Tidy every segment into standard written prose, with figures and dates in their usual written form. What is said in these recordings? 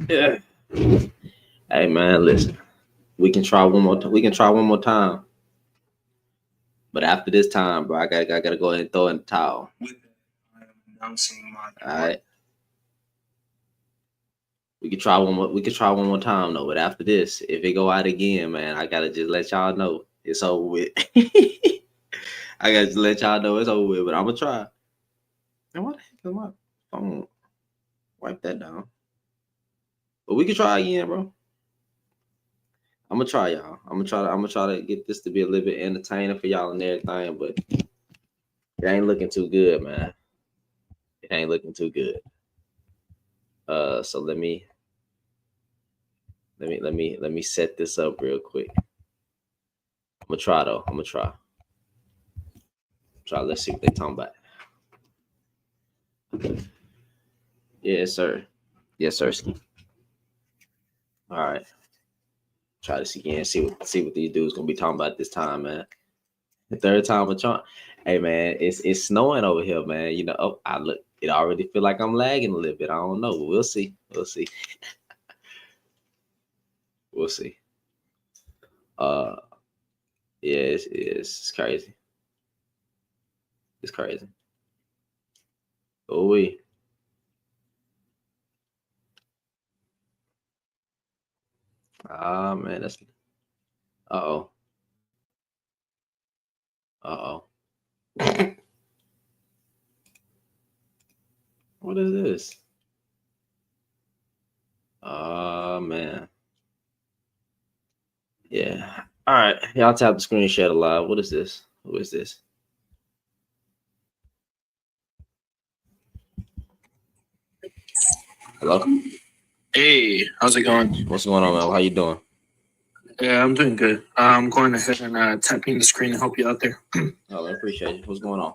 Yeah. Hey man, listen. We can try one more. We can try one more time. But after this time, bro, I gotta go ahead and throw in the towel. With that, I am announcing my All right. We could try one more. We could try one more time though. But after this, if it go out again, man, I gotta just let y'all know it's over with. I gotta just let y'all know it's over with. But I'm gonna try. And what the heck is my phone? Wipe that down. But we can try again, bro. I'm gonna try, y'all. I'm gonna try to get this to be a little bit entertaining for y'all and everything. But it ain't looking too good, man. It ain't looking too good. So let me set this up real quick. I'm gonna try though. I'm gonna try. Try. Let's see what they talking about. Yes, sir. Yes, sir. All right. Try this again. See what these dudes gonna be talking about this time, man. The third time a charm. Hey, man, it's snowing over here, man. You know, oh, I look. It already feel like I'm lagging a little bit. I don't know. But we'll see. We'll see. We'll see. Uh, yeah, it's crazy. It's crazy. Oh, we. Ah, man, that's. Uh oh. Uh oh. What is this? Oh man. Yeah. All right. Y'all tap the screen share live. What is this? Who is this? Hello. Hey, how's it going? What's going on, man? How you doing? Yeah, I'm doing good. I'm going ahead and tapping the screen to help you out there. Oh, I appreciate you. What's going on?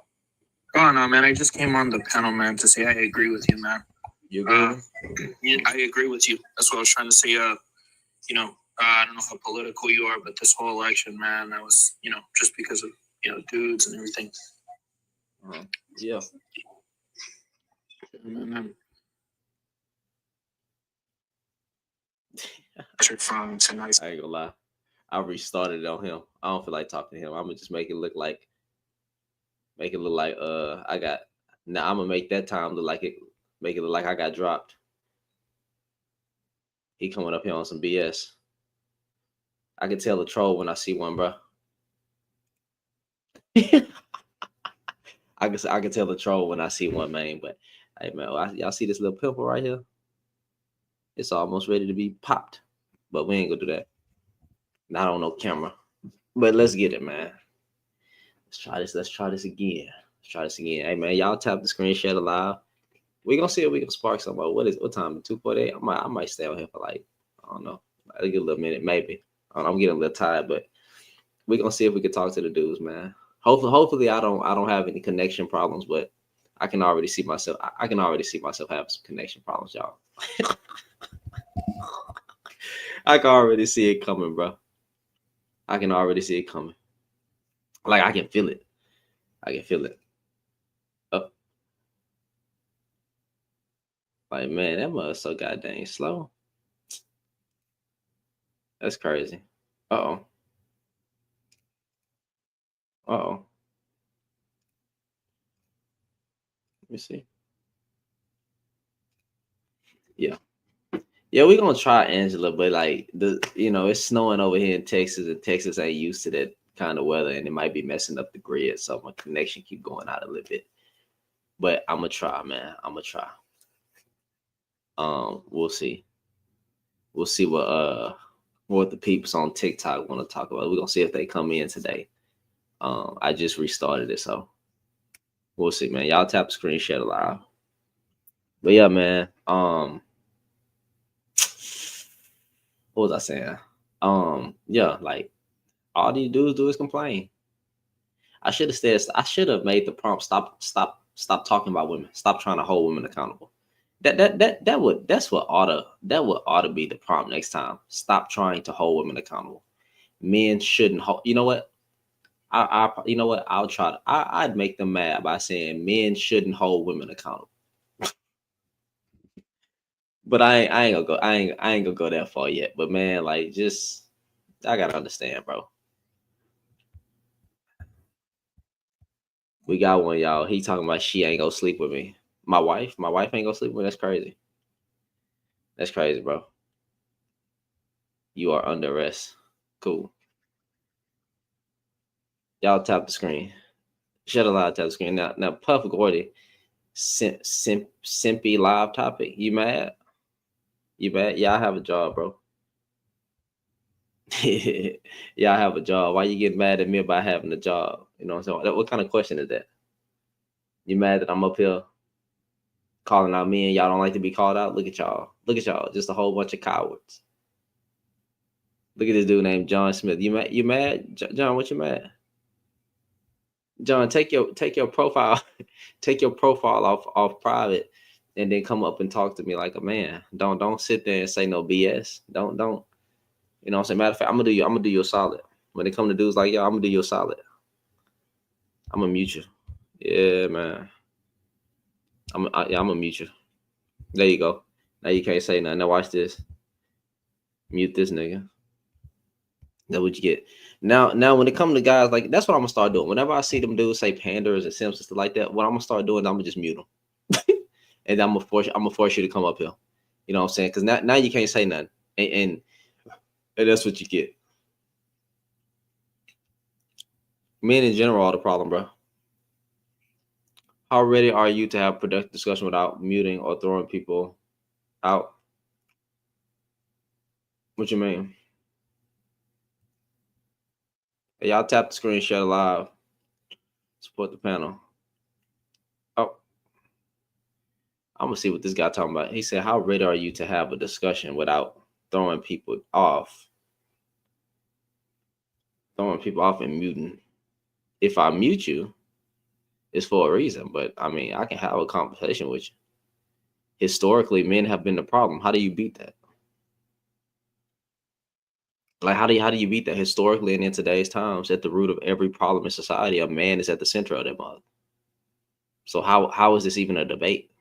Oh no, man! I just came on the panel, man, to say I agree with you, man. You agree? Yeah, I agree with you. That's what I was trying to say. I don't know how political you are, but this whole election, man, that was, just because of dudes and everything. Yeah. And your phone tonight. I ain't gonna lie. I restarted it on him. I don't feel like talking to him. I'm gonna just make it look like I got now I'm gonna make that time look like it make it look like I got dropped. He coming up here on some BS. I can tell the troll when I see one, bro. I can tell the troll when I see one, man. But hey, man, y'all see this little pimple right here? It's almost ready to be popped, but we ain't gonna do that. Not on no camera. But let's get it, man. Let's try this. Let's try this again. Let's try this again. Hey, man, y'all tap the screen share live. We gonna see if we can spark somebody. What time? 2:48. I might stay on here for like I don't know. I'll get a little minute, maybe. I'm getting a little tired, but we gonna see if we can talk to the dudes, man. Hopefully, I don't have any connection problems, but I can already see myself. I can already see myself having some connection problems, y'all. I can already see it coming, bro. I can already see it coming. Like I can feel it. I can feel it. Up. Like man, that must so goddamn slow. That's crazy. Uh oh. Uh oh. Let me see. Yeah. Yeah, we're gonna try Angela, but like it's snowing over here in Texas, and Texas ain't used to that kind of weather, and it might be messing up the grid, so my connection keep going out a little bit. But I'm gonna try, man. I'm gonna try. We'll see. We'll see what the peeps on TikTok want to talk about. We're gonna see if they come in today. I just restarted it, so we'll see, man. Y'all tap the screen share live. But yeah, man. What was I saying? Yeah, like all these dudes do is complain. I should have said I should have made the prompt stop talking about women. Stop trying to hold women accountable. That would ought to be the prompt next time. Stop trying to hold women accountable. Men shouldn't hold. You know what? You know what? I'll try to. I'd make them mad by saying men shouldn't hold women accountable. But I ain't gonna go. I ain't gonna go that far yet. But man, like, just I gotta understand, bro. We got one, y'all. He talking about she ain't gonna sleep with me. My wife ain't gonna sleep with me. That's crazy. That's crazy, bro. You are under arrest. Cool. Y'all tap the screen. Shut a lot. Tap the screen. Now, Puff Gordy, simpy live topic. You mad? You mad? Yeah, I have a job, bro. Yeah, I have a job. Why you getting mad at me about having a job? You know what I'm saying? What kind of question is that? You mad that I'm up here calling out me and y'all don't like to be called out? Look at y'all. Look at y'all. Just a whole bunch of cowards. Look at this dude named John Smith. You mad? You mad? John, what you mad? John, take your profile, take your profile off private, and then come up and talk to me like a man. Don't sit there and say no BS. Don't. You know what I'm saying? Matter of fact, I'm gonna do you a solid. When it come to dudes like y'all, I'm gonna do you a solid. I'm gonna mute you. Yeah, man. I'm gonna mute you. There you go. Now you can't say nothing. Now watch this. Mute this nigga. That's what you get. Now when it comes to guys, like that's what I'm gonna start doing. Whenever I see them dudes say panders and simps and stuff like that, what I'm gonna start doing, I'm gonna just mute them. And I'm gonna force you to come up here. You know what I'm saying? Because now you can't say nothing. And that's what you get. Men in general are the problem, bro. How ready are you to have productive discussion without muting or throwing people out? What you mean? Hey, y'all tap the screen, share live, support the panel. Oh, I'm gonna see what this guy talking about. He said, "How ready are you to have a discussion without throwing people off? Throwing people off and muting. If I mute you, it's for a reason. But I mean, I can have a conversation with you. Historically, men have been the problem. How do you beat that? Like, how do you beat that historically and in today's times? At the root of every problem in society, a man is at the center of that mother. So how is this even a debate?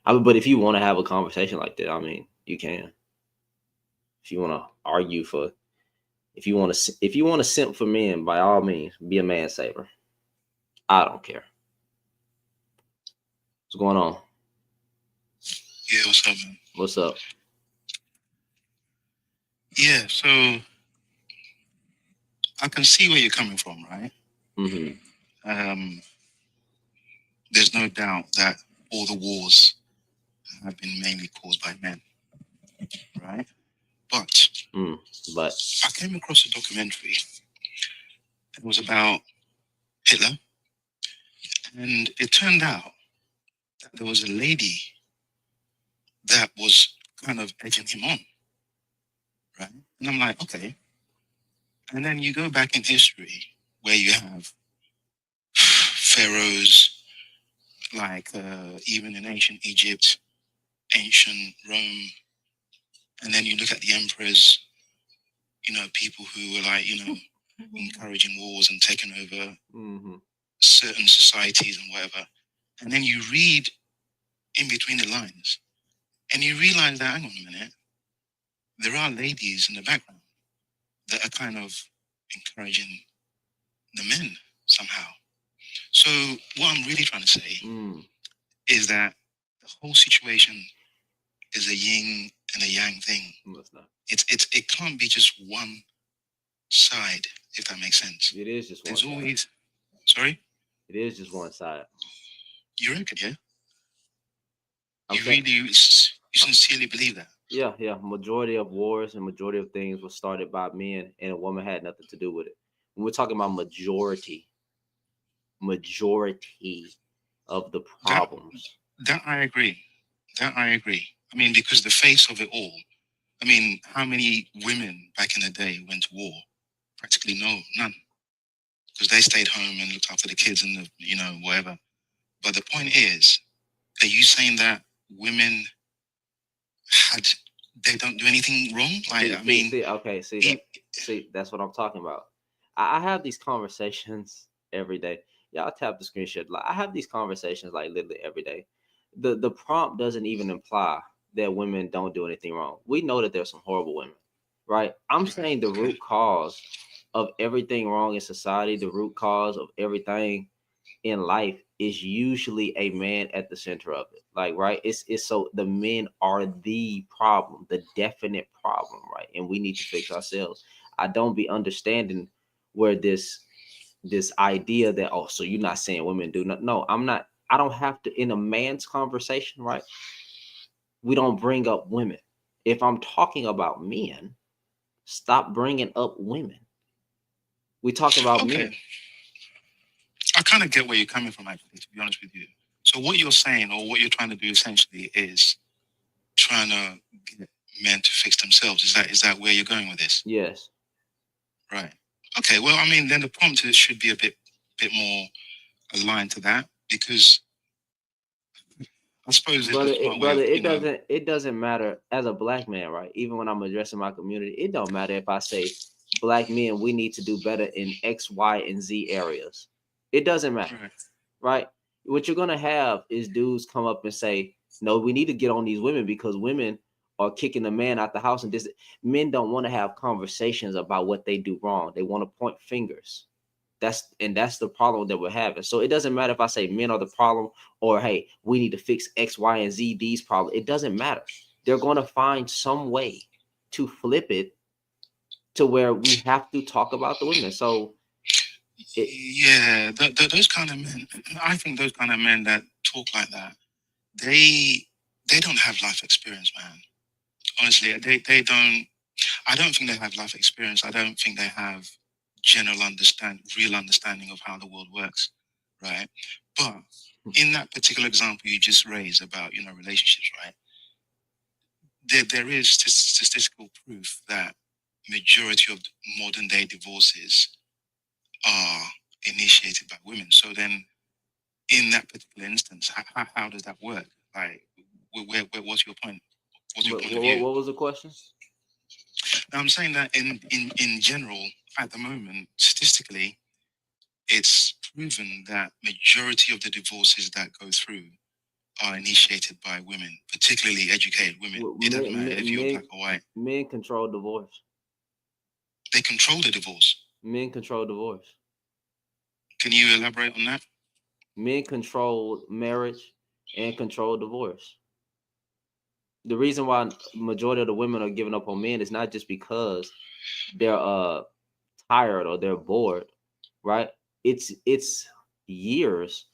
I mean, but if you want to have a conversation like that, I mean, you can. If you want to argue for, if you want to simp for men, by all means, be a man saver. I don't care. What's going on? Yeah, what's up, man? What's up? Yeah, so I can see where you're coming from, right? Mm-hmm. There's no doubt that all the wars have been mainly caused by men, right? But But I came across a documentary. It was about Hitler, and it turned out that there was a lady that was kind of edging him on, right? And I'm like, okay. And then you go back in history where you have pharaohs, like even in ancient Egypt, ancient Rome, and then you look at the emperors, people who were like, encouraging wars and taking over certain societies and whatever. And then you read in between the lines and you realize that, hang on a minute, there are ladies in the background that are kind of encouraging the men somehow. So what I'm really trying to say is that the whole situation is a yin and a yang thing. It can't be just one side, if that makes sense. It is just one There's side. always, sorry? It is just one side. You reckon, yeah? You sincerely believe that? Yeah. Majority of wars and majority of things were started by men, and a woman had nothing to do with it. When we're talking about majority of the problems. That I agree. I mean, because the face of it all, I mean, how many women back in the day went to war? Practically none. Because they stayed home and looked after the kids and whatever. But the point is, are you saying that women they don't do anything wrong? That's what I'm talking about. I have these conversations every day. Y'all tap the screenshot. Like, I have these conversations like literally every day. the prompt doesn't even imply that women don't do anything wrong. We know that there's some horrible women, right? I'm saying the root cause of everything wrong in society, the root cause of everything in life is usually a man at the center of it. Like, right? It's so the men are the problem, the definite problem, right? And we need to fix ourselves. I don't be understanding where this idea that, oh, so you're not saying women do not. No, I'm not. I don't have to. In a man's conversation, right, we don't bring up women. If I'm talking about men, stop bringing up women. We talk about men. Okay, I kind of get where you're coming from, actually, to be honest with you. So what you're saying, or what you're trying to do essentially, is trying to get men to fix themselves. Is that where you're going with this? Yes. Right. Okay. Well, I mean, then the prompt should be a bit more aligned to that, because I suppose Brother, it's one way brother, of, it doesn't matter as a black man, right? Even when I'm addressing my community, it don't matter if I say black men, we need to do better in X, Y, and Z areas. It doesn't matter, Right. right? What you're gonna have is dudes come up and say, no, we need to get on these women because women are kicking the man out the house. And this men don't want to have conversations about what they do wrong. They want to point fingers. That's the problem that we're having. So it doesn't matter if I say men are the problem or hey, we need to fix X, Y, and Z these problems. It doesn't matter. They're going to find some way to flip it to where we have to talk about the women. So Yeah, those kind of men. I think those kind of men that talk like that, they don't have life experience, man. Honestly, they don't. I don't think they have life experience. I don't think they have real understanding of how the world works, right? But in that particular example you just raised about relationships, right? There is statistical proof that majority of modern day divorces are initiated by women. So then, in that particular instance, how does that work? Like, what's your point? What's your point of view? what was the question? Now, I'm saying that in general, at the moment, statistically, it's proven that majority of the divorces that go through are initiated by women, particularly educated women. It doesn't matter if you're black or white. Men control divorce. They control the divorce. Men control divorce. Can you elaborate on that? Men control marriage and control divorce. The reason why majority of the women are giving up on men is not just because they're tired or they're bored, right? It's years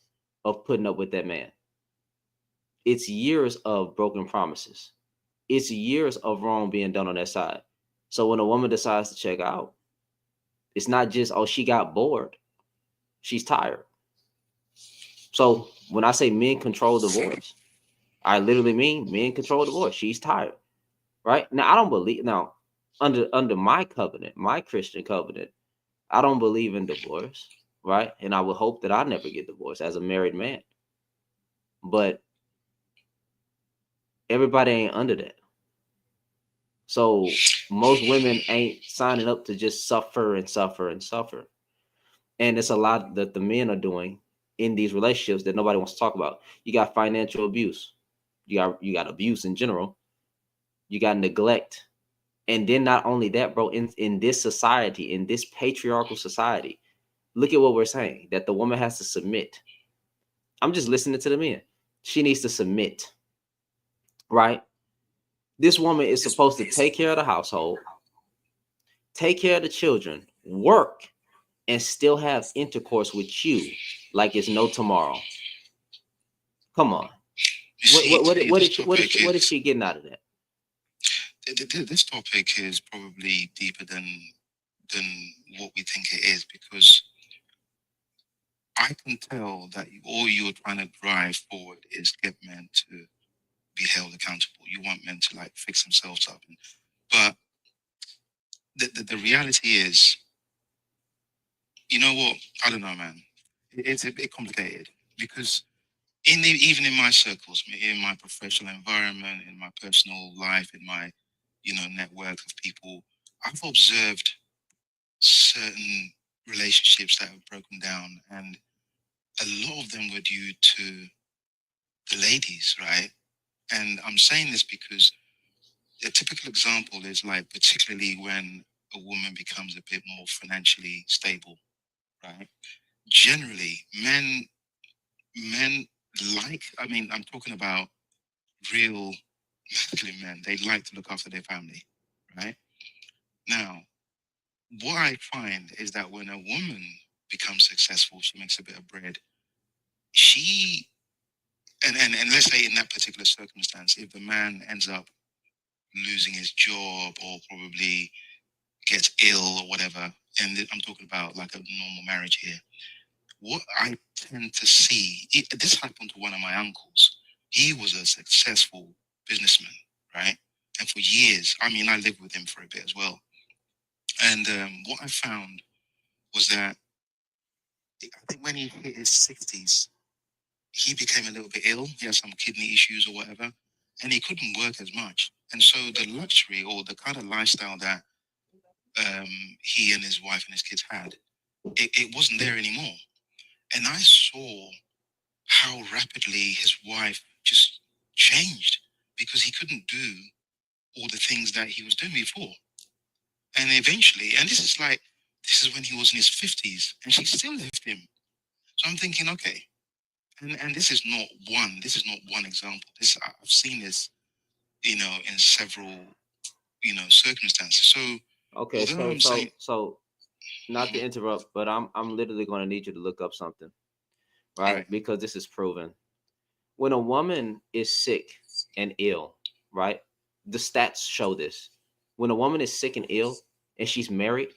of putting up with that man. It's years of broken promises. It's years of wrong being done on their side. So when a woman decides to check out, it's not just, oh, she got bored. She's tired. So when I say men control divorce, I literally mean men control divorce. She's tired. Right? Now I don't believe under my covenant, my Christian covenant, I don't believe in divorce, right? And I would hope that I never get divorced as a married man. But everybody ain't under that. So most women ain't signing up to just suffer and suffer and suffer. And it's a lot that the men are doing in these relationships that nobody wants to talk about. You got financial abuse. You got abuse in general. You got neglect. And then not only that, bro, in this society, in this patriarchal society, look at what we're saying, that the woman has to submit. I'm just listening to the men. She needs to submit, right? This woman is supposed to take care of the household, take care of the children, work, and still have intercourse with you like it's no tomorrow. Come on. What is she getting out of that? This topic is probably deeper than what we think it is, because I can tell that all you're trying to drive forward is get men to be held accountable. You want men to like fix themselves up, but the reality is, you know what? I don't know, man. It's a bit complicated, because even in my circles, in my professional environment, in my personal life, in my network of people, I've observed certain relationships that have broken down, and a lot of them were due to the ladies, right? And I'm saying this because a typical example is like, particularly when a woman becomes a bit more financially stable, right? Generally, men like, I mean, I'm talking about real masculine men. They like to look after their family, right? Now, what I find is that when a woman becomes successful, she makes a bit of bread. She and let's say in that particular circumstance, if the man ends up losing his job or probably gets ill or whatever, and I'm talking about like a normal marriage here, what I tend to see, this happened to one of my uncles. He was a successful businessman, right? And for years, I mean, I lived with him for a bit as well. And what I found was that I think when he hit his 60s, he became a little bit ill. He had some kidney issues or whatever, and he couldn't work as much. And so the luxury or the kind of lifestyle that he and his wife and his kids had, it wasn't there anymore. And I saw how rapidly his wife just changed because he couldn't do all the things that he was doing before. And eventually, and this is when he was in his 50s, and she still left him. So I'm thinking, okay, and this is not one example. I've seen this, in several, circumstances. So Okay, although so I'm so saying, so not to Mhm, interrupt, but I'm literally going to need you to look up something, right? right, Because this is proven. When a woman is sick and ill, right? The stats show this. When a woman is sick and ill and she's married,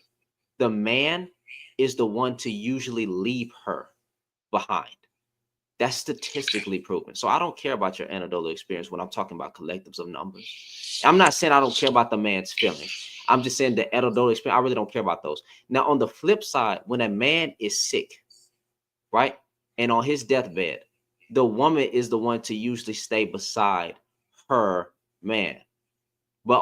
the man is the one to usually leave her behind. That's okay, statistically proven. So I don't care about your anecdotal experience when I'm talking about collectives of numbers. I'm not saying I don't care about the man's feelings. I'm just saying the anecdotal experience. I really don't care about those. Now, on the flip side, when a man is sick, right, and on his deathbed, the woman is the one to usually stay beside her man. But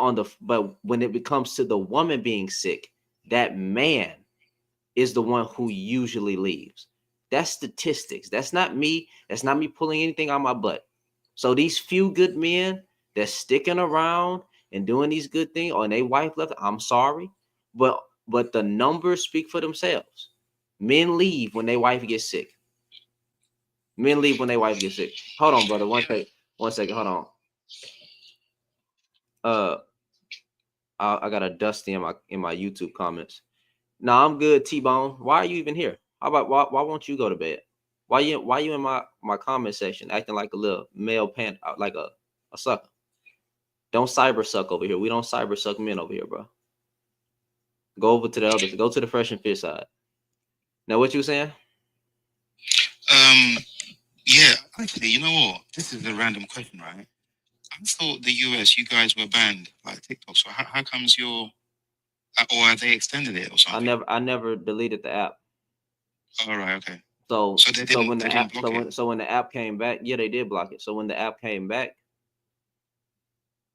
when it becomes to the woman being sick, that man is the one who usually leaves. That's statistics. That's not me. That's not me pulling anything out my butt. So these few good men that's sticking around and doing these good things, or their wife left, I'm sorry, but the numbers speak for themselves. Men leave when their wife gets sick. Men leave when their wife gets sick. Hold on, brother. One second. Hold on. Uh, I got a dusty in my YouTube comments. No, I'm good, T-Bone. Why are you even here? How about why won't you go to bed? Why you in my comment section acting like a little male pant like a sucker? Don't cyber suck over here. We don't cyber suck men over here, bro. Go over to the others. Go to the fresh and fit side. Now what you saying? um, yeah. Actually, you know what? This is a random question, right? I thought the US, you guys were banned like TikTok. So how comes or have they extended it or I something? never I never deleted the app. All right, okay. So So so when they the didn't app block it. so when the app came back, yeah, they did block it. So when the app came back,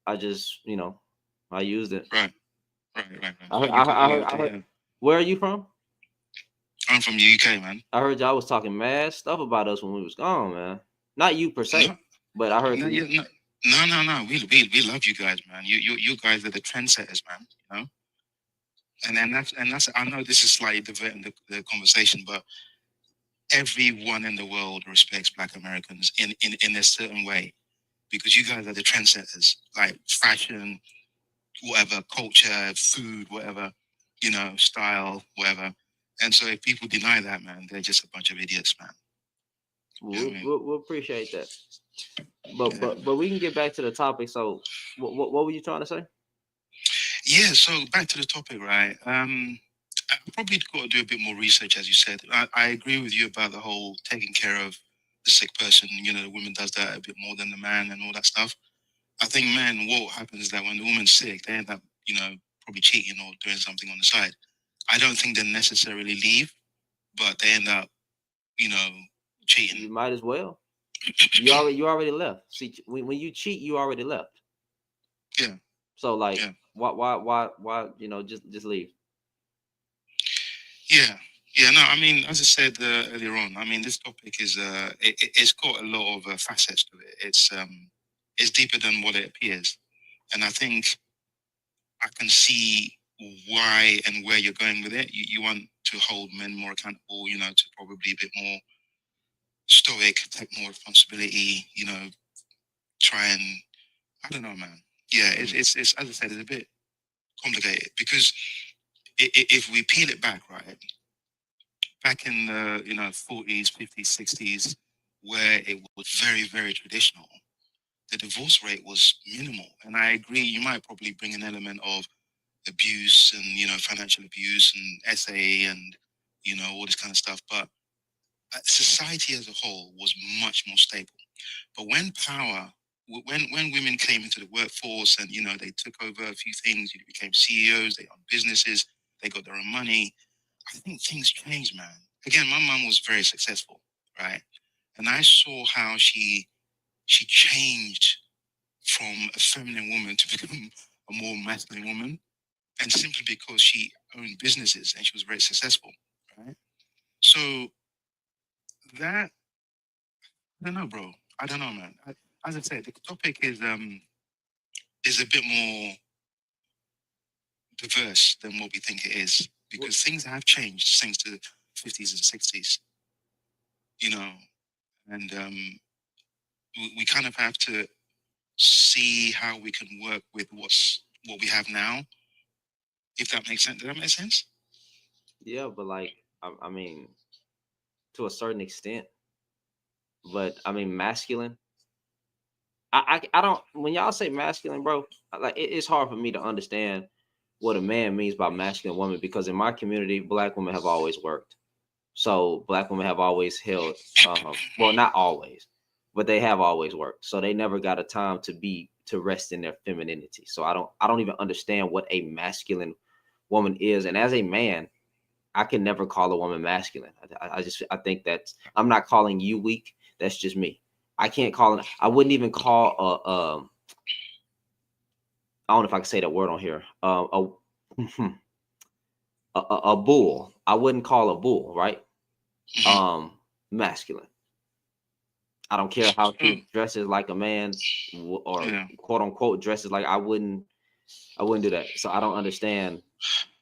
I just I used it. Right, right. I So heard I heard, I you heard, have I to, heard. yeah. Where are you from? I'm from the UK, man. I heard y'all was talking mad stuff about us when we was gone, man. Not you per se, No, but I heard no, the. yeah, no. We love you guys, man. You guys are the trendsetters, man. You know, and that's. I know this is slightly diverting the conversation, but everyone in the world respects Black Americans in a certain way because you guys are the trendsetters, like fashion, whatever, culture, food, whatever, style, whatever. And so if people deny that, man, they're just a bunch of idiots, man. You know what We'll, I mean? we'll, we'll appreciate that, but Yeah. but but we can get back to the topic. So, what were you trying to say? Yeah, so back to the topic, right? I probably got to do a bit more research, as you said. I agree with you about the whole taking care of the sick person. The woman does that a bit more than the man and all that stuff. I think men, what happens is that when the woman's sick, they end up, probably cheating or doing something on the side. I don't think they necessarily leave, but they end up, you know, cheating. You might as well. You already left. See, when you cheat, you already left. Yeah, So like, yeah, why just leave. yeah, Yeah, no, I mean, as I said earlier on, I mean, this topic is it's got a lot of facets to it. It's deeper than what it appears, and I think I can see why and where you're going with it. You want to hold men more accountable, you know, to probably a bit more stoic, take more responsibility, you know, try and I don't know, man. Yeah, it's as I said, it's a bit complicated because if we peel it back, right, back in the 40s, 50s, 60s, where it was very traditional, the divorce rate was minimal. And I agree, you might probably bring an element of abuse and financial abuse and SA and all this kind of stuff, but society as a whole was much more stable. But when when women came into the workforce and they took over a few things, became CEOs, they owned businesses, they got their own money. I think things changed, man. Again, my mom was very successful, right? And I saw how she changed from a feminine woman to become a more masculine woman, and simply because she owned businesses and she was very successful, right? So that I don't know, bro. I don't know, man. As I said, the topic is a bit more diverse than what we think it is because things have changed since the 50s and 60s, you know, and we kind of have to see how we can work with what we have now, if that makes sense. Does that make sense? Yeah, but like I mean, to a certain extent. But I mean, masculine. I don't. When y'all say masculine, bro, it's hard for me to understand what a man means by masculine woman because in my community, black women have always worked. So black women have always held, well, not always, but they have always worked. So they never got a time to rest in their femininity. So I don't even understand what a masculine woman is. And as a man, I can never call a woman masculine. I think that's I'm not calling you weak. That's just me. I can't call it. I wouldn't even call I don't know if I can say that word on here. A bull. I wouldn't call a bull, right? Masculine. I don't care how she dresses like a man or quote unquote dresses like I wouldn't do that. So I don't understand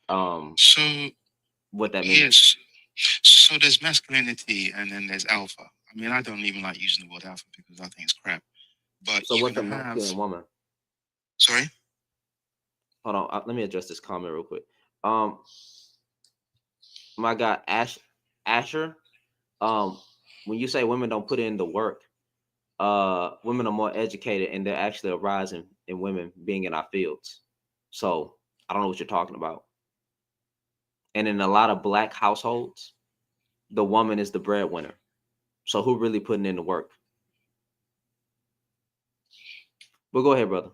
So what that means. yes, so there's masculinity and then there's alpha. I mean, I don't even like using the word alpha because I think it's crap. But So you what's a can have masculine woman? sorry. Hold on, let me address this comment real quick. My guy Asher, when you say women don't put in the work, women are more educated and they're actually a rise in women being in our fields. So I don't know what you're talking about. And in a lot of black households, the woman is the breadwinner. So who really putting in the work? But go ahead, brother.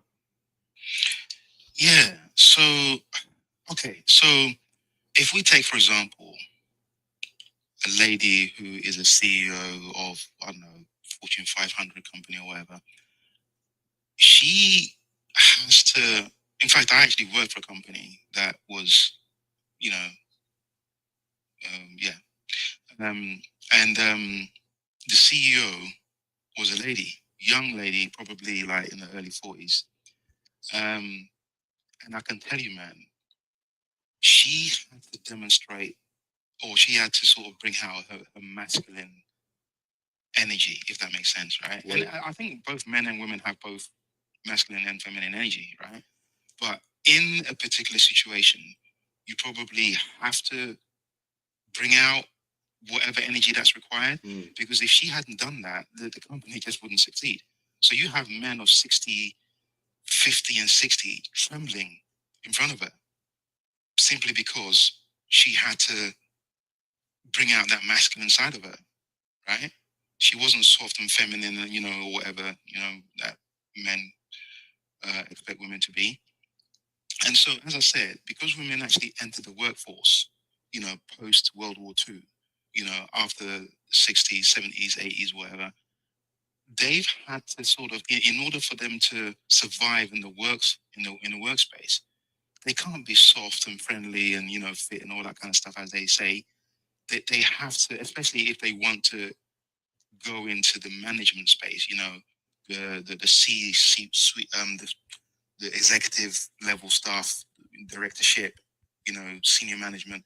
Yeah. So okay. So if we take, for example, a lady who is a CEO of, I don't know, Fortune 500 company or whatever, she has to. In fact, I actually worked for a company that was, you know, yeah, and the CEO was a lady, young lady, probably like in the early 40s. And I can tell you, man, she had to demonstrate, or she had to sort of bring out her masculine energy, if that makes sense, right? And I think both men and women have both masculine and feminine energy, right? But in a particular situation, you probably have to bring out whatever energy that's required. Because if she hadn't done that, the company just wouldn't succeed. So you have men of 60, 50, and 60 trembling in front of her simply because she had to bring out that masculine side of her, right? She wasn't soft and feminine, or whatever, that men expect women to be. And so, as I said, because women actually entered the workforce, post World War II, after the 60s, 70s, 80s, whatever, they've had to sort of, in order for them to survive in the workspace, they can't be soft and friendly and fit and all that kind of stuff, as they say. they have to, especially if they want to go into the management space, the C-suite, the executive level staff, directorship, senior management,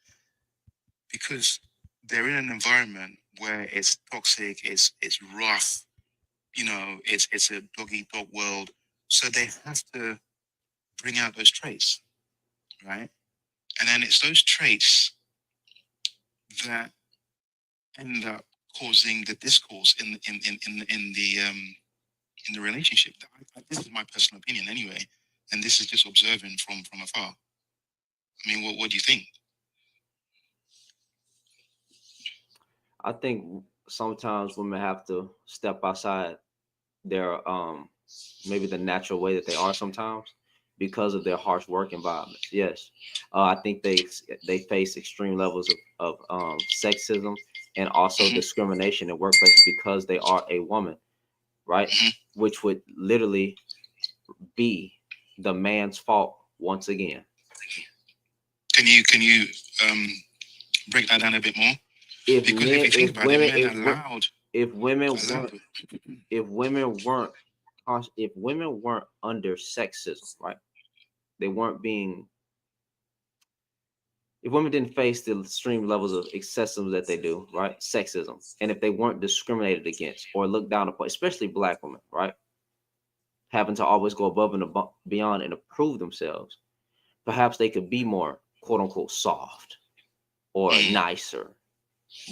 because they're in an environment where it's toxic, it's rough, it's a dog eat dog world. So they have to bring out those traits, right? And then it's those traits that end up causing the discourse in the relationship. This is my personal opinion, anyway, and this is just observing from afar. I mean, what do you think? I think sometimes women have to step outside their maybe the natural way that they are sometimes because of their harsh work environments. Yes, I think they face extreme levels of sexism and also discrimination in workplaces because they are a woman, right? Which would literally be the man's fault once again. Can you break that down a bit more? If Because men, if you think about women, it, men are allowed. if women weren't under sexism, right? They weren't being. If women didn't face the extreme levels of sexism that they do, right? Sexism, and if they weren't discriminated against or looked down upon, especially Black women, right? Having to always go above and beyond and improve themselves, perhaps they could be more quote unquote soft or nicer.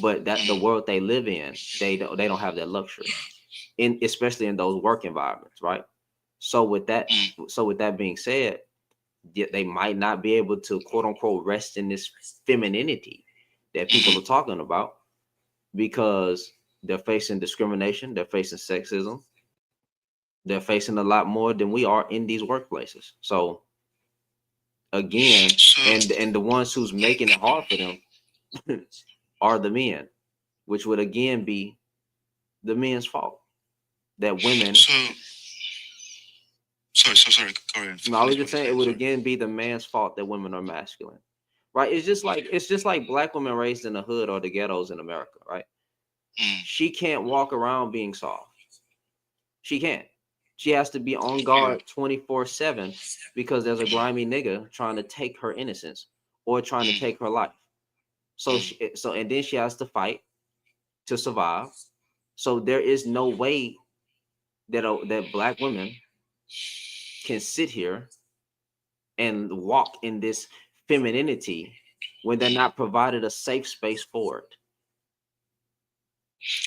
But that the world they live in, they don't have that luxury, especially in those work environments, right? So with that being said, they might not be able to quote unquote rest in this femininity that people are talking about because they're facing discrimination, they're facing sexism, they're facing a lot more than we are in these workplaces. So again, and the ones who's making it hard for them are the men, which would again be the men's fault. That women. Sorry. Go ahead. No, I was just saying it would again be the man's fault that women are masculine, right? It's just like Black women raised in the hood or the ghettos in America, right? She can't walk around being soft. She can't. She has to be on guard 24/7 because there's a grimy nigga trying to take her innocence or trying to take her life. So and then she has to fight to survive. So there is no way that Black women can sit here and walk in this femininity when they're not provided a safe space for it.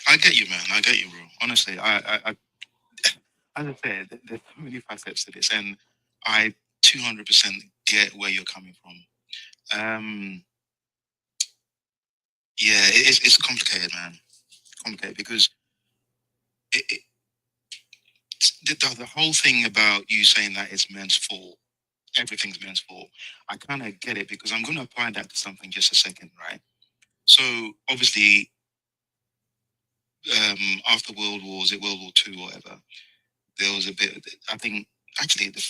I get you, man. I get you, bro. Honestly, I as I said, there's so many facets to this, and I 200% get where you're coming from. Yeah, it's complicated, man. Complicated because the whole thing about you saying that it's men's fault, everything's men's fault. I kind of get it because I'm going to apply that to something just a second, right? So obviously, after World War II or whatever, there was a bit. I think actually the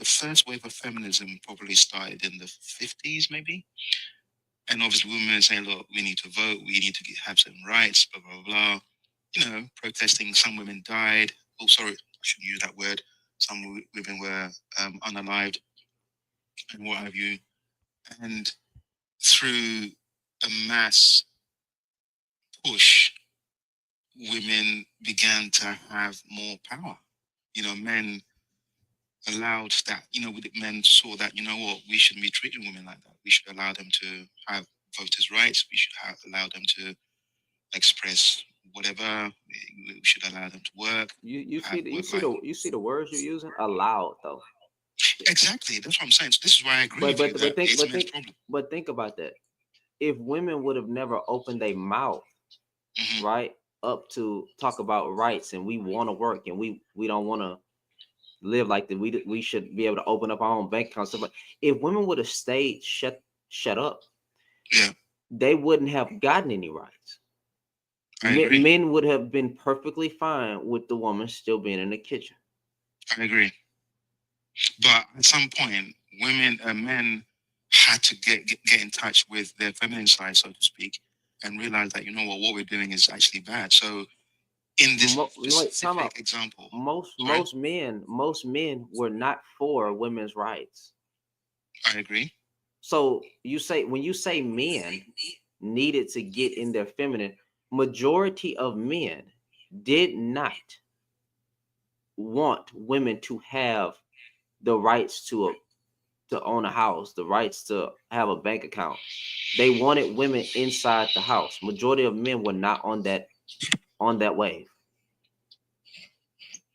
first wave of feminism probably started in the 50s, maybe. And obviously, women saying, "Look, we need to vote. We need to have certain rights." Blah blah blah. Protesting. Some women died. Oh, sorry, I shouldn't use that word. Some women were unalived and what have you. And through a mass push, women began to have more power. Men allowed that, men saw that, what, we shouldn't be treating women like that. We should allow them to have voters' rights. We should allow them to express whatever. We should allow them to work. You see the words you're using? Allowed, though. Exactly. That's what I'm saying. So this is why I agree with you. But think about that. If women would have never opened their mouth, right, up to talk about rights and we want to work and we don't want to live like that, we should be able to open up our own bank account. But if women would have stayed shut up, they wouldn't have gotten any rights. Men would have been perfectly fine with the woman still being in the kitchen. I agree. But at some point, men had to get in touch with their feminine side, so to speak, and realize that, you know what we're doing is actually bad. So in this Wait, time out. specific example, Most Sorry? most men were not for women's rights. I agree. So you say when you say men needed to get in their feminine, majority of men did not want women to have the rights to own a house, the rights to have a bank account. They wanted women inside the house. Majority of men were not on that wave.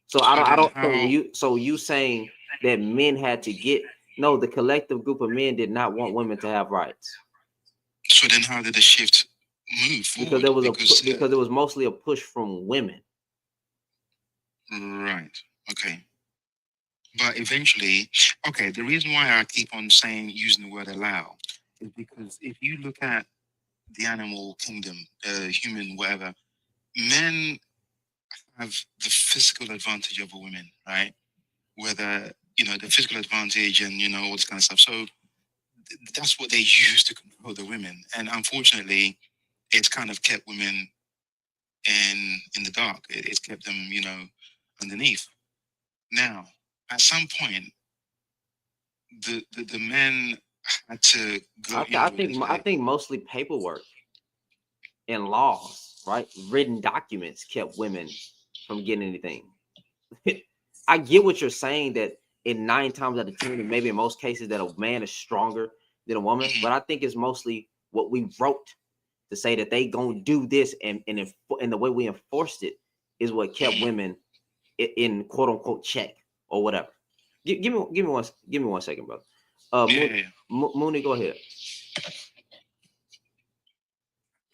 So So I then don't how? so you saying that men had to get no, the collective group of men did not want women to have rights So then how did the shift move because forward? Because because it was mostly a push from women. right, okay. But eventually, okay, the reason why I keep on saying using the word allow is because if you look at the animal kingdom, human, whatever, men have the physical advantage over women, right? Whether, you know, the physical advantage and, you know, all this kind of stuff. So that's what they use to control the women. And unfortunately, it's kind of kept women in the dark. It's kept them, you know, underneath. Now, at some point, the men had to go inward and I say, think mostly paperwork and laws, right? Written documents kept women from getting anything. I get what you're saying that in 9 times out of 10, and maybe in most cases, that a man is stronger than a woman. Mhm. But I think it's mostly what we wrote to say that they gonna do this, and the way we enforced it is what kept women in quote unquote check or whatever. Give me 1 second, brother. Yeah, yeah, yeah. Mooney, go ahead.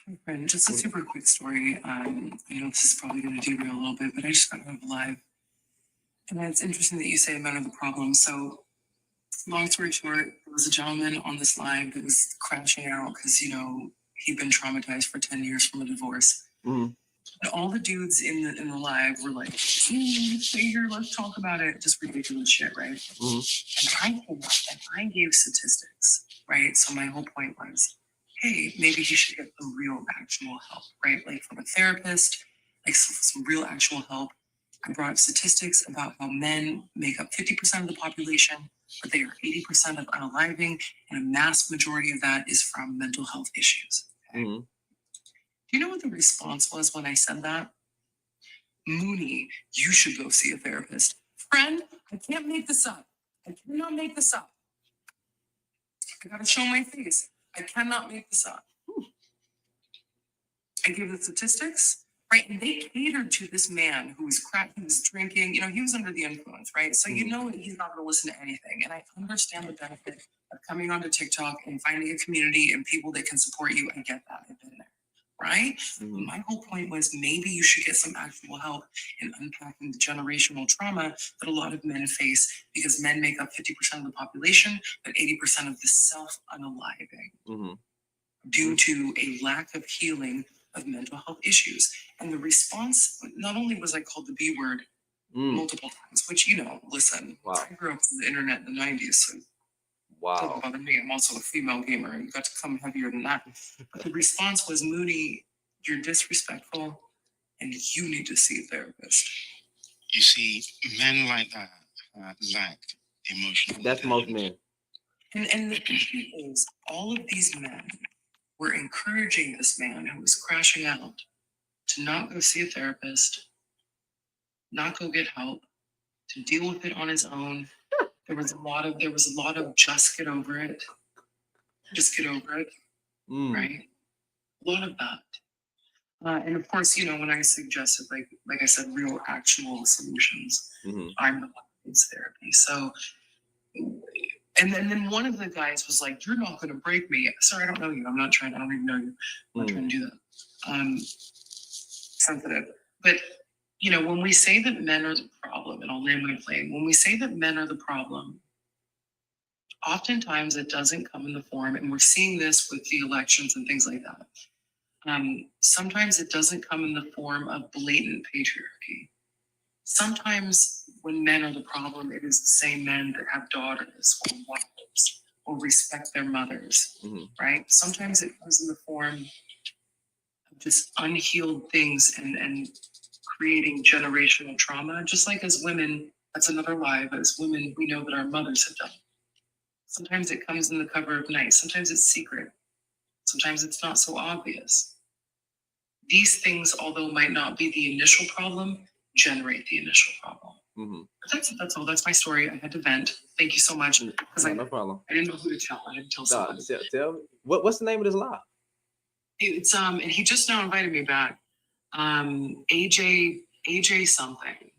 Hi, friend. Just a super quick story. I know this is probably going to derail a little bit, but I just got out of live. And it's interesting that you say men are the problem. So, long story short, there was a gentleman on this live that was crashing out because, he'd been traumatized for 10 years from a divorce. Mhm. And all the dudes in the live were like, stay here, let's talk about it. Just ridiculous shit, right? Mhm. And I gave statistics, right? So my whole point was, hey, maybe he should get some real actual help, right? Like from a therapist, like some real actual help. I brought up statistics about how men make up 50% of the population, but they are 80% of unaliving, and a mass majority of that is from mental health issues. Okay? Mhm. Do you know what the response was when I said that? Mooney, you should go see a therapist. Friend, I can't make this up. I cannot make this up. I gotta show my face. I cannot make this up. I gave the statistics, right? And they catered to this man who was he was drinking, he was under the influence, right? So you know he's not gonna listen to anything. And I understand the benefit of coming onto TikTok and finding a community and people that can support you. I get that. I've been there. Right? Mhm. My whole point was maybe you should get some actual help in unpacking the generational trauma that a lot of men face because men make up 50% of the population, but 80% of the self-unaliving Mhm. due to a lack of healing of mental health issues. And the response, not only was I called the B word multiple times, which, listen, Wow. I grew up on the internet in the 90s, so doesn't Wow. bother me. I'm also a female gamer and got to come heavier than that. But the response was, Mooney, you're disrespectful and you need to see a therapist. You see, men like that lack emotional That's most intelligence. men. And the issue is, all of these men were encouraging this man who was crashing out to not go see a therapist, not go get help, to deal with it on his own. There was a lot of just get over it. Just get over it, right? A lot of that. And of course, when I suggested, like I said, real actual solutions, I'm the one who needs therapy. So, and then one of the guys was like, "You're not going to break me." Sorry, I don't know you. I don't even know you. I'm not trying to do that. Sensitive. But, when we say that men are the problem, and I'll land my plane, when we say that men are the problem, oftentimes it doesn't come in the form, and we're seeing this with the elections and things like that. Sometimes it doesn't come in the form of blatant patriarchy. Sometimes when men are the problem, it is the same men that have daughters or wives or respect their mothers, right? Sometimes it comes in the form just unhealed things and creating generational trauma. Just like as women, that's another lie, but as women, we know that our mothers have done. Sometimes it comes in the cover of night, sometimes it's secret, sometimes it's not so obvious. These things, although might not be the initial problem, generate the initial problem. Mm-hmm. That's all. That's my story. I had to vent. Thank you so much. Because No problem. I didn't know who to tell. I had to tell No, someone. tell me what's the name of this live? It's and he just now invited me back. AJ something.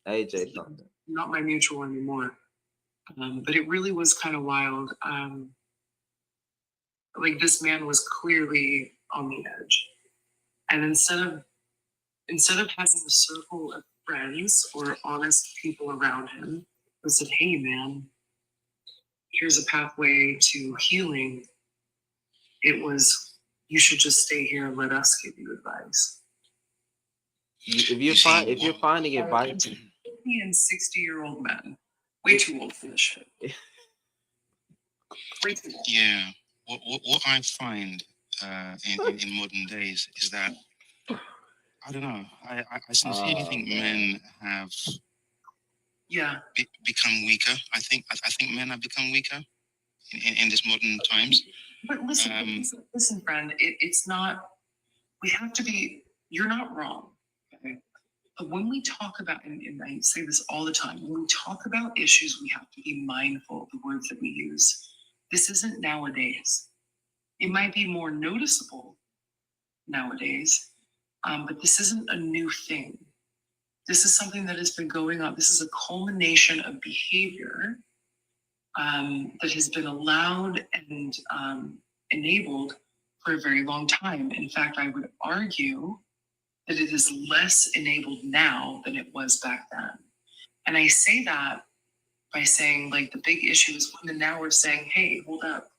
AJ something. Not my mutual anymore. But it really was kind of wild. Like this man was clearly on the edge. And instead of having a circle of friends or honest people around him who said, hey man, here's a pathway to healing, it was, you should just stay here and let us give you advice. If you're finding advice, 50 and 60-year-old men, way too old for this shit. Way too old. Yeah. What I find in modern days is that I don't know. I sincerely think men have become weaker. I think men have become weaker in this modern times. But listen, friend. It's not. We have to be. You're not wrong. Okay? But when we talk about, and I say this all the time, when we talk about issues, we have to be mindful of the words that we use. This isn't nowadays. It might be more noticeable nowadays, but this isn't a new thing. This is something that has been going on. This is a culmination of behavior that has been allowed and enabled for a very long time. In fact, I would argue that it is less enabled now than it was back then. And I say that by saying, like, the big issue is women now are saying, hey, hold up,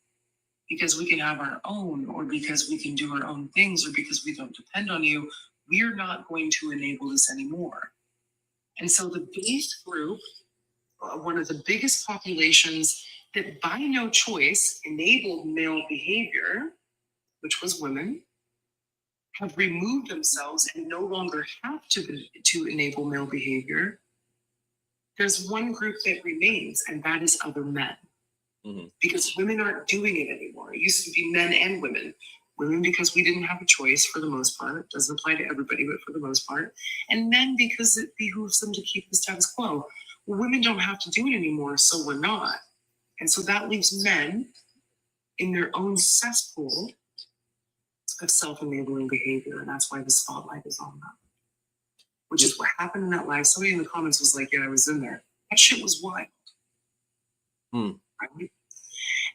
because we can have our own, or because we can do our own things, or because we don't depend on you, we're not going to enable this anymore. And so the base group, one of the biggest populations that by no choice enabled male behavior, which was women, have removed themselves and no longer have to enable male behavior. There's one group that remains, and that is other men. Mm-hmm. Because women aren't doing it anymore. It used to be men and women. Women because we didn't have a choice for the most part. It doesn't apply to everybody, but for the most part. And men because it behooves them to keep the status quo. Well, women don't have to do it anymore, so we're not. And so that leaves men in their own cesspool of self-enabling behavior. And that's why the spotlight is on them. Which is what happened in that live. Somebody in the comments was like, yeah, I was in there. That shit was wild. Right?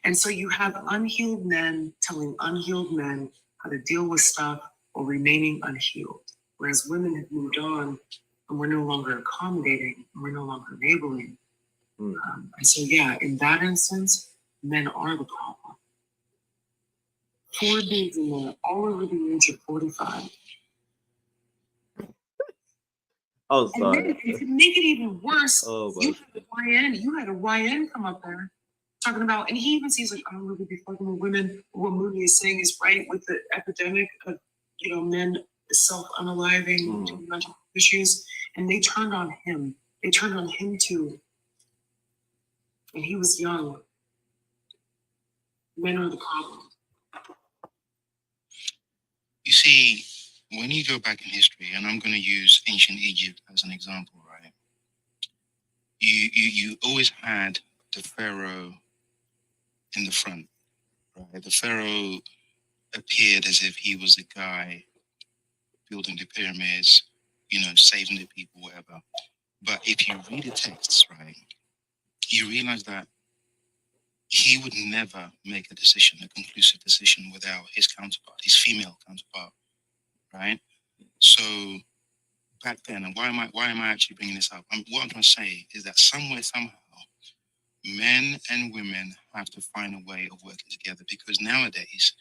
And so you have unhealed men telling unhealed men how to deal with stuff while remaining unhealed. Whereas women have moved on and we're no longer accommodating, and we're no longer enabling. And so, yeah, in that instance, men are the problem. 4 dudes in there, all over the age of 45. Oh, sorry. And then, to make it even worse, you had a YN come up there talking about, and he even sees like, I don't really be fucking with women. What Mooney is saying is right with the epidemic of, men self-unaliving due to mental issues, and they turned on him. They turned on him too. And he was young. Men are the problem. You see, when you go back in history, and I'm going to use ancient Egypt as an example, right? You always had the pharaoh in the front, right? The pharaoh appeared as if he was the guy building the pyramids, saving the people, whatever. But if you read the texts, right, you realize that he would never make a conclusive decision without his counterpart, his female counterpart, right? So back then, and why am I actually bringing this up? What I'm trying to say is that somehow, men and women have to find a way of working together, because nowadays,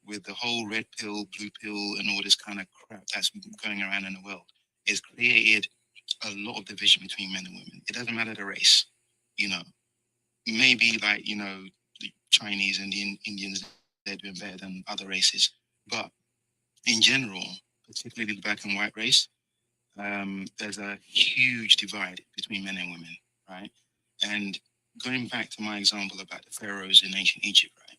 with the whole red pill, blue pill, and all this kind of crap that's going around in the world, it's created a lot of division between men and women. It doesn't matter the race, Maybe like, the Chinese and the Indians, they're doing better than other races. But in general, particularly the black and white race, there's a huge divide between men and women, right? And going back to my example about the pharaohs in ancient Egypt, right?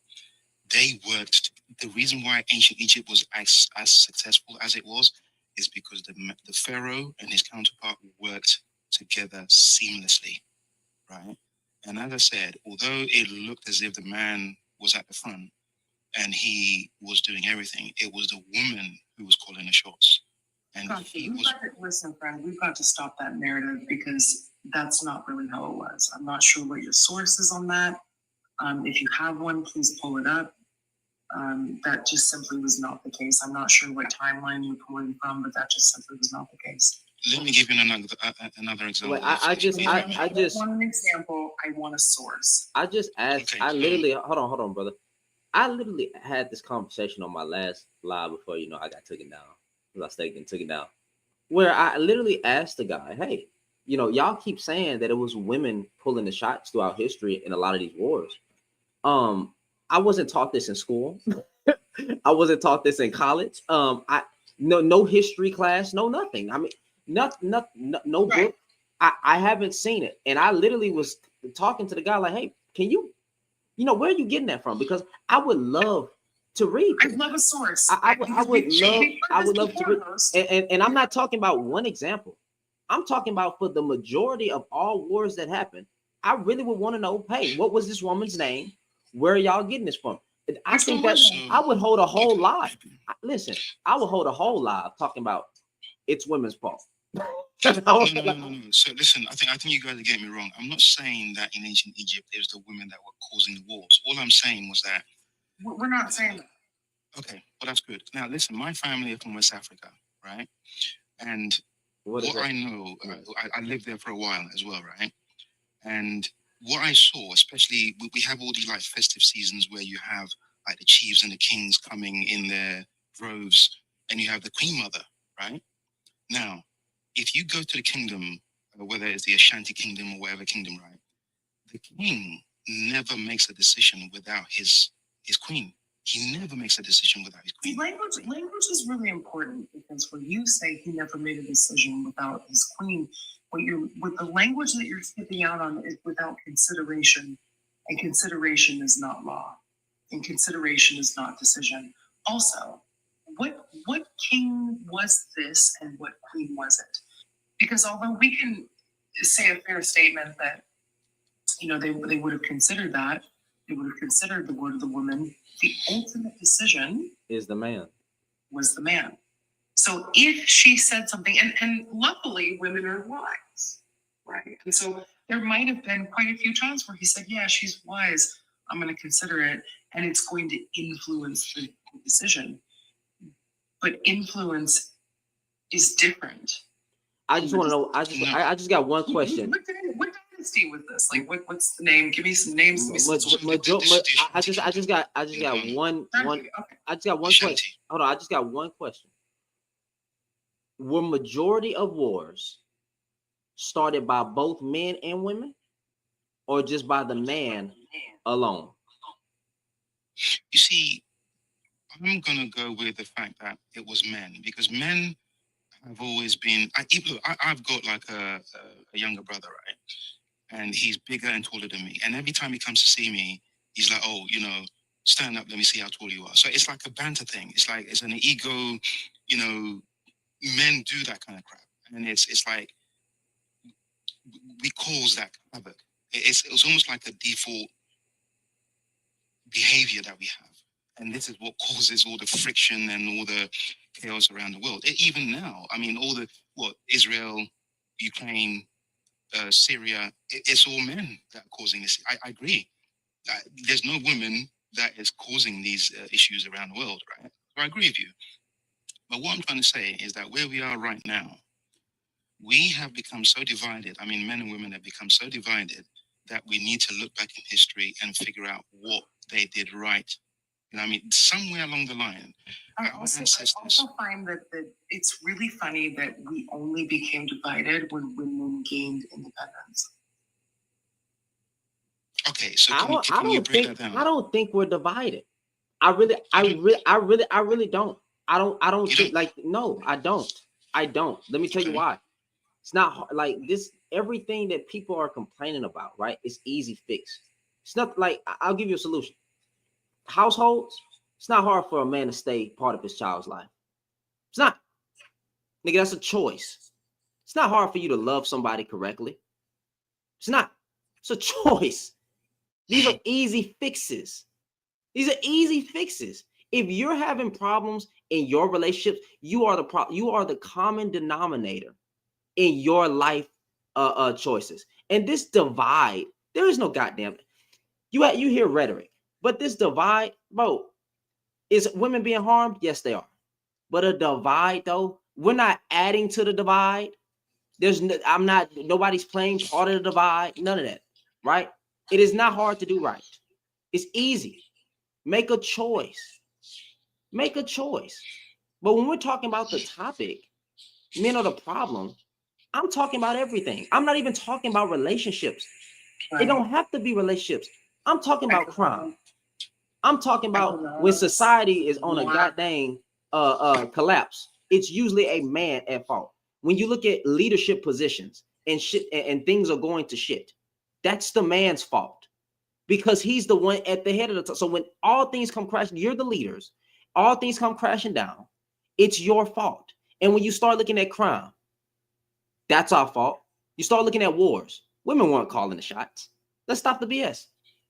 They worked. The reason why ancient Egypt was as successful as it was is because the pharaoh and his counterpart worked together seamlessly, right? And as I said, although it looked as if the man was at the front and he was doing everything, it was the woman who was calling the shots. And he was. Listen, friend, we've got to stop that narrative because that's not really how it was. I'm not sure what your source is on that. If you have one, please pull it up. That just simply was not the case. I'm not sure what timeline you're pulling from, but that just simply was not the case. Let me give you another example. Wait, I just want an example. I want a source. I just asked. Okay, I literally hold on, brother. I literally had this conversation on my last live before I got taken down. I stayed getting taken down. Where I literally asked the guy, "Hey, y'all keep saying that it was women pulling the shots throughout history in a lot of these wars. I wasn't taught this in school. I wasn't taught this in college. No history class, no nothing. I mean, no book. I haven't seen it. And I literally was talking to the guy like, hey, can you, where are you getting that from? Because I would love to read. I love a source. I would love to read. And I'm not talking about one example. I'm talking about for the majority of all wars that happened. I really would want to know, hey, what was this woman's name? Where are y'all getting this from? I think that I would hold a whole live. Listen, I would hold a whole live talking about it's women's fault. No. So listen, I think you guys are getting me wrong. I'm not saying that in ancient Egypt it was the women that were causing the wars. All I'm saying was that we're not saying that. Okay, well that's good. Now listen, my family are from West Africa, right? And what I know, I lived there for a while as well, right? And what I saw, especially we have all these like festive seasons where you have like the chiefs and the kings coming in their groves, and you have the queen mother, right? Now, if you go to the kingdom, whether it's the Ashanti kingdom or whatever kingdom, right? The king never makes a decision without his queen. He never makes a decision without his queen. Language is really important because when you say he never made a decision without his queen, with the language that you're skipping out on is without consideration, and consideration is not law, and consideration is not decision. Also, what king was this and what queen was it? Because although we can say a fair statement that they would have considered that, they would have considered the word of the woman, the ultimate decision is the man. Was the man. So if she said something, and luckily women are wise, right? And so there might have been quite a few times where he said, yeah, she's wise. I'm going to consider it. And it's going to influence the decision. But influence is different. I just want to know. I just got one question. What dynasty was this? Like, what's the name? Give me some names. I just got one. I just got one question. Hold on. I just got one question. Were majority of wars started by both men and women, or just by the man alone? You see, I'm gonna go with the fact that it was men, because men have always been. I've got like a younger brother, right, and he's bigger and taller than me. And every time he comes to see me, he's like, "Oh, stand up, let me see how tall you are." So it's like a banter thing. It's like it's an ego, Men do that kind of crap, and it's like we cause that havoc. It's almost like a default behavior that we have, and this is what causes all the friction and all the chaos around the world. Even now, I mean, all the Israel, Ukraine, Syria, it's all men that are causing this. I agree. There's no women that is causing these issues around the world, right? So I agree with you. But what I'm trying to say is that where we are right now, we have become so divided. I mean, men and women have become so divided that we need to look back in history and figure out what they did right. Somewhere along the line, I also find that it's really funny that we only became divided when women gained independence. Okay, so can you break that down? I don't think we're divided. I really don't. I don't You think like no, I don't. Let me tell you Okay. why. It's not like this. Everything that people are complaining about, right? It's easy fix. It's not like I'll give you a solution. Households, it's not hard for a man to stay part of his child's life. It's not. Nigga, that's a choice. It's not hard for you to love somebody correctly. It's not. It's a choice. These are easy fixes. These are easy fixes. If you're having problems in your relationships, you are the common denominator in your life choices. And this divide, there is no goddamn. You hear rhetoric, but this divide, bro, is women being harmed? Yes, they are. But a divide, though, we're not adding to the divide. Nobody's playing part of the divide. None of that, right? It is not hard to do right. It's easy. Make a choice. Make a choice. But when we're talking about the topic, men are the problem, I'm talking about everything. I'm not even talking about relationships. It don't have to be relationships. I'm talking about crime. I'm talking about when society is on a goddamn collapse. It's usually a man at fault. When you look at leadership positions and shit and things are going to shit, that's the man's fault because he's the one at the head of the top. So when all things come crashing, you're the leaders. All things come crashing down. It's your fault. And when you start looking at crime, that's our fault. You start looking at wars. Women weren't calling the shots. Let's stop the BS.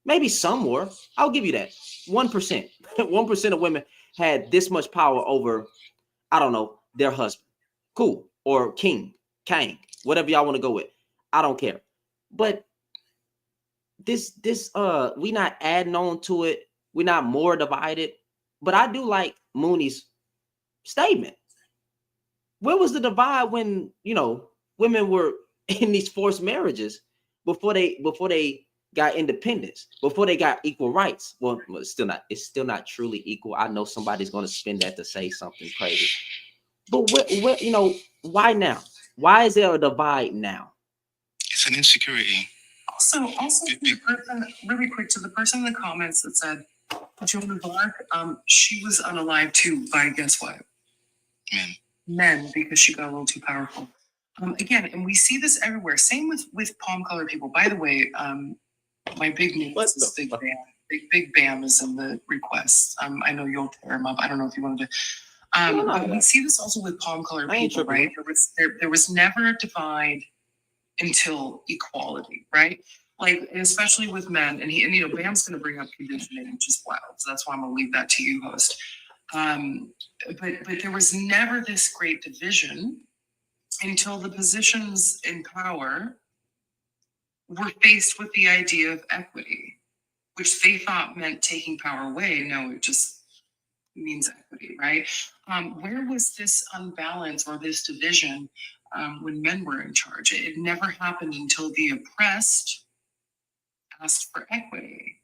Maybe some were. I'll give you that. 1%. 1% of women had this much power over, I don't know, their husband. Cool. Or king, whatever y'all want to go with. I don't care. But this we not adding on to it. We're not more divided. But I do like Mooney's statement. Where was the divide when, women were in these forced marriages before they got independence, before they got equal rights? Well, it's still not truly equal. I know somebody's going to spin that to say something crazy. But where why now? Why is there a divide now? It's an insecurity. Also, to the person, really quick, to the person in the comments that said Joan of Arc, she was unalive too by guess what? Men, because she got a little too powerful. Again, and we see this everywhere. Same with palm color people. By the way, my big name is Big Bam. Big Bam is in the requests. I know you'll tear him up. I don't know if you wanted to. But we see this also with palm color people, right? There was never a divide until equality, right? Like, especially with men, and Bam's going to bring up conditioning, which is wild. So that's why I'm going to leave that to you, host. But there was never this great division until the positions in power were faced with the idea of equity, which they thought meant taking power away. No, it just means equity, right? Where was this unbalance or this division when men were in charge? It never happened until the oppressed asked for equity.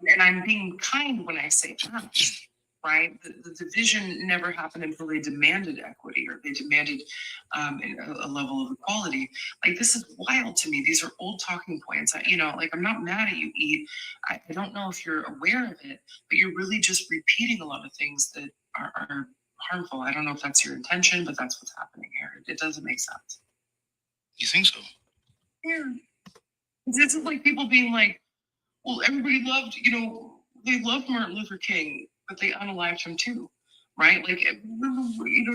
And I'm being kind when I say asked, right? The division never happened until they demanded equity or they demanded a level of equality. Like, this is wild to me. These are old talking points. I'm not mad at you, Eve. I don't know if you're aware of it, but you're really just repeating a lot of things that are harmful. I don't know if that's your intention, but that's what's happening here. It doesn't make sense. You think so? Yeah. This is like people being like, well, everybody loved, they loved Martin Luther King, but they unalived him too, right? Like,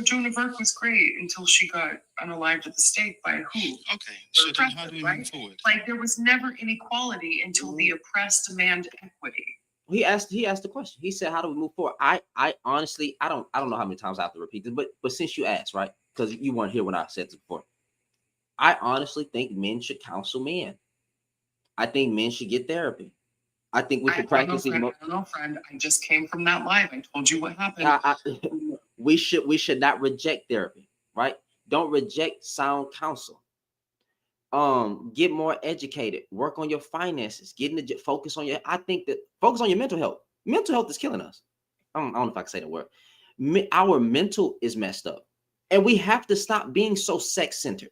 Joan of Arc was great until she got unalived at the stake by who? Okay, so then how do we move forward? Like, there was never inequality until the oppressed demand equity. He asked the question. He said, "How do we move forward?" I honestly, I don't know how many times I have to repeat this, but since you asked, right? Because you weren't here when I said this before. I honestly think men should counsel men. I think men should get therapy. I think we should practice. I don't know, friend. I just came from that live. I told you what happened. We should not reject therapy, right? Don't reject sound counsel. Get more educated. Work on your finances. Focus on focus on your mental health. Mental health is killing us. I don't know if I can say the word. Our mental is messed up, and we have to stop being so sex-centered.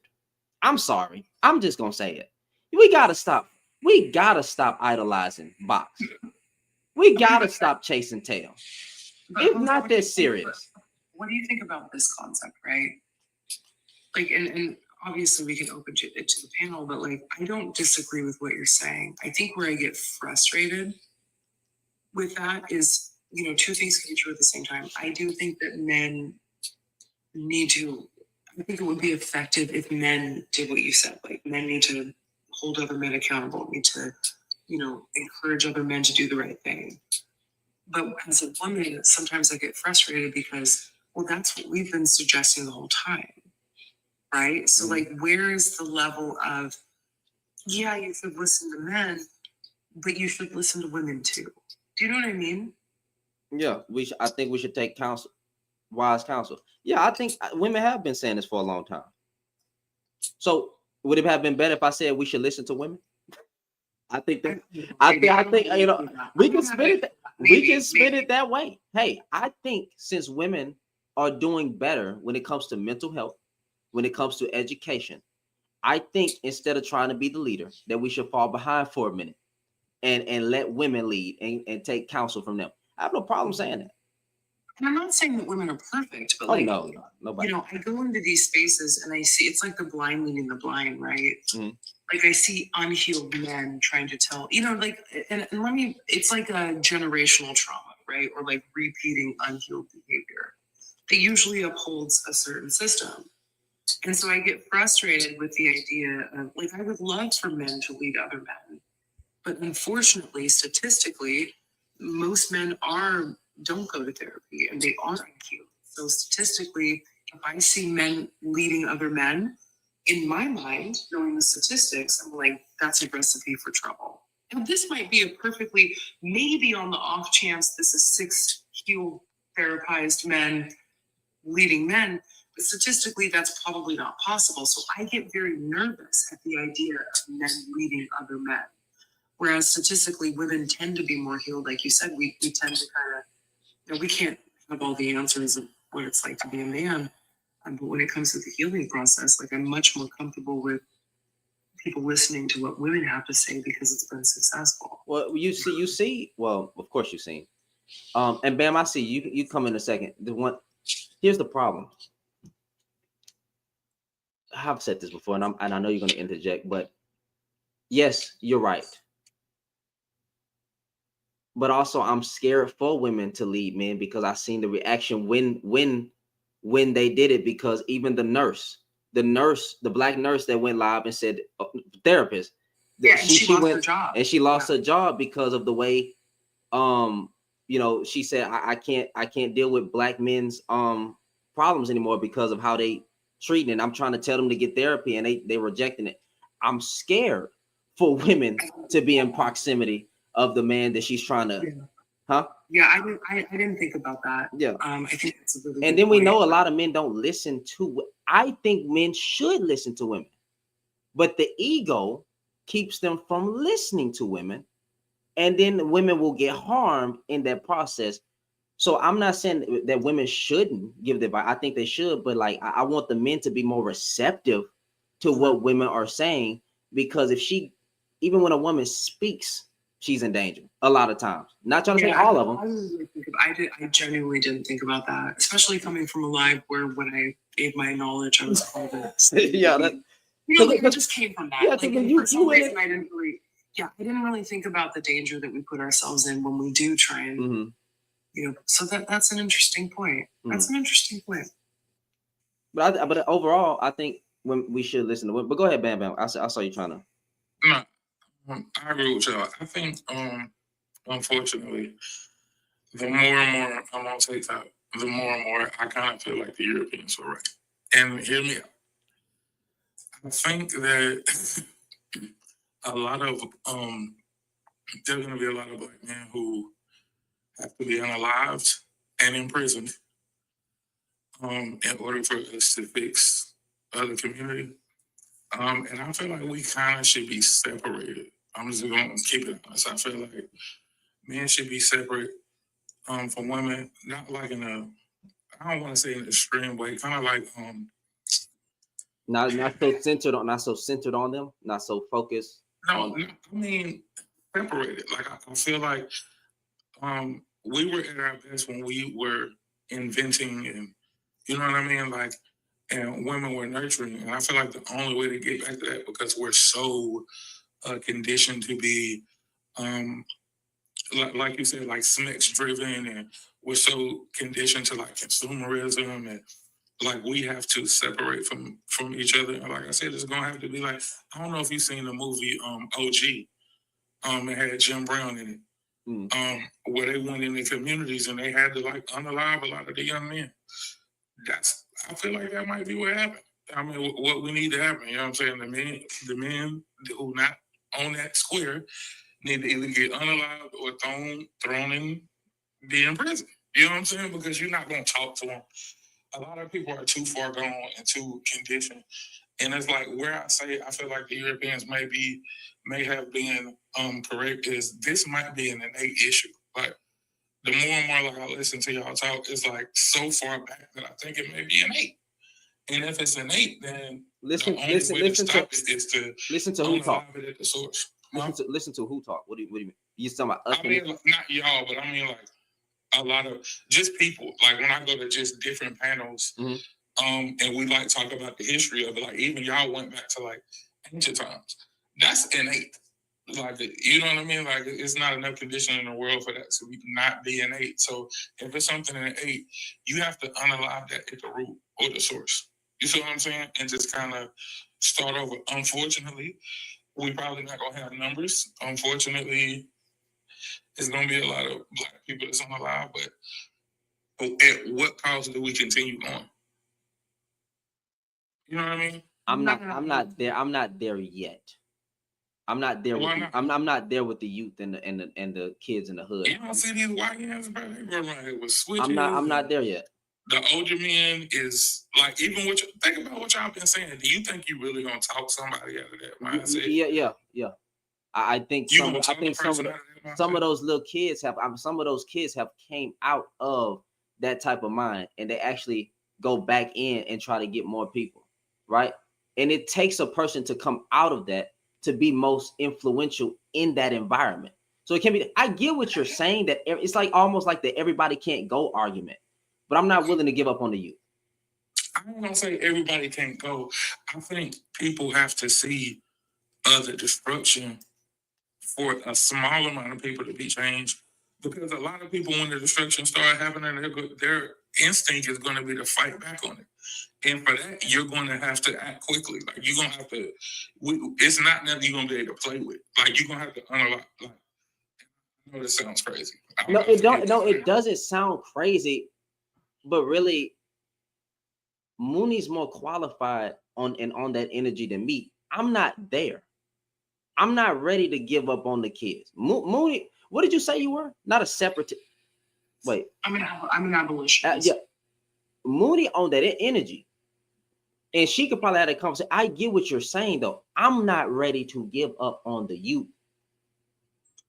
I'm sorry. I'm just gonna say it. We gotta stop. We gotta stop idolizing box. We gotta stop chasing tail. It's not that serious. what do you think about this concept, right? Like, and obviously we can open it to the panel, but like, I don't disagree with what you're saying. I think where I get frustrated with that is, you know, two things can be true at the same time. I do think that men need to, I think it would be effective if men did what you said. Like, men need to hold other men accountable, need to, you know, encourage other men to do the right thing. But as a woman, sometimes I get frustrated because, well, that's what we've been suggesting the whole time, right? So, like, where is the level of, yeah, you should listen to men, but you should listen to women too? Do you know what I mean? Yeah, I think we should take wise counsel. Yeah, I think women have been saying this for a long time. So would it have been better if I said we should listen to women? I think that I think you know we can spin it. We can spin it that way. Hey, I think since women are doing better when it comes to mental health, when it comes to education, I think instead of trying to be the leader, that we should fall behind for a minute and let women lead and take counsel from them. I have no problem saying that. And I'm not saying that women are perfect, but Oh like, no, nobody. you know, I go into these spaces and I see it's like the blind leading the blind, right? Mhm. Like, I see unhealed men trying to tell, you know, like, and let me, it's like a generational trauma, right? Or like repeating unhealed behavior that usually upholds a certain system. And so I get frustrated with the idea of, like, I would love for men to lead other men. But unfortunately, statistically, most men don't go to therapy and they are unhealed. So statistically, if I see men leading other men, in my mind, knowing the statistics, I'm like, that's a recipe for trouble. Now, this might be a perfectly, maybe on the off chance this is 6 healed, therapized men leading men, but statistically, that's probably not possible. So I get very nervous at the idea of men leading other men. Whereas statistically, women tend to be more healed. Like you said, we tend to kind of, you know, we can't have all the answers of what it's like to be a man. But when it comes to the healing process, like, I'm much more comfortable with people listening to what women have to say because it's been successful. Well, you see. Well, of course you've seen. And Bam, I see you. You come in a second. Here's the problem. I've said this before, and I know you're going to interject, but yes, you're right. But also, I'm scared for women to lead men because I've seen the reaction when they did it. Because even the black nurse that went live and said, therapist, Yeah, and she lost her job. And she lost her job because of the way, you know, she said, I can't deal with black men's problems anymore because of how they treat it. And I'm trying to tell them to get therapy, and they rejecting it. I'm scared for women to be in proximity of the man that she's trying to, Yeah, I didn't think about that. Yeah. I think it's a really and good then we point. know a lot of men don't listen to. I think men should listen to women, but the ego keeps them from listening to women, and then women will get harmed in that process. So I'm not saying that women shouldn't give the advice. I think they should, but like I want the men to be more receptive to what women are saying, because even when a woman speaks, she's in danger a lot of times. Not trying to say all of them. I genuinely didn't think about that, especially coming from a live where when I gave my knowledge, I was called it. Yeah, you know, like, it just came from that. Yeah, like, for some reason, I didn't really think about the danger that we put ourselves in when we do try and, you know. So that's an interesting point. That's an interesting point. But overall, I think when we should listen to women. But go ahead, Bam Bam. I saw you trying to. No, I agree with y'all. I think, unfortunately, the more and more I'm on TikTok, the more and more I kind of feel like the Europeans were right. And hear me out. I think that a lot of there's going to be a lot of black men who have to be unalived and imprisoned in order for us to fix the community. And I feel like we kind of should be separated. I'm just going to keep it honest. I feel like men should be separate from women, not like I don't want to say in an extreme way, kind of like not so centered on them, not so focused. No, I mean separated. Like I feel like we were at our best when we were inventing and You know what I mean? Like, and women were nurturing. And I feel like the only way to get back to that, because we're so conditioned to be, like you said, like sex driven, and we're so conditioned to like consumerism, and like we have to separate from each other. And like I said, it's gonna have to be like, I don't know if you've seen the movie OG. It had Jim Brown in it. Where they went in the communities and they had to like unalive a lot of the young men. I feel like that might be what happened. I mean, what we need to happen, you know what I'm saying? The men who not on that square need to either get unalived or thrown in, be in prison. You know what I'm saying? Because you're not going to talk to them. A lot of people are too far gone and too conditioned. And it's like where I say I feel like the Europeans may have been correct is this might be an innate issue. Like the more and more like I listen to y'all talk, it's like so far back that I think it may be innate. And if it's innate, then Listen the only way to stop to it is to listen to who talk. unalive it at the source. Listen to who talk. What do you mean? You talking about us? I mean, not y'all, but I mean like a lot of just people. Like when I go to just different panels, and we like talk about the history of it. Like even y'all went back to like ancient times. That's innate. Like you know what I mean? Like it's not enough condition in the world for that to not be innate. So if it's something innate, you have to unalive that at the root or the source. You see what I'm saying? And just kind of start over. Unfortunately, we probably not gonna have numbers. Unfortunately, it's gonna be a lot of Black people that's unalive. But at what cost do we continue going? You know what I mean? I'm not there. I'm not there yet. I'm not there. I'm not there with the youth and the kids in the hood. You don't see these white guys, bro. They run around here with switches. I'm not there yet. The older men is like even what think about what y'all been saying. Do you think you really gonna talk somebody out of that mindset? Yeah. I think some of those little kids have came out of that type of mind, and they actually go back in and try to get more people, right? And it takes a person to come out of that to be most influential in that environment. So it can be. I get what you're saying, that it's like almost like the everybody can't go argument, but I'm not willing to give up on the youth. I'm gonna say everybody can't go. I think people have to see other destruction for a small amount of people to be changed. Because a lot of people, when the destruction starts happening, their instinct is going to be to fight back on it. And for that, you're going to have to act quickly. Like you're going to have to. It's not nothing you're going to be able to play with. Like you're going to have to unlock. Like, I know this sounds crazy. No, it don't. No, it doesn't sound crazy, but really, Mooney's more qualified on that energy than me. I'm not there. I'm not ready to give up on the kids. Mooney, what did you say you were? Not a separatist. Wait. I'm an abolitionist. Yeah. Mooney on that energy. And she could probably have a conversation. I get what you're saying, though. I'm not ready to give up on the youth.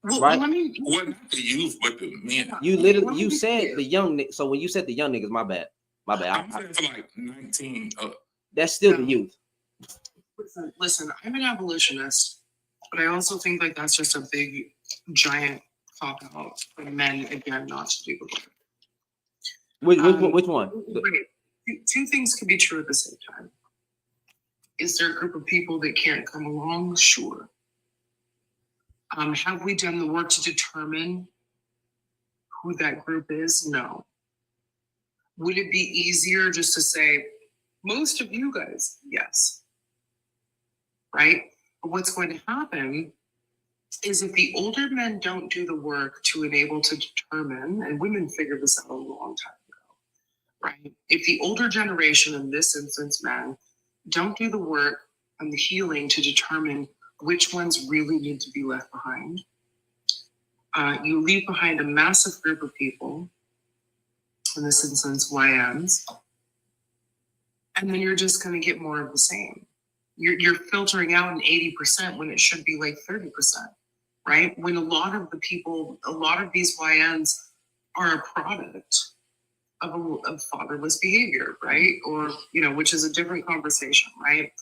Well, right? Well, not the youth, but the men. You said the young niggas. So when you said the young niggas, my bad. I'm saying for like 19 up. That's still the youth. Listen, I'm an abolitionist, but I also think like that's just a big, giant cop out for men again not to do the work. Which one? Two things could be true at the same time. Is there a group of people that can't come along? Sure. Have we done the work to determine who that group is? No. Would it be easier just to say, most of you guys? Yes. Right? But what's going to happen is if the older men don't do the work to enable to determine, and women figured this out a long time ago, right? If the older generation, in this instance, men, don't do the work and the healing to determine which ones really need to be left behind, you leave behind a massive group of people, in this instance, YMs, and then you're just going to get more of the same. You're filtering out an 80% when it should be like 30%, right? When a lot of these YNs are a product of fatherless behavior, right? Or, which is a different conversation, right?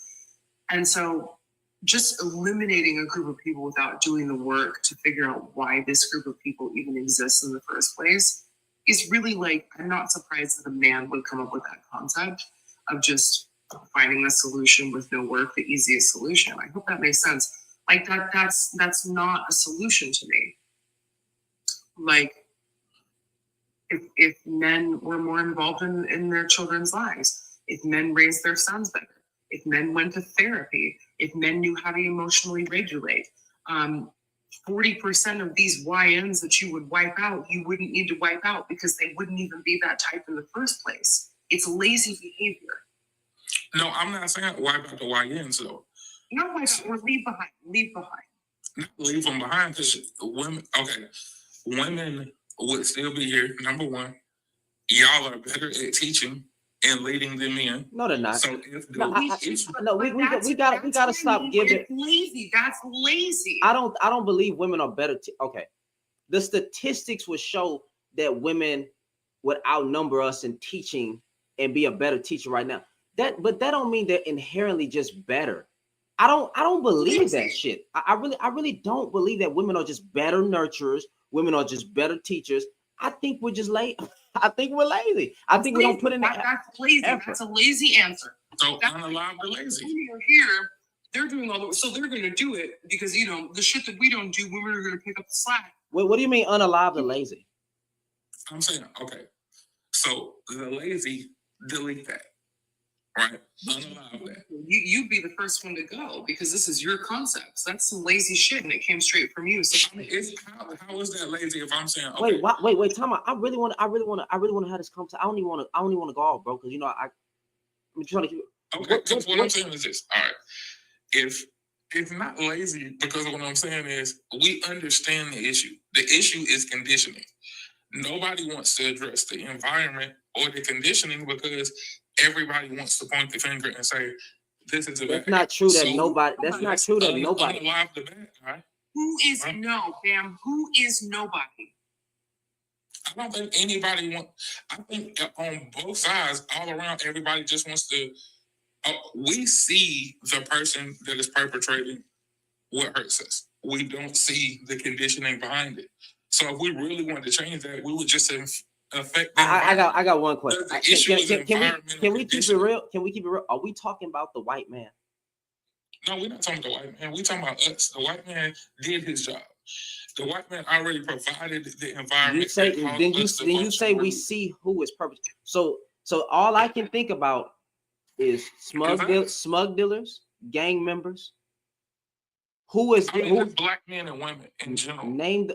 And so just eliminating a group of people without doing the work to figure out why this group of people even exists in the first place is really like, I'm not surprised that a man would come up with that concept of just finding a solution with no work, the easiest solution. I hope that makes sense. Like that's not a solution to me. Like if men were more involved in their children's lives, if men raised their sons better, if men went to therapy, if men knew how to emotionally regulate, 40% of these YNs that you would wipe out, you wouldn't need to wipe out because they wouldn't even be that type in the first place. It's lazy behavior. No, I'm not saying wipe out the YNs though. Not wipe out, or leave behind. Leave behind. Not leave them behind because women would still be here. Number one, y'all are better at teaching and leading than men. No, they're not. So if the, No, if, we gotta stop giving. It's lazy. That's lazy. I don't believe women are better. Okay, the statistics would show that women would outnumber us in teaching and be a better teacher right now. But that don't mean they're inherently just better. I don't believe that shit. I really don't believe that women are just better nurturers. Women are just better teachers. I think we're just late. I think we're lazy. I think we don't put in that's lazy. effort. That's a lazy answer. so unalive the lazy. Women are here. They're doing all the so they're going to do it because the shit that we don't do, women are going to pick up the slack. What do you mean unalive the lazy? I'm saying, okay. So the lazy, delete that. Right? Unalive that. You'd be the first one to go because this is your concepts. That's some lazy shit, and it came straight from you. So I mean, how is that lazy if I'm saying okay? Wait, time out. I really want to have this conversation. I don't even want to go off, bro, because I'm trying to keep it. Okay, because what I'm saying is this. All right. If it's not lazy, because what I'm saying is we understand the issue. The issue is conditioning. Nobody wants to address the environment or the conditioning because everybody wants to point the finger and say, this is a That's bad. not true that So, nobody. That's not true that nobody. Unalive the bad guy. who is Right. no, Bam? Who is nobody? I don't think anybody I think on both sides, all around, everybody just wants to. We see the person that is perpetrating what hurts us. We don't see the conditioning behind it. So if we really wanted to change that, we would just affect. I got one question. The issue is Can we keep it real? Can we keep it real? Are we talking about the white man? No, we're not talking about the white man. We're talking about us. The white man did his job. The white man already provided the environment. You say we see who is purpose. So all I can think about is smug dealers, gang members. Who is black men and women in general? Name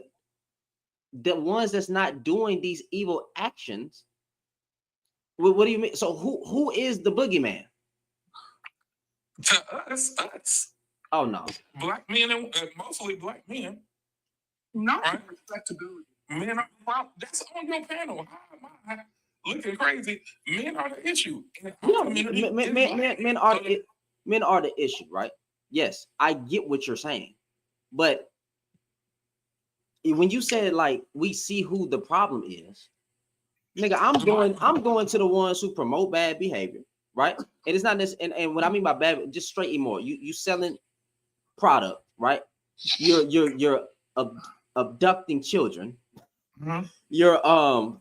the ones that's not doing these evil actions. What do you mean? So who is the boogeyman? To us. Oh no, Black men and mostly black men. Not Right. respectability. Men are well, that's on your panel. How am I looking crazy? Men are the issue. men are the issue, right? Yes, I get what you're saying, but when you said like we see who the problem is, nigga, I'm going to the ones who promote bad behavior, right? And it's not this, and what I mean by bad, just straight immoral. You selling product, right? You're abducting children. Mhm. You're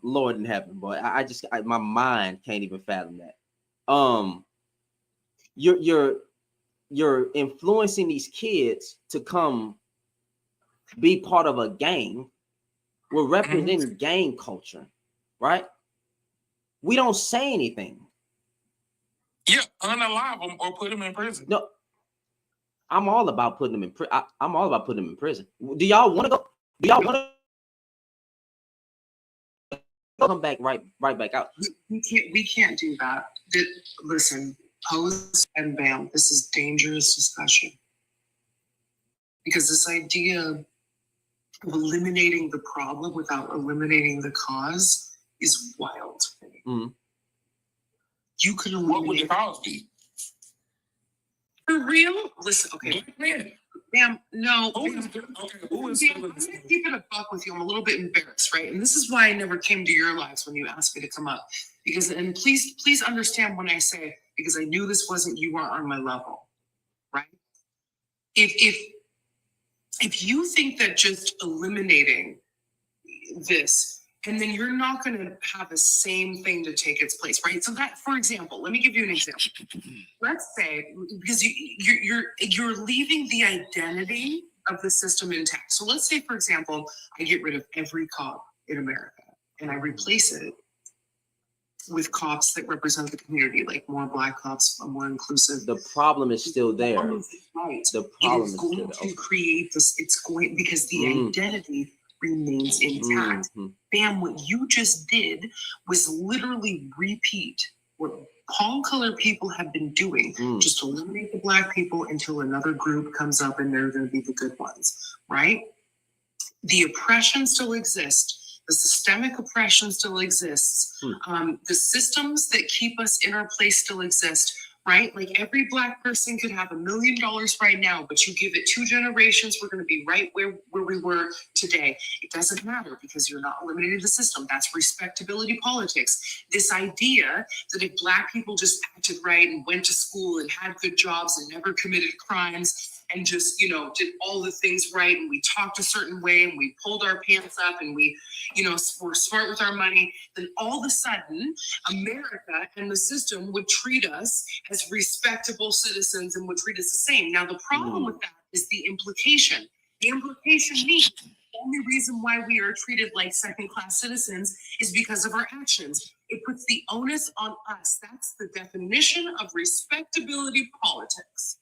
Lord in heaven, boy. My mind can't even fathom that. You're influencing these kids to come be part of a gang. We're representing gang culture, right? We don't say anything. Yeah, unalive them or put them in prison. No, I'm all about putting them in prison. I'm all about putting them in prison. Do y'all want to go? Do y'all want to come back right back out? We can't do that. Listen, Pose and Bam, this is dangerous discussion. Because this idea of eliminating the problem without eliminating the cause is wild to me. Mhm. You could What would the eliminate cause be? for real. Listen, okay, Black men. Bam, no. Who Bam. is I'm gonna keep it a buck with you. I'm a little bit embarrassed, right? And this is why I never came to your lives when you asked me to come up. Because, and please understand when I say, because I knew this wasn't, you weren't on my level, right? If you think that just eliminating this and then you're not going to have the same thing to take its place, right? So that, for example, let me give you an example. Let's say, because you're leaving the identity of the system intact. So let's say, for example, I get rid of every cop in America and I replace it with cops that represent the community, like more Black cops, more inclusive. The problem is still there. Right. The problem It is is going still to create this. It's going because the identity remains intact. Mhm. Bam, what you just did was literally repeat what palm color people have been doing. Just eliminate the Black people until another group comes up and they're going to be the good ones, right? The oppression still exists. The systemic oppression still exists. The systems that keep us in our place still exist, right? Like every Black person could have $1 million right now, but you give it 2 generations, we're going to be right where we were today. It doesn't matter because you're not eliminating the system. That's respectability politics. This idea that if Black people just acted right and went to school and had good jobs and never committed crimes and just, did all the things right and we talked a certain way and we pulled our pants up and we, were smart with our money, then all of a sudden America and the system would treat us as respectable citizens and would treat us the same. Now, the problem with that is the implication. The implication means the only reason why we are treated like second-class citizens is because of our actions. It puts the onus on us. That's the definition of respectability politics.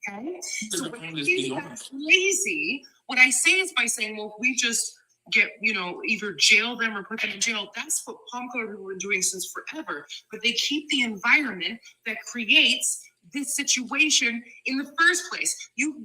Okay? So when I think that's lazy, what I say is by saying, well, if we just get, either jail them or put them in jail, that's what palm color people have been doing since forever. But they keep the environment that creates this situation in the first place. You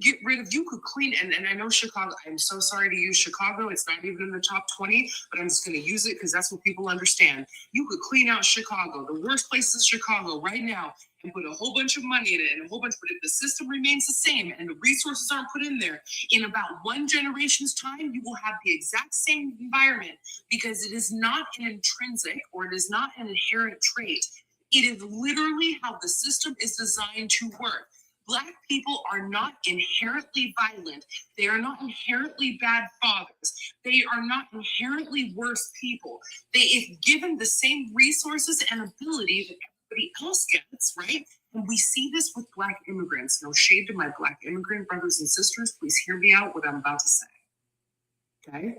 could clean, and I know Chicago, I'm so sorry to use Chicago, it's not even in the top 20, but I'm just going to use it because that's what people understand. You could clean out Chicago, the worst places in Chicago right now, and put a whole bunch of money in it but if the system remains the same and the resources aren't put in there, in about 1 generation's time, you will have the exact same environment because it is not an intrinsic or it is not an inherent trait. It is literally how the system is designed to work. Black people are not inherently violent. They are not inherently bad fathers. They are not inherently worse people. If given the same resources and ability that everybody else gets, right? And we see this with Black immigrants. No shade to my Black immigrant brothers and sisters. Please hear me out what I'm about to say. Okay?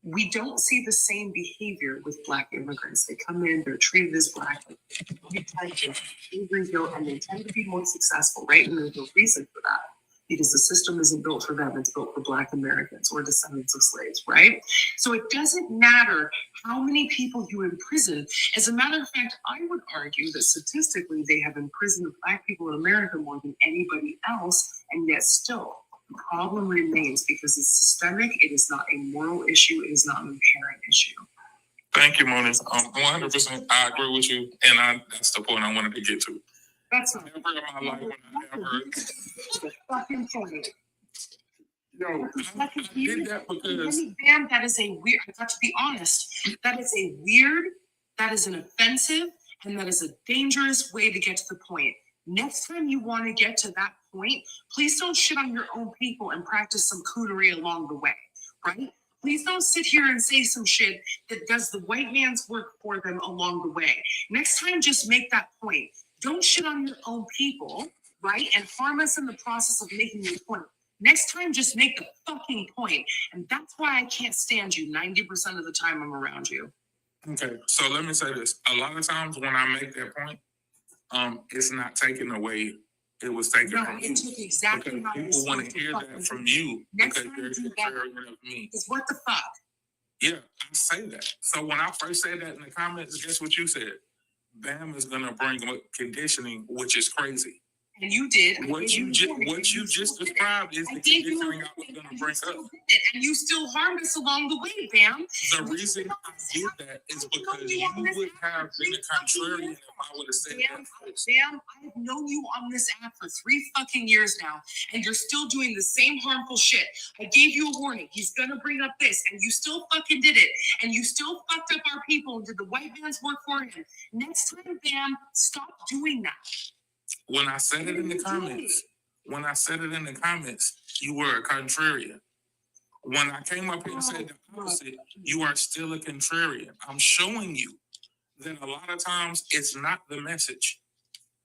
We don't see the same behavior with Black immigrants. They come in, they're treated as Black, and they tend to be more successful, right? And there's no reason for that because the system isn't built for them. It's built for Black Americans or descendants of slaves, right? So it doesn't matter how many people you imprison. As a matter of fact, I would argue that statistically they have imprisoned Black people in America more than anybody else, and yet still the problem remains because it's systemic. It is not a moral issue. It is not an inherent issue. Thank you, Moni. 100%. I agree with you, and that's the point I wanted to get to. That's not Never in my life when I ever. the fucking point. Yo, I did that because Bam, that is a weird. I got to be honest. That is a weird. That is an offensive, and that is a dangerous way to get to the point. Next time you want to get to that point, please don't shit on your own people and practice some cootery along the way, right? Please don't sit here and say some shit that does the white man's work for them along the way. Next time, just make that point. Don't shit on your own people, right? And harm us in the process of making your point. Next time, just make the fucking point. And that's why I can't stand you 90% of the time I'm around you. okay, so let me say this. A lot of times when I make that point, it's not taken away. It was taken from you. It took exactly because how people want to hear that from you Next because time you're you do that, contrarian of me. is what the fuck? Yeah, I say that. So when I first said that in the comments, guess what you said? Bam is gonna bring conditioning, which is crazy. And you did. What you just described is the conditioning I was gonna bring up. And you still harmed us along the way, Bam. The reason I did that is because you would have been a contrarian if I would have said that first. Bam, I've known you on this app for 3 fucking years now, and you're still doing the same harmful shit. I gave you a warning. He's gonna bring up this, and you still fucking did it. And you still fucked up our people and did the white man's work for him. Next time, Bam, stop doing that. When I said it in the comments, you were a contrarian. When I came up here and said the opposite, you are still a contrarian. I'm showing you that a lot of times it's not the message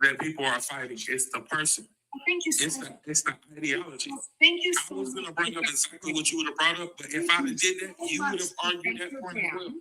that people are fighting, it's the person. Thank you It's so the much. ideology. Thank you I so was much. gonna bring up exactly what you would have brought up, but if I'd have did that, you would have argued that point as well.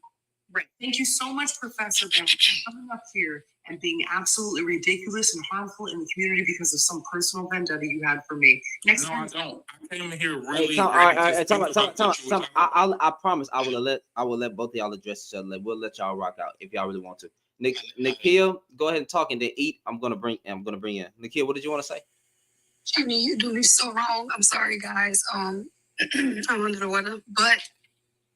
Right. Thank you so much, Professor Bell, for coming up here and being absolutely ridiculous and harmful in the community because of some personal vendetta you had for me. Next No, time. I don't. I came in here Hey, really all ready right, to speak about what you were talking about. I promise I will let both of y'all address each other. We'll let y'all rock out if y'all really want to. Nikhil, go ahead and talk and then eat. I'm gonna bring in. Nikhil, what did you want to say? Jimmy, you do me so wrong. I'm sorry, guys. I'm under the weather, but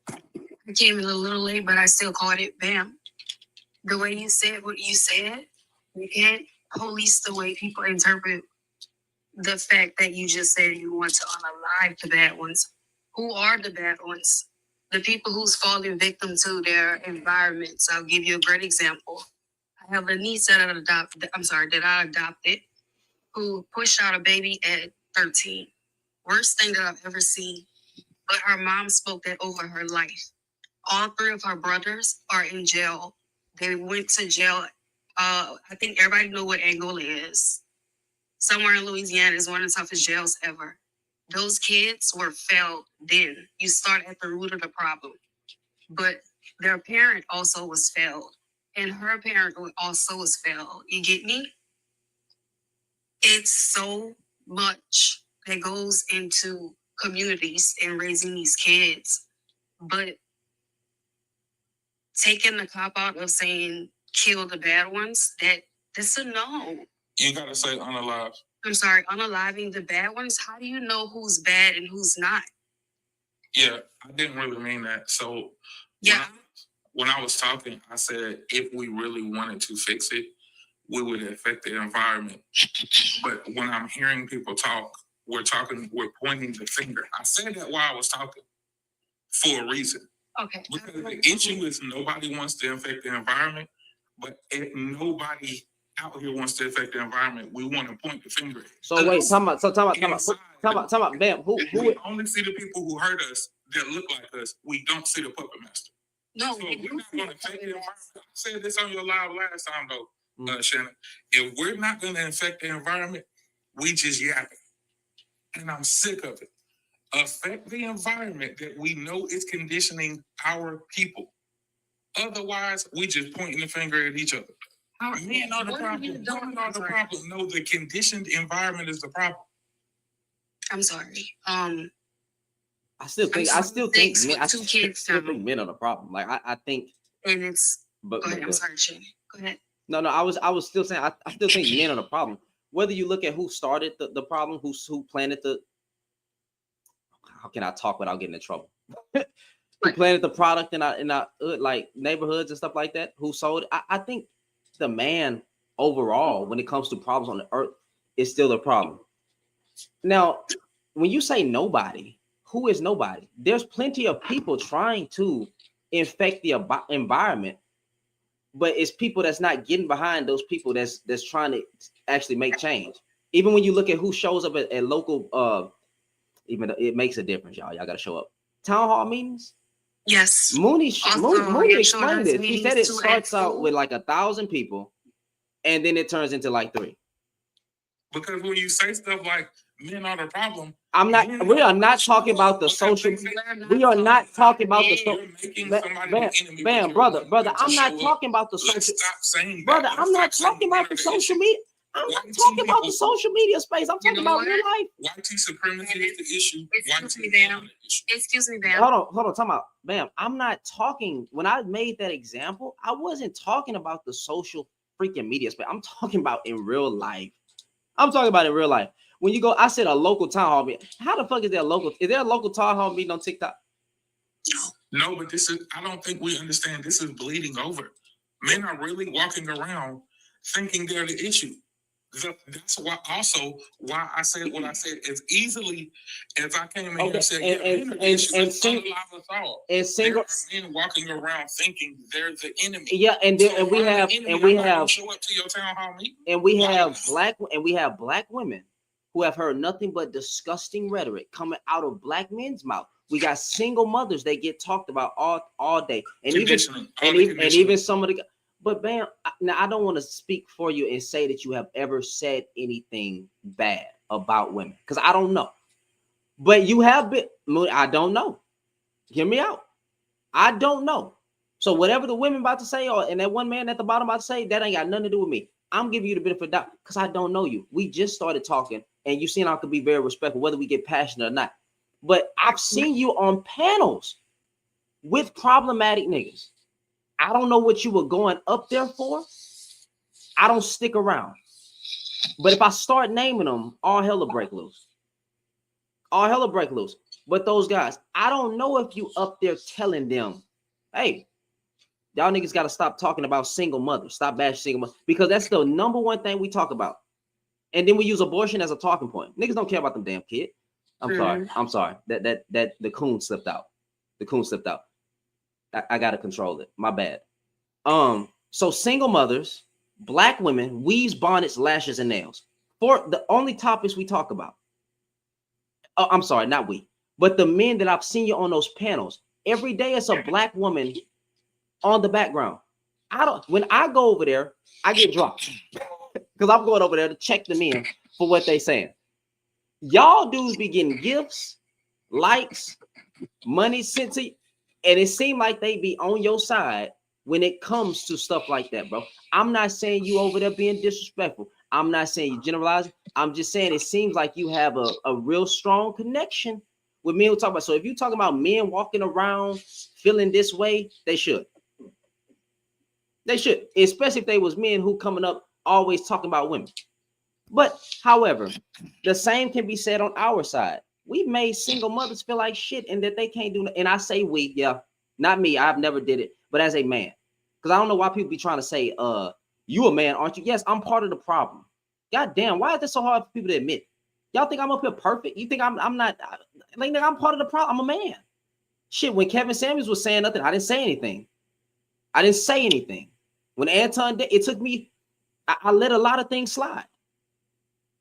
I came in a little late, but I still caught it. Bam. The way you said what you said, you can't police the way people interpret the fact that you just said you want to unalive the bad ones. Who are the bad ones? The people who's falling victim to their environments. I'll give you a great example. I have a niece that I adopted, who pushed out a baby at 13. Worst thing that I've ever seen. But her mom spoke that over her life. All three of her brothers are in jail. They went to jail. I think everybody know what Angola is. Somewhere in Louisiana is one of the toughest jails ever. Those kids were failed then. You start at the root of the problem. But their parent also was failed. And her parent also was failed. You get me? It's so much that goes into communities and raising these kids. But taking the cop out of saying kill the bad ones, that's a no. You gotta say unalive. I'm sorry, unaliving the bad ones. How do you know who's bad and who's not? Yeah, I didn't really mean that. So Yeah. when I was talking, I said if we really wanted to fix it, we would affect the environment. But when I'm hearing people talk, we're pointing the finger. I said that while I was talking for a reason. Okay. Because the issue is nobody wants to affect the environment, but if nobody out here wants to affect the environment, we want to point the finger at. So wait, talking about, Bam. We only see the people who hurt us that look like us. We don't see the puppet master. No, So we're not going to affect the environment. I said this on your live last time, though, Shannon. If we're not going to affect the environment, we just yapping. And I'm sick of it. Affect the environment that we know is conditioning our people. Otherwise, we just pointing the finger at each other. Men are the problem. Women are the problem. No, the conditioned environment is the problem. I'm sorry. I still think men are the problem. Like I think, And it's but go ahead. I'm sorry, Shane. Go ahead. No, I was still saying I still think men are the problem. Whether you look at who started the problem, who planted the. How can I talk without getting in trouble? Who planted the product in our like neighborhoods and stuff like that? Who sold it? I think the man overall, when it comes to problems on the earth, is still a problem. Now, when you say nobody, who is nobody? There's plenty of people trying to infect the environment, but it's people that's not getting behind those people that's trying to actually make change. Even when you look at who shows up at local, even it makes a difference, y'all. Y'all got to show up. Town hall meetings. Yes. Mooney explained it. He said it to starts out school. with like 1,000 people, and then it turns into like 3. Because when you say stuff like men are the problem, we are not talking about the social. We are not talking about the social. Bam, brother. I'm not talking about the social. Stop saying that. Brother, I'm not talking about the social media. I'm not talking about the social media space. I'm talking about real life. White supremacy is the issue. Excuse me, Bam. Excuse me, Bam. Hold on. Talking about Bam. I'm not talking. When I made that example, I wasn't talking about the social freaking media space. I'm talking about in real life. When you go, I said a local town hall meeting. How the fuck is there a local? Is there a local town hall meeting on TikTok? No, but I don't think we understand. This is bleeding over. Men are really walking around thinking they're the issue. That's why I said what I said as easily as I came in here and said, there are men walking around thinking they're the enemy. Yeah, and we have show up to your town hall meeting. And we have black women who have heard nothing but disgusting rhetoric coming out of black men's mouth We got single mothers that get talked about all day, and Conditioning, even some of the. But Bam, now I don't want to speak for you and say that you have ever said anything bad about women because I don't know. But you have been. I don't know. Hear me out. I don't know. So whatever the women about to say, and that one man at the bottom about to say, that ain't got nothing to do with me. I'm giving you the benefit of the doubt because I don't know you. We just started talking, and you seen I could be very respectful, whether we get passionate or not. But I've seen you on panels with problematic niggas. I don't know what you were going up there for. I don't stick around. But if I start naming them, all hell will break loose. All hell will break loose. But those guys, I don't know if you up there telling them, hey, y'all niggas got to stop talking about single mothers. Stop bashing single mothers. Because that's the number one thing we talk about. And then we use abortion as a talking point. Niggas don't care about them damn kids. I'm sorry. That the coon slipped out. The coon slipped out. I gotta control it. My bad. So single mothers, black women, weaves, bonnets, lashes, and nails. For the only topics we talk about. Oh, I'm sorry, not we, but the men that I've seen you on those panels. Every day it's a black woman on the background. When I go over there, I get dropped. Because I'm going over there to check them in for what they saying. Y'all dudes be getting gifts, likes, money sent to you, and it seemed like they be on your side when it comes to stuff like that, bro. I'm not saying you over there being disrespectful. I'm not saying you generalizing. I'm just saying it seems like you have a real strong connection with men who talk about. So if you're talking about men walking around feeling this way, they should. They should, especially if they was men who coming up always talking about women. But however, the same can be said on our side. We've made single mothers feel like shit and that they can't do nothing. And I say we, yeah, not me. I've never did it, but as a man, because I don't know why people be trying to say, you a man, aren't you? Yes, I'm part of the problem. God damn, why is this so hard for people to admit? Y'all think I'm up here perfect? You think I'm not? Like, I'm part of the problem. I'm a man. Shit, when Kevin Samuels was saying nothing, I didn't say anything. I didn't say anything. When Anton did, it took me, I let a lot of things slide.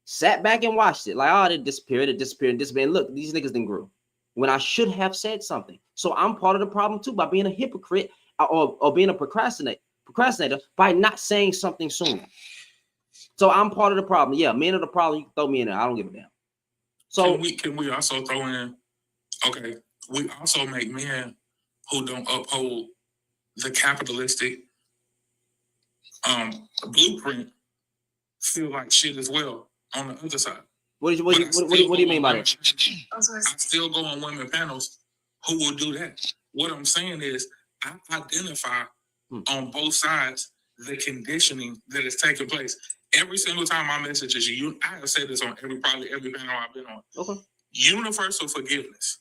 Sat back and watched it. Like, oh, it disappeared. And look, these niggas didn't grow. When I should have said something. So I'm part of the problem too by being a hypocrite or being a procrastinator by not saying something sooner. So I'm part of the problem. Yeah, men are the problem. You can throw me in there. I don't give a damn. So can we also throw in, okay, we also make men who don't uphold the capitalistic blueprint feel like shit as well on the other side. What do you mean by that? I still go on women panels who will do that. What I'm saying is I identify on both sides the conditioning that is taking place. Every single time my message is you, I have said this on probably every panel I've been on. Okay. Universal forgiveness.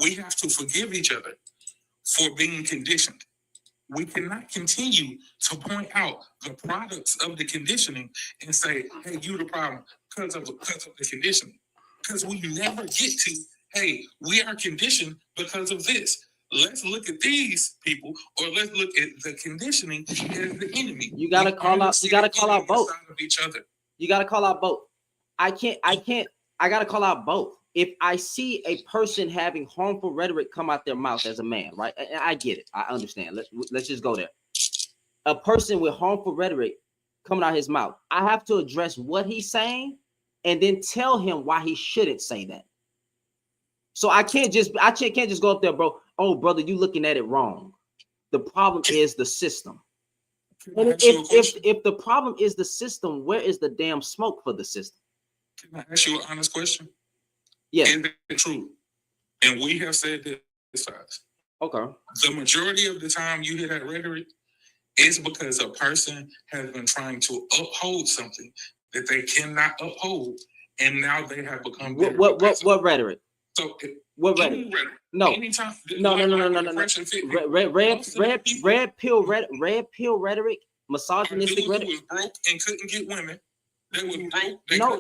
We have to forgive each other for being conditioned. We cannot continue to point out the products of the conditioning and say, hey, you the problem because of the conditioning. Because we never get to, hey, we are conditioned because of this. Let's look at these people, or let's look at the conditioning as the enemy. You gotta call out both. Of each other. You gotta call out both. I gotta call out both. If I see a person having harmful rhetoric come out their mouth as a man, right? I get it. I understand. Let's just go there. A person with harmful rhetoric coming out his mouth, I have to address what he's saying and then tell him why he shouldn't say that. So I can't just go up there, bro. Oh, brother, you looking at it wrong. The problem is the system. And if the problem is the system, where is the damn smoke for the system? Can I ask you an honest question? Yeah. Is that true? And we have said this size. Okay. The majority of the time you hear that rhetoric is because a person has been trying to uphold something that they cannot uphold, and now they have become what rhetoric? So what rhetoric? No. Anytime, No. Red pill rhetoric, misogynistic rhetoric. Was broke and couldn't get women. They were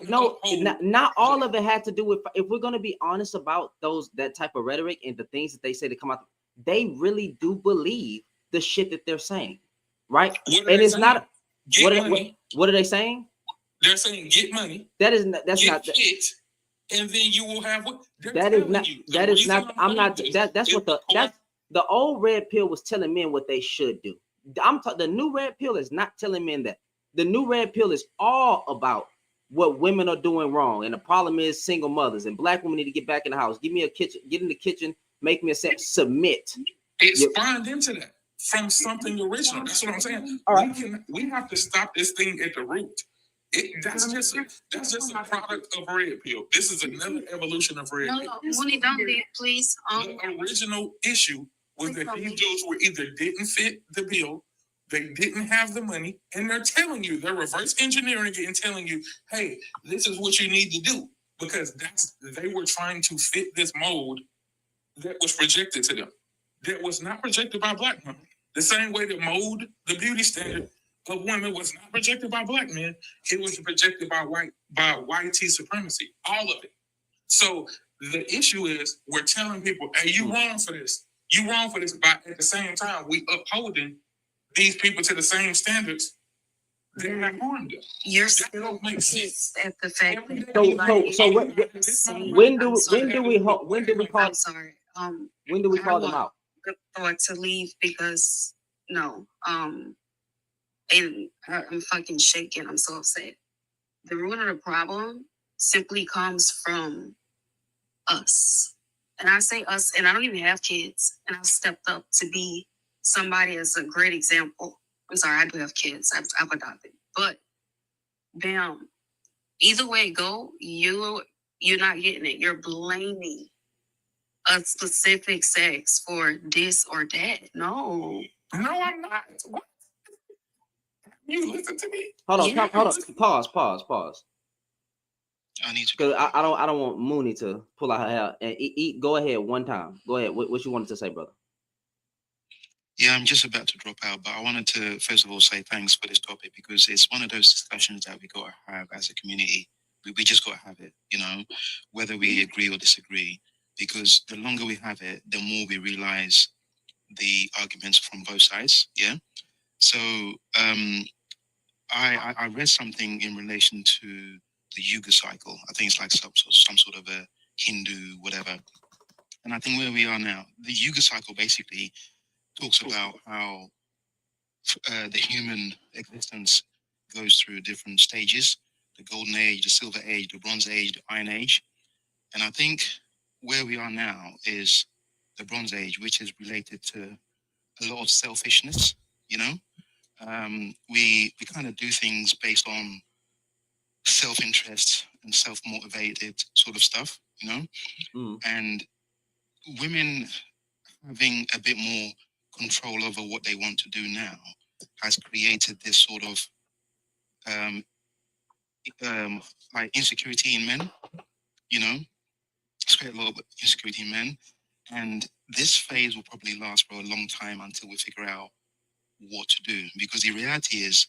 broke. Not all of it had to do with. If we're gonna be honest about that type of rhetoric and the things that they say to come out, they really do believe the shit that they're saying, right? And it's not. What are they saying? They're saying get money. That's not it. and then you will have what they're That is telling not. you. The That is reason not. I'm not. saying this That's is what the. because- That's the old red pill was telling men what they should do. The new red pill is not telling men that. The new red pill is all about what women are doing wrong, and the problem is single mothers and black women need to get back in the house. Give me a kitchen. Get in the kitchen. Make me a set. Submit. It Yep. spawned into that from something original. That's what I'm saying. All right. We have to stop this thing at the root. That's just a product of red pill. This is another evolution of red No, pill. Mooney, don't be, please. The original issue was that these dudes were either didn't fit the bill, they didn't have the money, and they're telling you, they're reverse engineering it and telling you, hey, this is what you need to do. Because they were trying to fit this mold that was projected to them. That was not projected by black women. The same way the mold, the beauty standard of women was not projected by black men, it was projected by white supremacy, all of it. So the issue is we're telling people, hey, you wrong for this. You wrong for this, but at the same time, we upholding these people to the same standards that have harmed them. You're That still don't make sense. pissed at the fact that So when do we call I'm sorry. when do we call them out? Thought to leave because no. And I'm fucking shaking. I'm so upset. The root of the problem simply comes from us. And I say us, and I don't even have kids. And I stepped up to be somebody as a great example. I'm sorry, I do have kids. I've adopted. But bam, either way it go, you're not getting it. You're blaming a specific sex for this or that. No. No, I'm not. What? You listen to me. Hold on, Yeah. hold on. Pause. I need to Because go. I don't want Mooney to pull out her hair and eat. Go ahead one time. Go ahead. What you wanted to say, brother? Yeah, I'm just about to drop out, but I wanted to first of all say thanks for this topic because it's one of those discussions that we got to have as a community. We just got to have it, you know, whether we agree or disagree, because the longer we have it, the more we realize the arguments from both sides. Yeah. So I read something in relation to the Yuga cycle. I think it's like some sort of a Hindu whatever. And I think where we are now, the Yuga cycle basically talks about how the human existence goes through different stages: the golden age, the silver age, the bronze age, the iron age. And I think where we are now is the bronze age, which is related to a lot of selfishness. You know, we kind of do things based on self-interest and self-motivated sort of stuff. You know, and women having a bit more control over what they want to do now has created this sort of like insecurity in men, you know. It's created a lot of insecurity in men, and this phase will probably last for a long time until we figure out what to do, because the reality is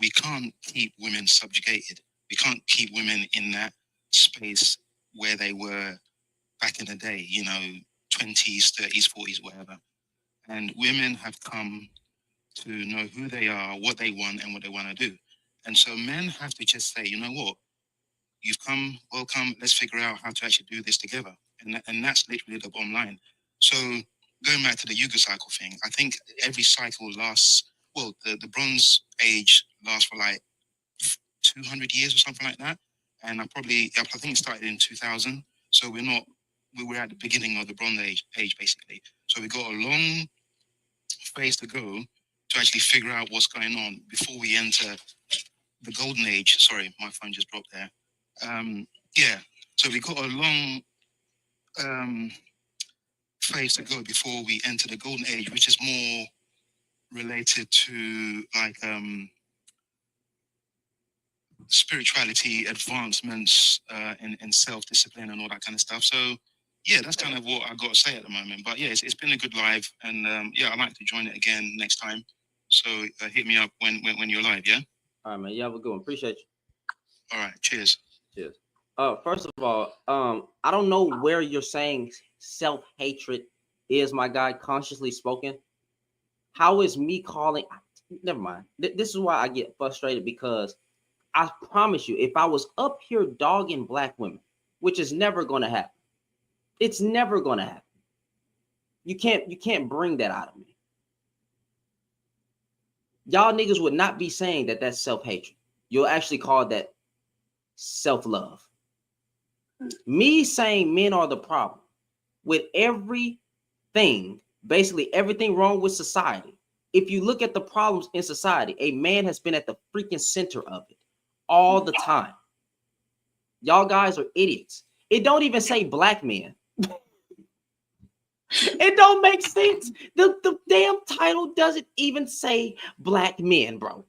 we can't keep women subjugated. We can't keep women in that space where they were back in the day, you know, 20s, 30s, 40s, whatever. And women have come to know who they are, what they want, and what they want to do. And so men have to just say, you know what, you've come, welcome, let's figure out how to actually do this together. And that's literally the bottom line. So going back to the Yuga cycle thing, I think every cycle lasts, well, the Bronze Age lasts for like 200 years or something like that. And I think it started in 2000. So we were at the beginning of the Bronze Age basically. So we got a long phase to go to actually figure out what's going on before we enter the Golden Age. Sorry, my phone just dropped there. Yeah, so we got a long phase to go before we enter the Golden Age, which is more related to like spirituality, advancements, and self-discipline and all that kind of stuff. So yeah, that's kind of what I got to say at the moment. But yeah, it's been a good live, and yeah, I'd like to join it again next time. So hit me up when you're live. Yeah. All right, man. You have a good one. Appreciate you. All right. Cheers. Cheers. First of all, I don't know where you're saying self-hatred is, my guy, consciously spoken. How is me calling? Never mind. This is why I get frustrated, because I promise you, if I was up here dogging black women, which is never going to happen. It's never going to happen. You can't bring that out of me. Y'all niggas would not be saying that that's self-hatred. You'll actually call that self-love. Me saying men are the problem with everything, basically everything wrong with society. If you look at the problems in society, a man has been at the freaking center of it all the time. Y'all guys are idiots. It don't even say black men. It don't make sense. The damn title doesn't even say black men, bro.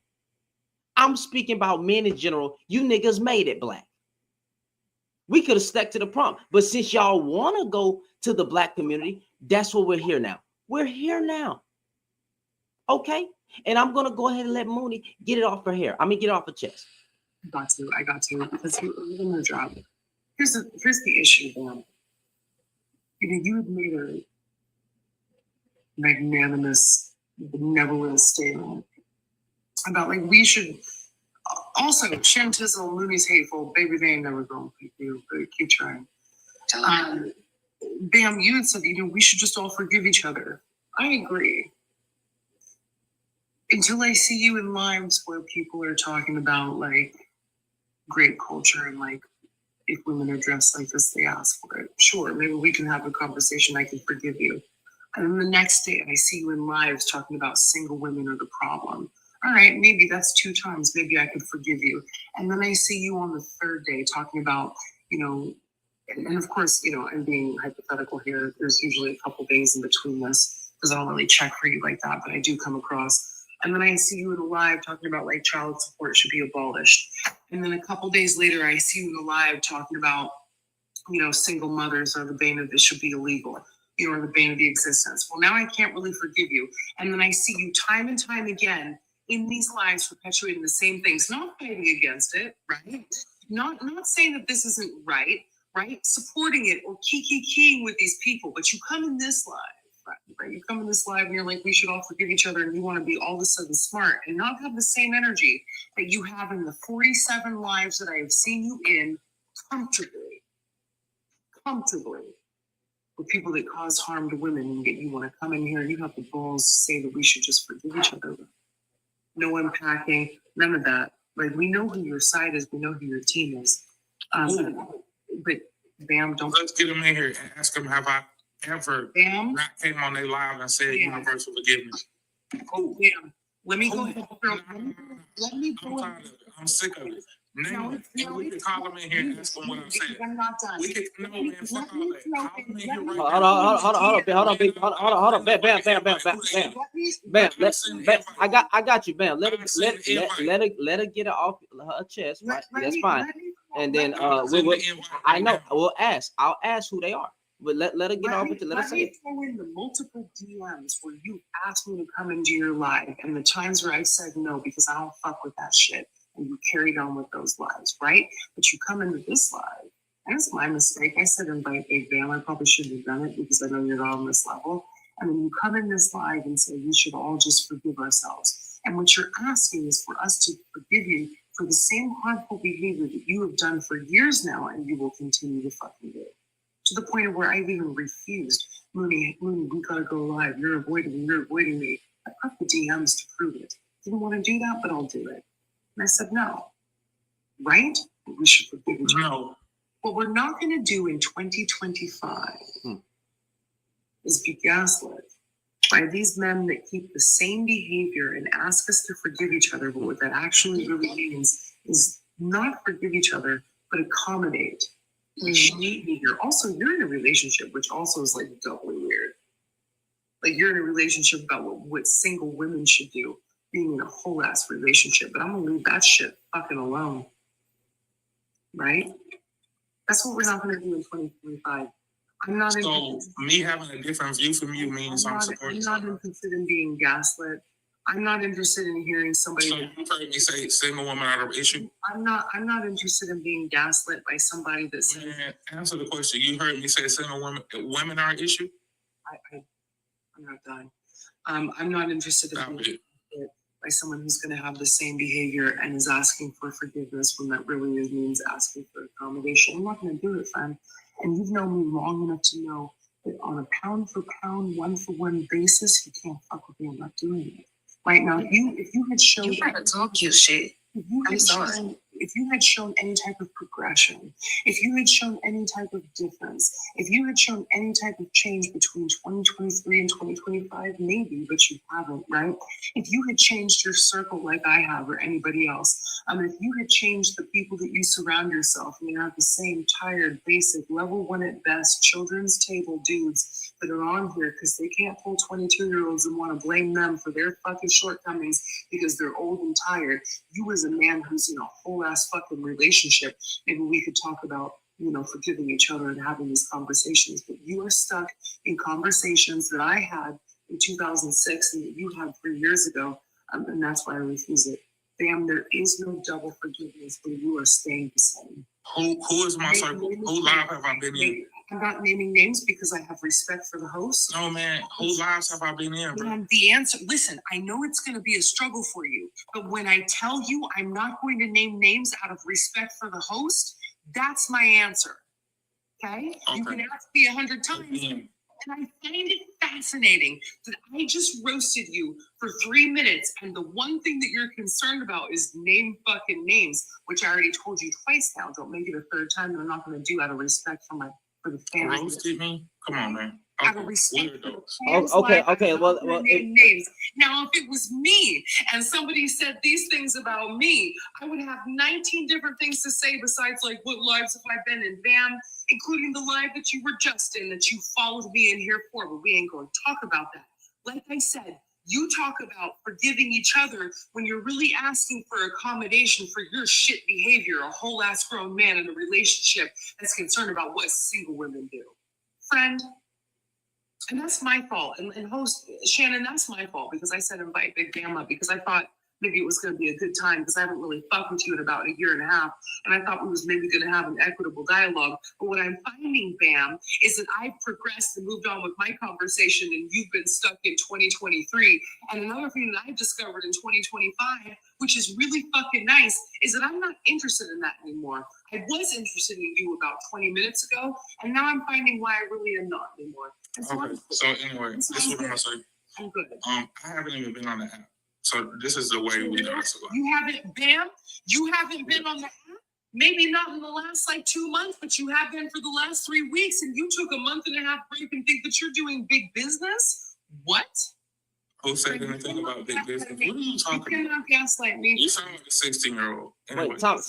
I'm speaking about men in general. You niggas made it black. We could have stuck to the prompt. But since y'all want to go to the black community, that's what we're here now. We're here now. Okay? And I'm going to go ahead and let Mooney get it off her hair. I mean, get it off her chest. I got to, because you're doing your job. Here's the issue, man. You know, you had made a magnanimous, benevolent statement about, like, we should also, Shem Tizzle, Mooney's hateful, baby, they ain't never gonna pick you, but keep trying. Bam, you had said, you know, we should just all forgive each other. I agree. Until I see you in lives where people are talking about, like, great culture and, like, if women are dressed like this, they ask for it. Sure, maybe we can have a conversation, I can forgive you. And then the next day I see you in lives talking about single women are the problem. All right, maybe that's 2 times, maybe I could forgive you. And then I see you on the 3rd day talking about, you know, and of course, you know, I'm being hypothetical here. There's usually a couple days in between this because I don't really check for you like that, but I do come across. And then I see you in a live talking about, like, child support should be abolished. And then a couple days later, I see you in a live talking about, you know, single mothers are the bane of this, should be illegal, you know, or the bane of the existence. Well, now I can't really forgive you. And then I see you time and time again in these lives perpetuating the same things, not fighting against it, right? Not saying that this isn't right? Supporting it or keying with these people, but you come in this live. Right? You come in this live and you're like, we should all forgive each other, and you want to be all of a sudden smart and not have the same energy that you have in the 47 lives that I have seen you in comfortably with people that cause harm to women, and yet you want to come in here and you have the balls to say that we should just forgive each other. No unpacking, none of that. Like, we know who your side is, we know who your team is. But Bam, don't. Let's get them in here and ask them, have I ever Bam, not came on their live and said universal forgiveness? oh, Bam. Let me go. Let me I'm go. tired of it. I'm sick of it. Name it. No, We can call them in here and ask them what I'm saying. I'm not done. We can, no, man, fuck all that. Call them in here right Hold now. on, Bam. I got you, Bam. Let her get it off her chest. Right? That's fine. And then I'll ask who they are. But let her get off it. Let her say it. Throw in the multiple DMs where you asked me to come into your live, and the times where I said no because I don't fuck with that shit, and you carried on with those lives, right? But you come into this live, and it's my mistake. I said invite Big Bam. I probably shouldn't have done it because I know you're not on this level. And then you come in this live and say we should all just forgive ourselves. And what you're asking is for us to forgive you for the same harmful behavior that you have done for years now, and you will continue to fucking do. To the point of where I've even refused. Mooney, we gotta go live. You're avoiding me. I put the DMs to prove it. Didn't want to do that, but I'll do it. And I said no. Right? We should forgive each other. No. What we're not going to do in 2025 is be gaslit by these men that keep the same behavior and ask us to forgive each other. But what that actually really means is not forgive each other, but accommodate. You need me here. Also, you're in a relationship, which also is like doubly weird. Like, you're in a relationship about what single women should do, being in a whole ass relationship. But I'm gonna leave that shit fucking alone. Right? That's what we're not gonna do in 2025. I'm not. So me having a different view from you means I'm supporting. I'm not interested in being gaslit. I'm not interested in hearing somebody. So you heard me say single women are the issue? I'm not interested in being gaslit by somebody that says. Man, answer the question. You heard me say single women are an issue? I'm not done. I'm not interested in being gaslit by someone who's going to have the same behavior and is asking for forgiveness when that really means asking for accommodation. I'm not going to do it, friend. And you've known me long enough to know that on a pound for pound, one for one basis, you can't fuck with me. I'm not doing it. Right now, if you had shown You gotta talk your shit. if you had shown any type of progression, if you had shown any type of difference, if you had shown any type of change between 2023 and 2025, maybe, but you haven't, right? If you had changed your circle like I have or anybody else, if you had changed the people that you surround yourself and you have the same tired, basic, level one at best, children's table dudes that are on here because they can't pull 22-year-olds and want to blame them for their fucking shortcomings because they're old and tired. You as a man who's in a whole ass fucking relationship, maybe we could talk about, forgiving each other and having these conversations. But you are stuck in conversations that I had in 2006 and that you had 3 years ago, and that's why I refuse it. Bam, there is no double forgiveness, but you are staying the same. Who is my circle? Who live have I been in? I'm not naming names because I have respect for the host. No, man. Whose lives have I been in, bro? And the answer, listen, I know it's going to be a struggle for you, but when I tell you I'm not going to name names out of respect for the host, that's my answer. Okay? You can ask me 100 times. And I find it fascinating that I just roasted you for 3 minutes, and the one thing that you're concerned about is name fucking names, which I already told you twice now. Don't make it a third time, and I'm not going to do out of respect for the fans. Roasted me? Come on, man. Out of respect for the fans. Okay. Well, name names. Now, if it was me and somebody said these things about me, I would have 19 different things to say besides like, what lives have I been in? Bam. Including the live that you were just in, that you followed me in here for, but we ain't going to talk about that. Like I said, you talk about forgiving each other when you're really asking for accommodation for your shit behavior, a whole ass grown man in a relationship that's concerned about what single women do. Friend, and that's my fault. And host Shannon, that's my fault because I said invite Big Bam up because I thought maybe it was going to be a good time because I haven't really fucked with you in about a year and a half. And I thought we was maybe going to have an equitable dialogue. But what I'm finding, Bam, is that I've progressed and moved on with my conversation and you've been stuck in 2023. And another thing that I've discovered in 2025, which is really fucking nice, is that I'm not interested in that anymore. I was interested in you about 20 minutes ago, and now I'm finding why I really am not anymore. Okay, so anyway, this is what I'm going to say. I'm good. I haven't even been on the app. So this is the way we do it. You haven't, Bam? You haven't been on the app? Maybe not in the last 2 months, but you have been for the last 3 weeks, and you took a month and a half break and think that you're doing big business? What? Who said anything about big business? What are you talking about? You cannot gaslight me. You sound like a 16-year-old. Anyway. Wait, time out.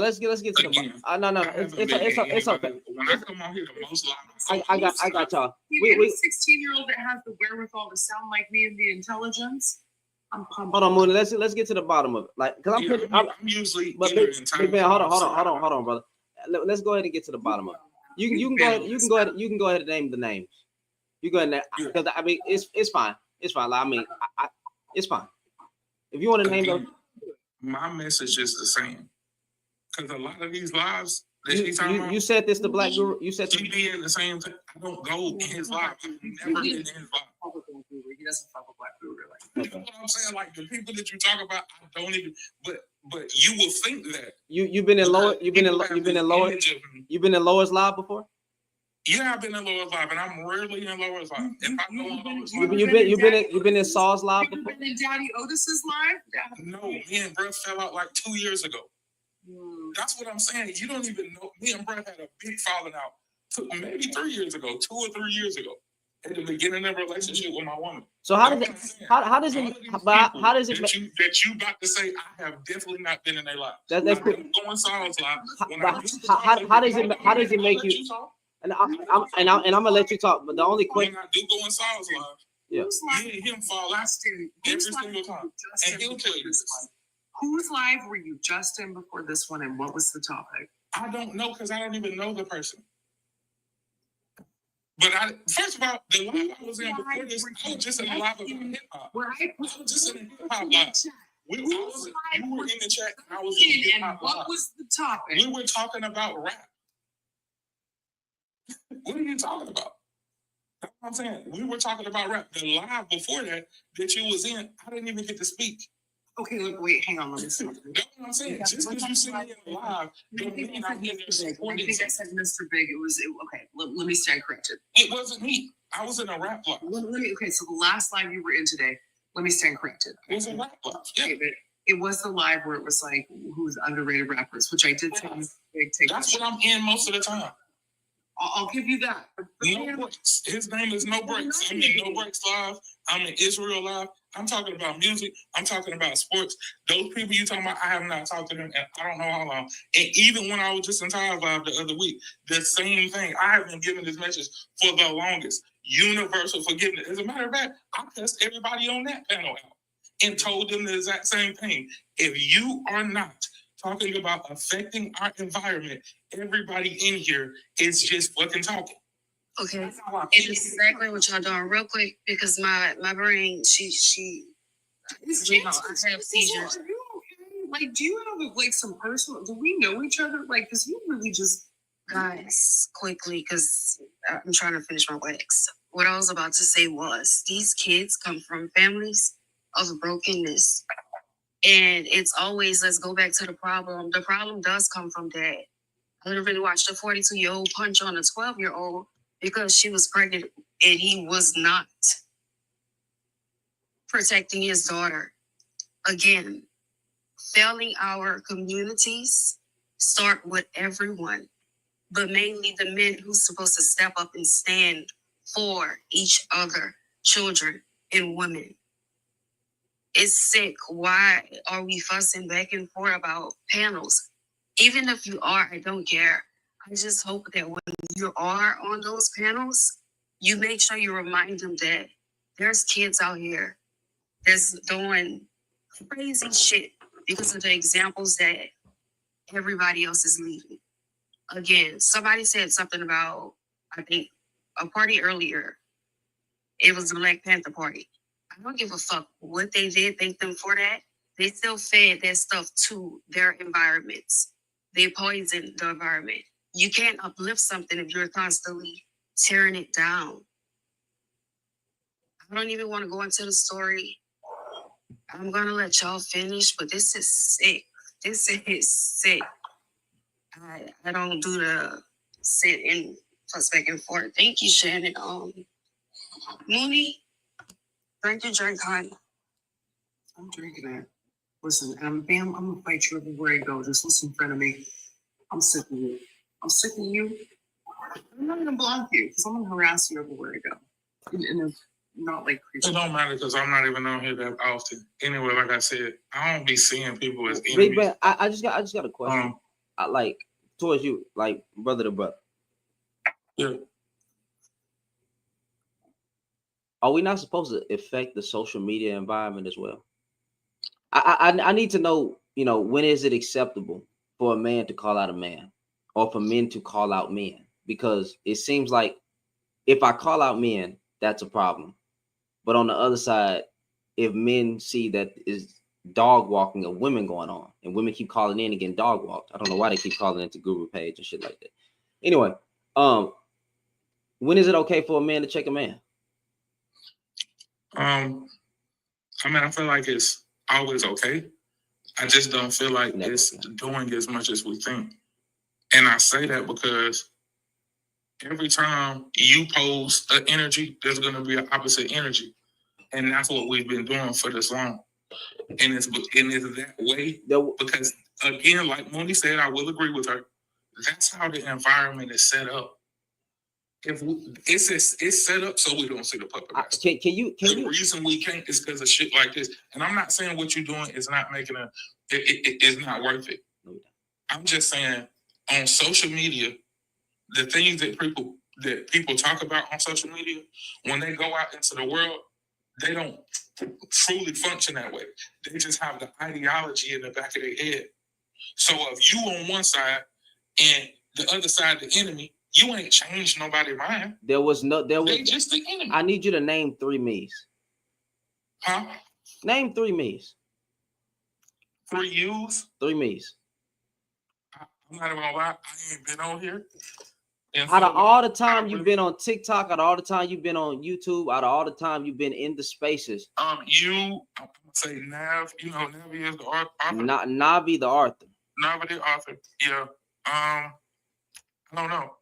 Let's get to the no. It's okay. When I come on here, the most live. I got y'all. You get a 16-year-old that has the wherewithal to sound like me and the intelligence. I'm pumped. Hold on, Mooney. Let's get to the bottom of it. Cause I'm usually. But Big Man, hold on, brother. Let's go ahead and get to the bottom of it. You can go ahead and name the names. You go ahead and because it's fine. It's fine. It's fine. If you want to name them, my message is the same. Because a lot of these lives that he's talking about, you said this to Black Guru. You said he be in the same thing. I don't go in his live. I've never been in his live. He doesn't fuck with Black Guru. You know what I'm saying? Like the people that you talk about, I don't even. But you will think that you've been in lower. You've been in Lower's live before. Yeah, I've been in Lower's live, and I'm rarely in Lower's live. If I go in Lower's live, you've been in Saul's live before. You've been in Daddy Otis's live. No, me and Brett fell out 2 years ago. That's what I'm saying. You don't even know. Me and Brett had a big falling out. Maybe 3 years ago, 2 or 3 years ago, at the beginning of a relationship with my woman. So how does it that you about to say? I have definitely not been in their life. That's cool. Going Saul's live. How does it make you? And I'm gonna let you talk, but the only question I do go in Saul's live. Yeah. Me and him fall out every single time, and he'll tell you this. Whose live were you just in before this one, and what was the topic? I don't know because I don't even know the person. But first of all, the live I was in before this, I was just in a live about hip hop. I was just in a hip hop live. You were in the chat. I was in hip hop live. What was the topic? We were talking about rap. What are you talking about? That's what I'm saying. We were talking about rap. The live before that you was in, I didn't even get to speak. Okay, look, wait, hang on, let me see. That's what I'm saying. Just because you see me in the live, don't mean I'm in there I supporting think I something. said Mr. Big. Okay. Let me stand corrected. It wasn't me. I was in a rap live. Okay, so the last live you were in today, let me stand corrected. It was a rap live. Yeah. Okay, but it was the live where it was like who's underrated rappers, which I did say Mr. Big take. That's what I'm in most of the time. I'll give you that. But No Breaks. His name is No Breaks. I'm in No Breaks Live. I'm in Israel Live. I'm talking about music. I'm talking about sports. Those people you talking about, I have not talked to them and I don't know how long. And even when I was just in Tyler Live the other week, the same thing. I have been giving this message for the longest. Universal forgiveness. As a matter of fact, I cussed everybody on that panel out and told them the exact same thing. If you are not talking about affecting our environment, everybody in here is just fucking talking. Okay, and it's exactly what y'all doing real quick because my brain, she you know, I have seizures. Are you okay? Like, do you have like some personal? Do we know each other? Like, because you really just Guys, quickly, because I'm trying to finish my wax. What I was about to say was these kids come from families of brokenness. And it's always, let's go back to the problem. The problem does come from dad. I literally watched a 42-year-old punch on a 12-year-old because she was pregnant and he was not protecting his daughter. Again, failing our communities start with everyone, but mainly the men who's supposed to step up and stand for each other, children and women. It's sick. Why are we fussing back and forth about panels? Even if you are, I don't care. I just hope that when you are on those panels, you make sure you remind them that there's kids out here that's doing crazy shit because of the examples that everybody else is leaving. Again, somebody said something about, I think, a party earlier. It was the Black Panther Party. I don't give a fuck what they did, thank them for that. They still fed that stuff to their environments. They poisoned the environment. You can't uplift something if you're constantly tearing it down. I don't even want to go into the story. I'm going to let y'all finish, but this is sick. This is sick. I don't do the sit and fuss back and forth. Thank you, Shannon. Mooney, drink your drink, honey. I'm drinking it. Listen, Bam, I'm gonna fight you everywhere I go. Just listen in front of me. I'm sick of you. I'm sick of you. I'm not gonna block you because I'm gonna harass you everywhere I go. And not like It crazy. don't matter because I'm not even on here that often. Anyway, like I said, I don't be seeing people as Big enemies. Ben, I just got a question. I like towards you, like brother to brother. Yeah. Are we not supposed to affect the social media environment as well? I need to know, you know, when is it acceptable for a man to call out a man or for men to call out men? Because it seems like if I call out men, that's a problem. But on the other side, if men see that is dog walking of women going on and women keep calling in and getting dog walked, I don't know why they keep calling into Guru page and shit like that. Anyway, when is it okay for a man to check a man? I mean, I feel like it's always okay. I just don't feel like it's doing as much as we think. And I say that because every time you pose an energy, there's going to be an opposite energy. And that's what we've been doing for this long. And it's that way because, again, like Mooney said, I will agree with her. That's how the environment is set up. It's set up so we don't see the puppet master. The reason we can't is because of shit like this. And I'm not saying what you're doing is not making it's not worth it. I'm just saying on social media, the things that people talk about on social media, when they go out into the world, they don't truly function that way. They just have the ideology in the back of their head. So if you on one side and the other side the enemy, you ain't changed nobody's mind. They just the enemy. I need you to name 3 me's. Huh? Name 3 me's. 3 U's? 3 me's. I'm not even gonna lie, I ain't been on here. And Out so of all the time I you've really- been on TikTok, out of all the time you've been on YouTube, out of all the time you've been in the spaces, I'm gonna say Nav, Navi is the author. not Navi the Arthur. Navi the author. Yeah. I don't know.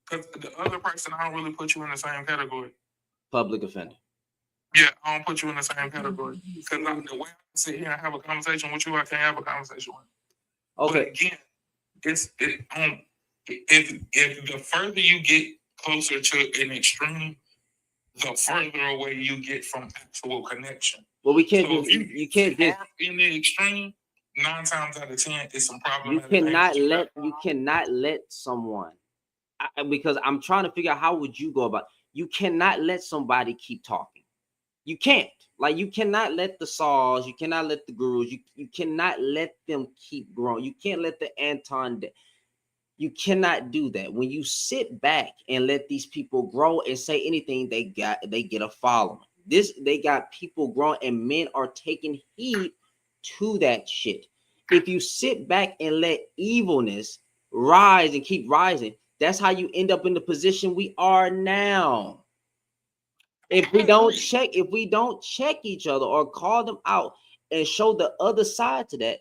Because the other person, I don't really put you in the same category. Public offender. Yeah, I don't put you in the same category. Because the way I can sit here and have a conversation with you, I can't have a conversation with you. Okay. But again, if the further you get closer to an extreme, the further away you get from actual connection. Well, we can't So just if you can't just are in the extreme, 9 times out of 10, it's some you problematic cannot things. let someone because I'm trying to figure out how would you go about you cannot let somebody keep talking. You can't. Like you cannot let the Sauls, you cannot let the Gurus, you cannot let them keep growing. You can't let the Anton you cannot do that. When you sit back and let these people grow and say anything, they get a following. They got people growing and men are taking heed to that shit. If you sit back and let evilness rise and keep rising, that's how you end up in the position we are now. If we don't check each other or call them out and show the other side to that,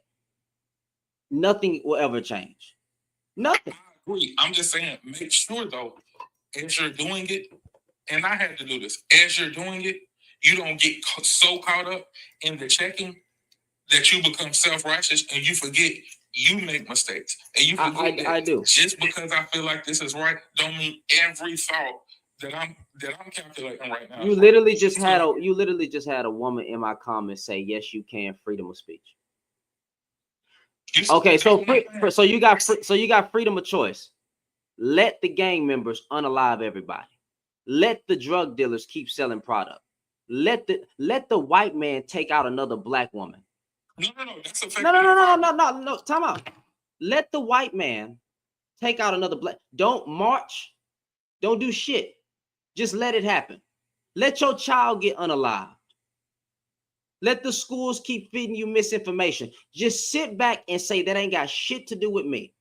nothing will ever change. Nothing. I agree. I'm just saying, make sure though, as you're doing it, and I had to do this, as you're doing it, you don't get so caught up in the checking that you become self-righteous and you forget you make mistakes. And you forget that I do. just because I feel like this is right, don't mean every thought that I'm calculating right now. You literally just had a woman in my comments say, "Yes, you can, freedom of speech." Okay, so you got freedom of choice. Let the gang members unalive everybody. Let the drug dealers keep selling product. Let the white man take out another black woman. No. That's a No. Time out. Let the white man take out another black. Don't march. Don't do shit. Just let it happen. Let your child get unalived. Let the schools keep feeding you misinformation. Just sit back and say that ain't got shit to do with me.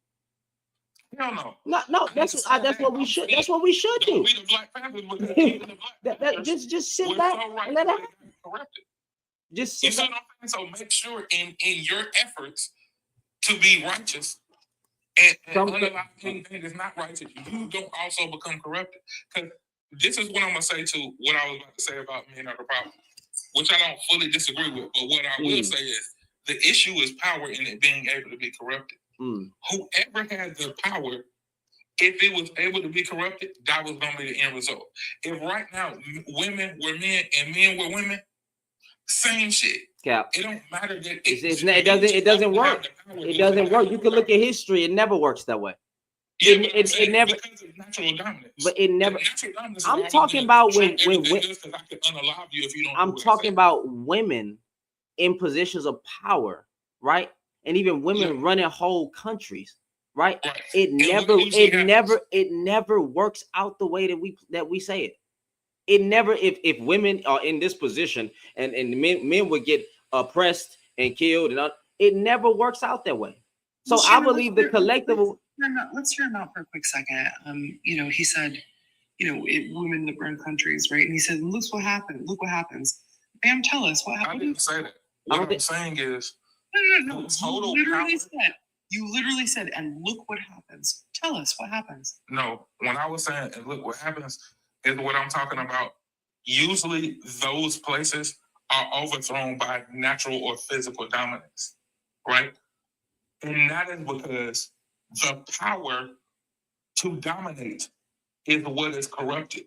Hell no. No. That's what we should. That's what we should do. Don't be the Black Panthers, because even the Black Panthers Just sit were back so right and let it that happen. they got corrected. Just You sit see back. what I'm saying? So make sure in your efforts to be righteous and unalive anything that's not righteous, you don't also become corrupted. Because this is what I'm gonna say to what I was about to say about men are the problem, which I don't fully disagree with. But what I will say is the issue is power in it being able to be corrupted. Whoever had the power, if it was able to be corrupted, that was gonna be the end result. If right now women were men and men were women, same shit. Cap. It don't matter that It doesn't work. It doesn't work. You can look at history. It never works that way. Yeah, It never. because of natural dominance. But it never. Natural dominance is I'm always talking gonna about trump when everything else, 'cause I can unalive you if you don't. I'm do what I talking say. about women in positions of power, right? And even women running whole countries, right? Right. It And never, what usually it never works out the way that we say it. It never. If women are in this position and men would get oppressed and killed, and it never works out that way. So I believe the collective. Let's hear him out for a quick second. He said, women that run countries, right? And he said, look what happened. Look what happens. Bam, tell us what I happened. didn't say that. What I'm saying is, No. total You literally said, and look what happens. Tell us what happens. no. When I was saying, and look what happens, is what I'm talking about. Usually, those places are overthrown by natural or physical dominance, right? And that is because the power to dominate is what is corrupted.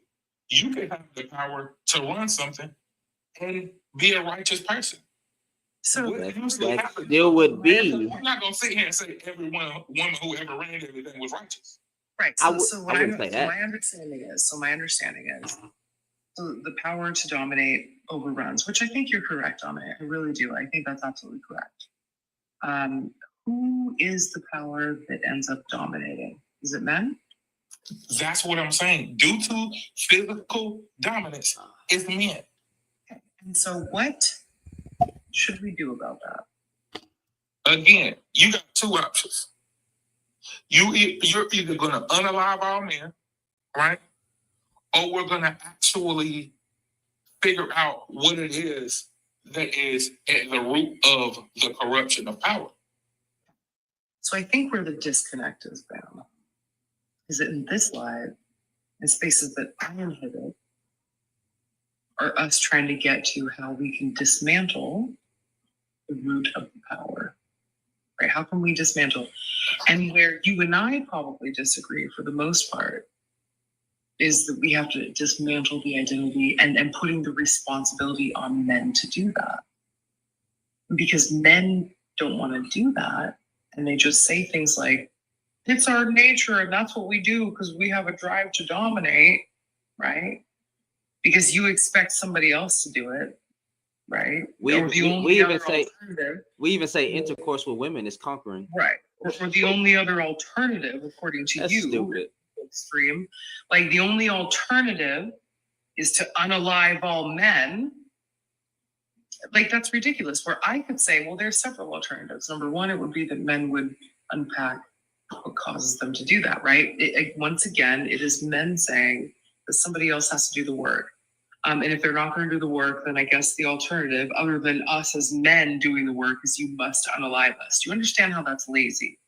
You can have the power to run something and be a righteous person. So What usually That happens? still would be. I'm not gonna sit here and say every woman who ever ran everything was righteous. right. I So wouldn't say that. my understanding is so the power to dominate overruns, which I think you're correct on it. I really do. I think that's absolutely correct. Who is the power that ends up dominating? Is it men? That's what I'm saying. Due to physical dominance, it's men. And so what should we do about that? Again, you got two options. You're either going to unalive all men, right? Or we're going to actually figure out what it is that is at the root of the corruption of power. So I think where the disconnect is found is that in this life, in spaces that I inhibit, are us trying to get to how we can dismantle the root of the power, right? How can we dismantle? And where you and I probably disagree for the most part is that we have to dismantle the identity and putting the responsibility on men to do that. Because men don't want to do that. And they just say things like, it's our nature and that's what we do because we have a drive to dominate, right? Because you expect somebody else to do it, right? We Or the only even other say alternative, intercourse with women is conquering. right? Or the only other alternative, according to That's you, stupid. extreme, like the only alternative is to unalive all men. Like that's ridiculous. Where I could say, well, there's several alternatives. Number one, it would be that men would unpack what causes them to do that, right? Once again, it is men saying that somebody else has to do the work. And if they're not going to do the work, then I guess the alternative, other than us as men doing the work, is you must unalive us. Do you understand how that's lazy?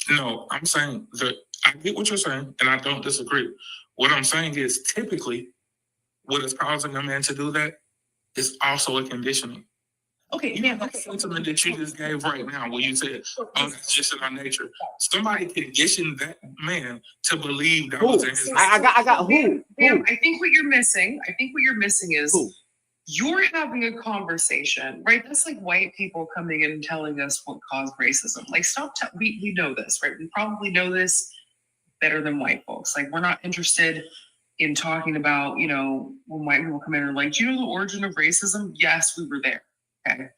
No, I'm saying that I get what you're saying, and I don't disagree. What I'm saying is typically what is causing a man to do that is also a conditioning. Okay, You have that sentiment that you just gave right now where you said, oh, that's just in our nature. Somebody conditioned that man to believe that was in his nature. I got who? Bam, I think what you're missing is Who? you're having a conversation, right? That's like white people coming in and telling us what caused racism. Like, we know this, right? We probably know this better than white folks. Like, we're not interested in talking about, when white people come in and are like, do you know the origin of racism? Yes, we were there. Okay.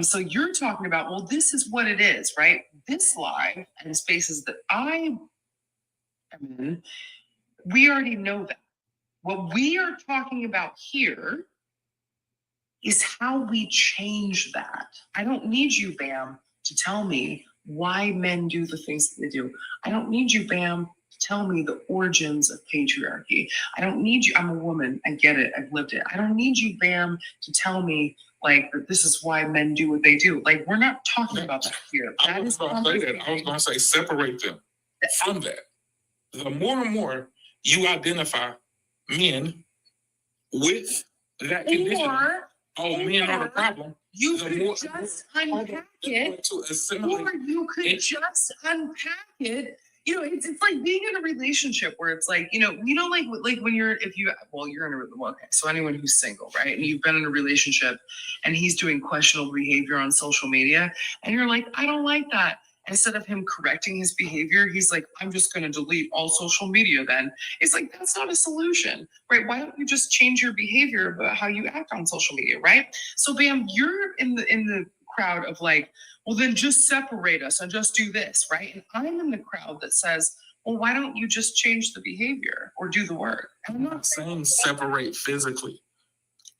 So you're talking about, well, this is what it is, right? This live and spaces that I am in, we already know that. What we are talking about here is how we change that. I don't need you, Bam, to tell me why men do the things that they do. I don't need you, Bam, to tell me the origins of patriarchy. I don't need you. I'm a woman. I get it. I've lived it. I don't need you, Bam, to tell me that this is why men do what they do. Like, we're not talking about that here. I was going to say that. I was going to say separate them from that. The more and more you identify men with that condition, men are the problem. You could just unpack it, or you could just unpack it. It's like being in a relationship where it's like, like when you're in so anyone who's single, right? And you've been in a relationship and he's doing questionable behavior on social media and you're like, I don't like that. Instead of him correcting his behavior, he's like, I'm just going to delete all social media then. It's like, that's not a solution, right? Why don't you just change your behavior about how you act on social media, right? So Bam, you're in the crowd of like, well, then just separate us and just do this, right? And I'm in the crowd that says, well, why don't you just change the behavior or do the work? And I'm not saying separate physically.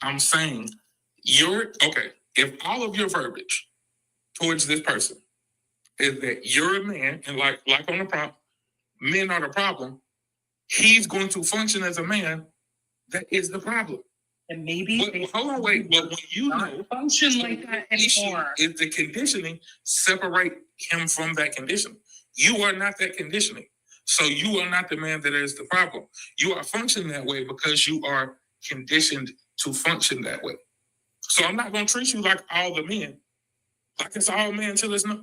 I'm saying if all of your verbiage towards this person is that you're a man and like on the prompt, men are the problem, he's going to function as a man that is the problem. And maybe but when you know function like that anymore. Is the conditioning, separate him from that conditioning. You are not that conditioning. So you are not the man that is the problem. You are functioning that way because you are conditioned to function that way. So I'm not going to treat you like all the men. Like it's all men till it's not.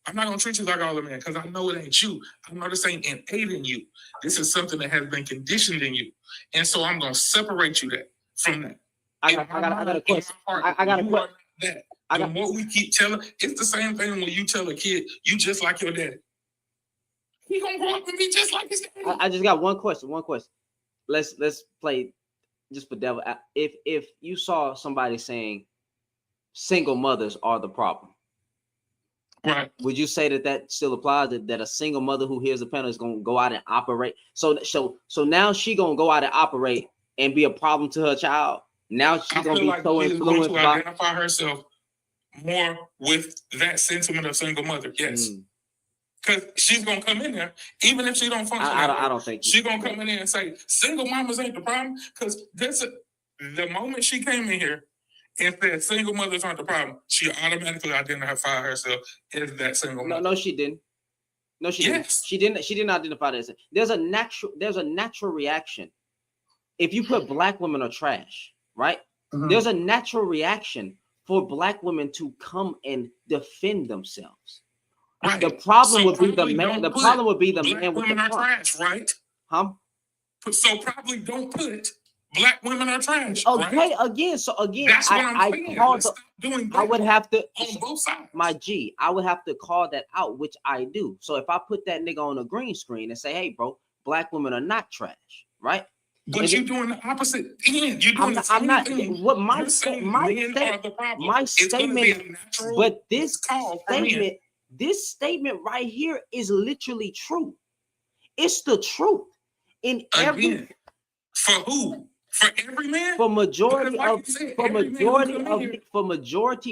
I'm not going to treat you like all the men because I know it ain't you. I know this ain't innate in you. This is something that has been conditioned in you. And so I'm going to separate you from that. I got a question. I got a question. The more we keep telling, it's the same thing when you tell a kid, you just like your daddy. He gonna grow up and be just like his daddy. I just got one question. Let's play just for devil. If you saw somebody saying single mothers are the problem, right? Would you say that still applies? That a single mother who hears the panel is gonna go out and operate? So now she gonna go out and operate and be a problem to her child. Now she's gonna be so influenced by identify herself more with that sentiment of single mother. Yes. Because she's gonna come in there, even if she don't function. I don't think she's gonna come in there and say single mamas ain't the problem. Because the moment she came in here and said single mothers aren't the problem, she automatically identified herself as that single mother. No, she didn't. No, she didn't. She didn't. She didn't identify that as. There's a natural reaction. If you put black women are trash, right? Mm-hmm. There's a natural reaction for black women to come and defend themselves. Right. The problem would be the man. The problem would be the man with the women are trash, right? Huh? So probably don't put black women are trash. Okay, right? Again, that's what I'm saying. I would have to on both sides. My G, I would have to call that out, which I do. So if I put that nigga on a green screen and say, "Hey, bro, black women are not trash," right? But you're doing the opposite end. You're doing the same thing. What my statement? But this statement right here is literally true. It's the truth. In every for who? For every man? For majority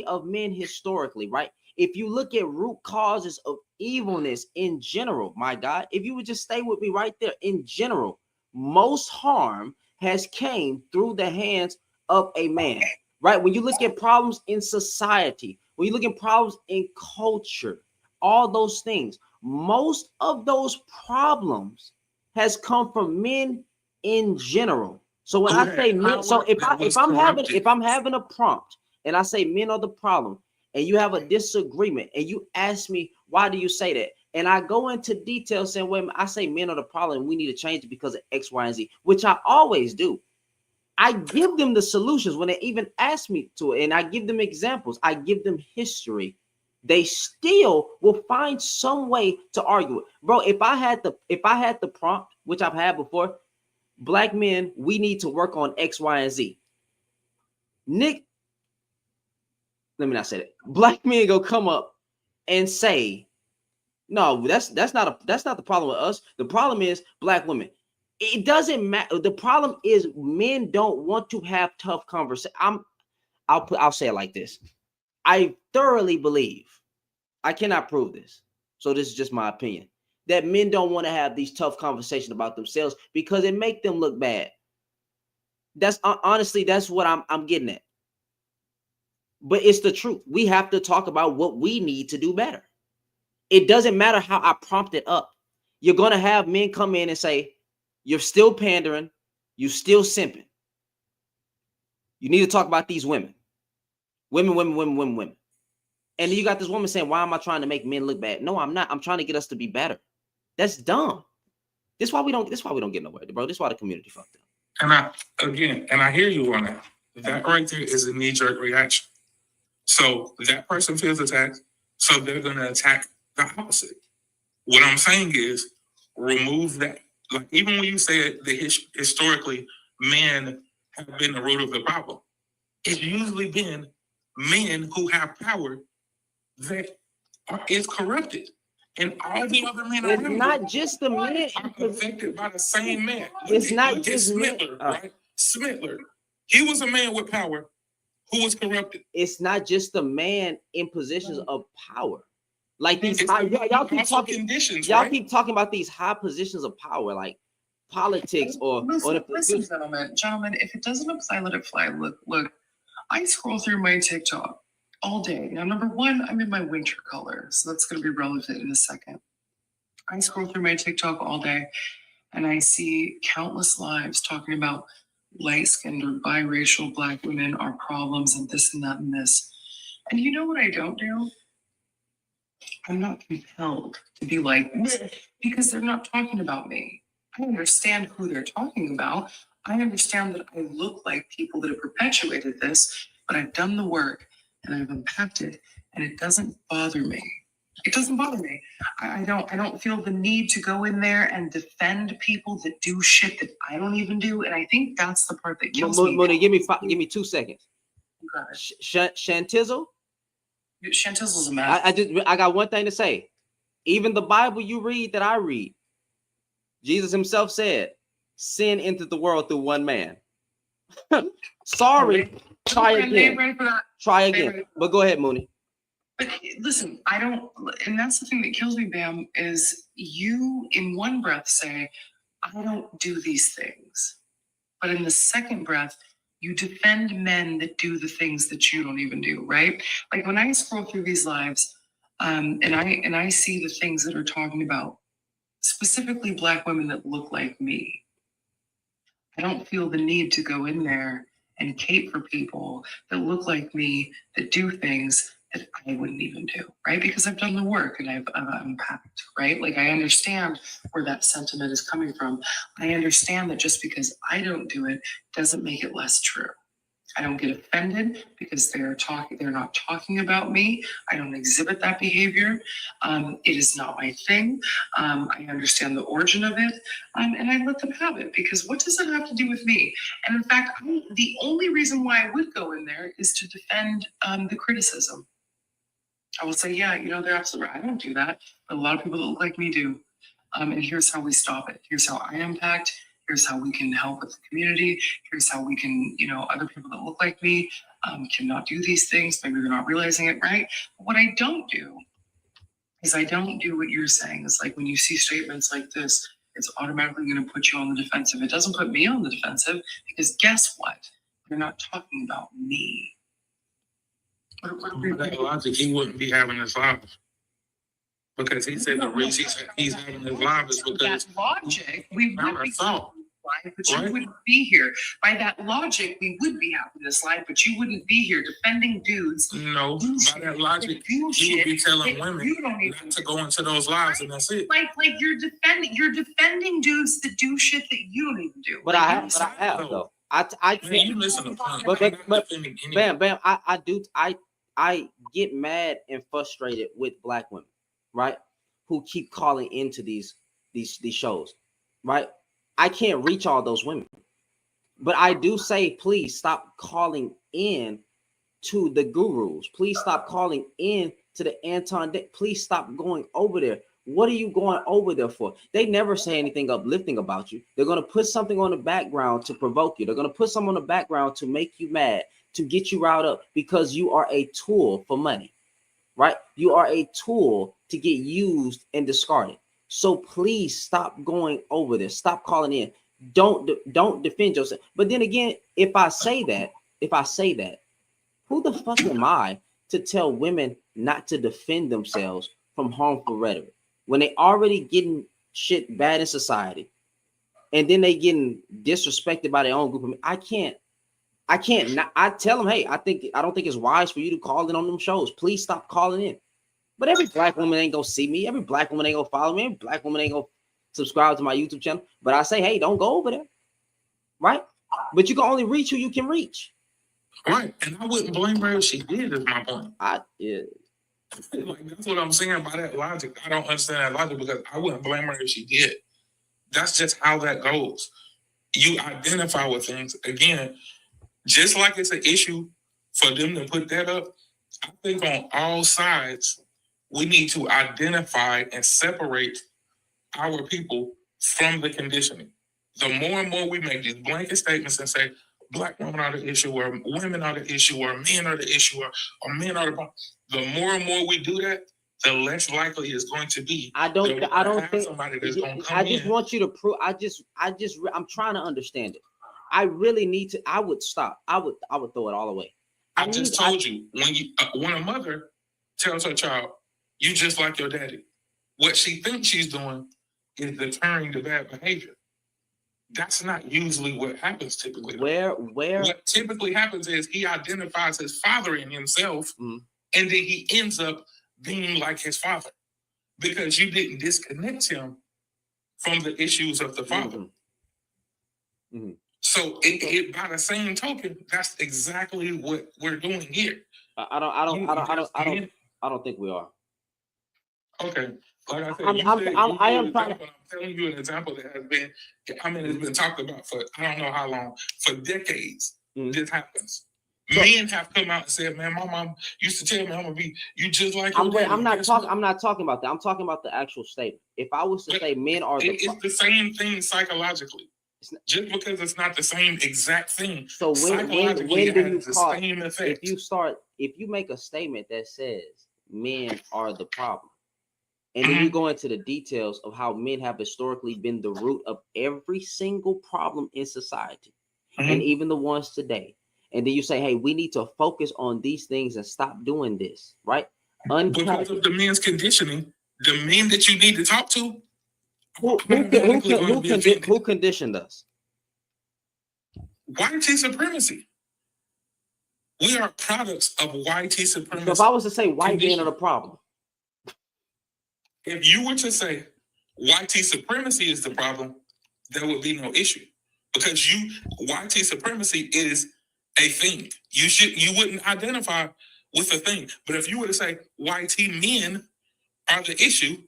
of men historically, right? If you look at root causes of evilness in general, my God, if you would just stay with me right there, in general, most harm has came through the hands of a man, right? When you look at problems in society, when you look at problems in culture, all those things, most of those problems has come from men in general. So when I say men, so if I'm having a prompt and I say men are the problem, and you have a disagreement, and you ask me why do you say that, and I go into detail saying, "Well, I say men are the problem, we need to change it because of X, Y, and Z," which I always do. I give them the solutions when they even ask me to, and I give them examples. I give them history. They still will find some way to argue it, bro. If I had the prompt, which I've had before, black men, we need to work on X, Y, and Z. Nick, let me not say that. Black men go come up and say, "No, that's not the problem with us. The problem is black women." It doesn't matter. The problem is men don't want to have tough conversations. I'll say it like this. I thoroughly believe, I cannot prove this, so this is just my opinion, that men don't want to have these tough conversations about themselves because it makes them look bad. That's honestly, that's what I'm getting at. But it's the truth. We have to talk about what we need to do better. It doesn't matter how I prompt it up. You're going to have men come in and say, "You're still pandering. You're still simping. You need to talk about these women. Women. And then you got this woman saying, "Why am I trying to make men look bad?" No, I'm not. I'm trying to get us to be better. That's dumb. This is why we don't get nowhere, bro. This is why the community fucked up. And I hear you on that. That right there is a knee-jerk reaction. So that person feels attacked, so they're gonna attack the opposite. What I'm saying is remove that. Like, even when you say that historically men have been the root of the problem, it's usually been men who have power that is corrupted. And all the other men it's not just the men are affected by the same man. It's not just Smittler, right? Smittler. He was a man with power who was corrupted. It's not just the man in positions of power. Like these high, y'all keep talking conditions. Y'all keep talking about these high positions of power, like politics or listen, gentlemen. If it doesn't apply, let it fly. Look. I scroll through my TikTok all day. Now, number one, I'm in my winter color, so that's going to be relevant in a second. I scroll through my TikTok all day, and I see countless lives talking about light-skinned or biracial black women are problems and this and that and this. And you know what I don't do? I'm not compelled to be like, because they're not talking about me. I understand who they're talking about. I understand that I look like people that have perpetuated this, but I've done the work and I've unpacked it, and it doesn't bother me. It doesn't bother me. I don't feel the need to go in there and defend people that do shit that I don't even do. And I think that's the part that kills me. Moni, give me 2 seconds. Shantizzle? Shantizzle's a mess. I got one thing to say. Even the Bible you read that I read, Jesus himself said, "Sin entered the world through one man." Sorry. Try again. But go ahead, Mooney. But listen, I don't, and that's the thing that kills me, Bam, is you in one breath say, I don't do these things. But in the second breath, you defend men that do the things that you don't even do, right? Like when I scroll through these lives, and I see the things that are talking about specifically Black women that look like me, I don't feel the need to go in there and cape for people that look like me, that do things that I wouldn't even do, right? Because I've done the work and I've unpacked, right? Like I understand where that sentiment is coming from. I understand that just because I don't do it doesn't make it less true. I don't get offended because they're not talking about me. I don't exhibit that behavior. It is not my thing. I understand the origin of it, and I let them have it because what does it have to do with me? And in fact, the only reason why I would go in there is to defend the criticism. I will say, yeah, they're absolutely right. I don't do that, but a lot of people that look like me do. And here's how we stop it. Here's how I impact. Here's how we can help with the community. Here's how we can, other people that look like me cannot do these things. Maybe they're not realizing it, right? But what I don't do is I don't do what you're saying. It's like when you see statements like this, it's automatically going to put you on the defensive. It doesn't put me on the defensive because guess what? They're not talking about me. With that logic, he wouldn't be having this live. Because he said the reason he's having his live is because that logic, we would be thought, live, but you wouldn't be here. By that logic, we would be having this live, but you wouldn't be here defending dudes. No, by that logic, he would be telling women not to go into those lives, and that's it. Like you're defending dudes that do shit that you don't even do. But I have though. I Man, you listen to Punk. but Bam, I get mad and frustrated with Black women, right? Who keep calling into these shows, right? I can't reach all those women, but I do say, please stop calling in to the gurus. Please stop calling in to the Anton. Please stop going over there. What are you going over there for? They never say anything uplifting about you. They're going to put something on the background to provoke you. They're going to put something on the background to make you mad, to get you riled up because you are a tool for money, right? You are a tool to get used and discarded. So please stop going over this. Stop calling in. Don't defend yourself. But then again, if I say that, who the fuck am I to tell women not to defend themselves from harmful rhetoric when they already getting shit bad in society, and then they getting disrespected by their own group of men? I can't. I tell them, hey, I don't think it's wise for you to call in on them shows. Please stop calling in. But every Black woman ain't gonna see me. Every Black woman ain't gonna follow me. Every Black woman ain't gonna subscribe to my YouTube channel. But I say, hey, don't go over there, right? But you can only reach who you can reach. Right, and I wouldn't blame her if she did. Is my point. Yeah. Like, that's what I'm saying by that logic. I don't understand that logic because I wouldn't blame her if she did. That's just how that goes. You identify with things again. Just like it's an issue for them to put that up, I think on all sides, we need to identify and separate our people from the conditioning. The more and more we make these blanket statements and say, Black women are the issue, or women are the issue, or men are the issue, or men are the problem. The more and more we do that, the less likely it's going to be. I don't think somebody that's going to come I just in. want you to prove. I'm trying to understand it. I really need to. I would stop. I would throw it all away. I just told you when a mother tells her child, "You just like your daddy," what she thinks she's doing is deterring the bad behavior. That's not usually what happens typically. Where What typically happens is he identifies his father in himself, and then he ends up being like his father because you didn't disconnect him from the issues of the father. So it by the same token, that's exactly what we're doing here. I don't think we are. Okay. Like I said, I'm telling you an example that has been, it's been talked about for I don't know how long, for decades. This happens. Men have come out and said, "Man, my mom used to tell me I'm gonna be you just like." I'm not talking about that. I'm talking about the actual statement. If I was to say men are, it's the same thing psychologically. Just because it's not the same exact thing. So when do you the call? same effect. If you make a statement that says men are the problem. And then you go into the details of how men have historically been the root of every single problem in society, and even the ones today. And then you say, hey, we need to focus on these things and stop doing this, right? Because of the men's conditioning, the men that you need to talk to, Who conditioned us? YT supremacy. We are products of YT supremacy. So if I was to say white men are the problem, if you were to say YT supremacy is the problem, there would be no issue, because YT supremacy is a thing. You wouldn't identify with a thing. But if you were to say YT men are the issue,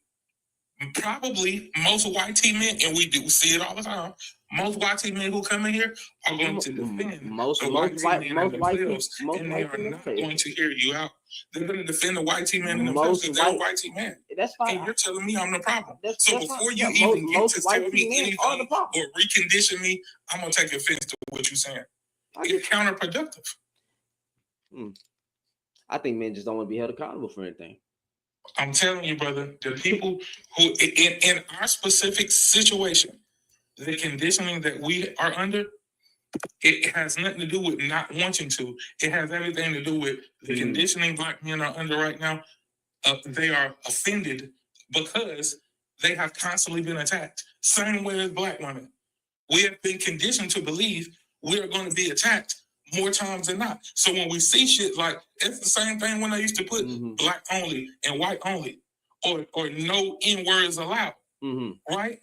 probably most YT men, and we do see it all the time, most YT men who come in here are going to defend most the YT YT men men themselves, themselves, and they are not going to hear you out. They're going to defend the YT men themselves because they're YT men. That's fine. And you're telling me I'm the problem. That's Before fine. you Yeah, even get to tell YT me men anything are the problem. or recondition me, I'm going to take offense to what you're saying. It's counterproductive. I think men just don't want to be held accountable for anything. I'm telling you, brother, the people who, in our specific situation, the conditioning that we are under, it has nothing to do with not wanting to. It has everything to do with the conditioning black men are under right now. They are offended because they have constantly been attacked. Same way as black women. We have been conditioned to believe we are going to be attacked more times than not. So when we see shit like, it's the same thing when they used to put black only and white only, or no N-words allowed, right?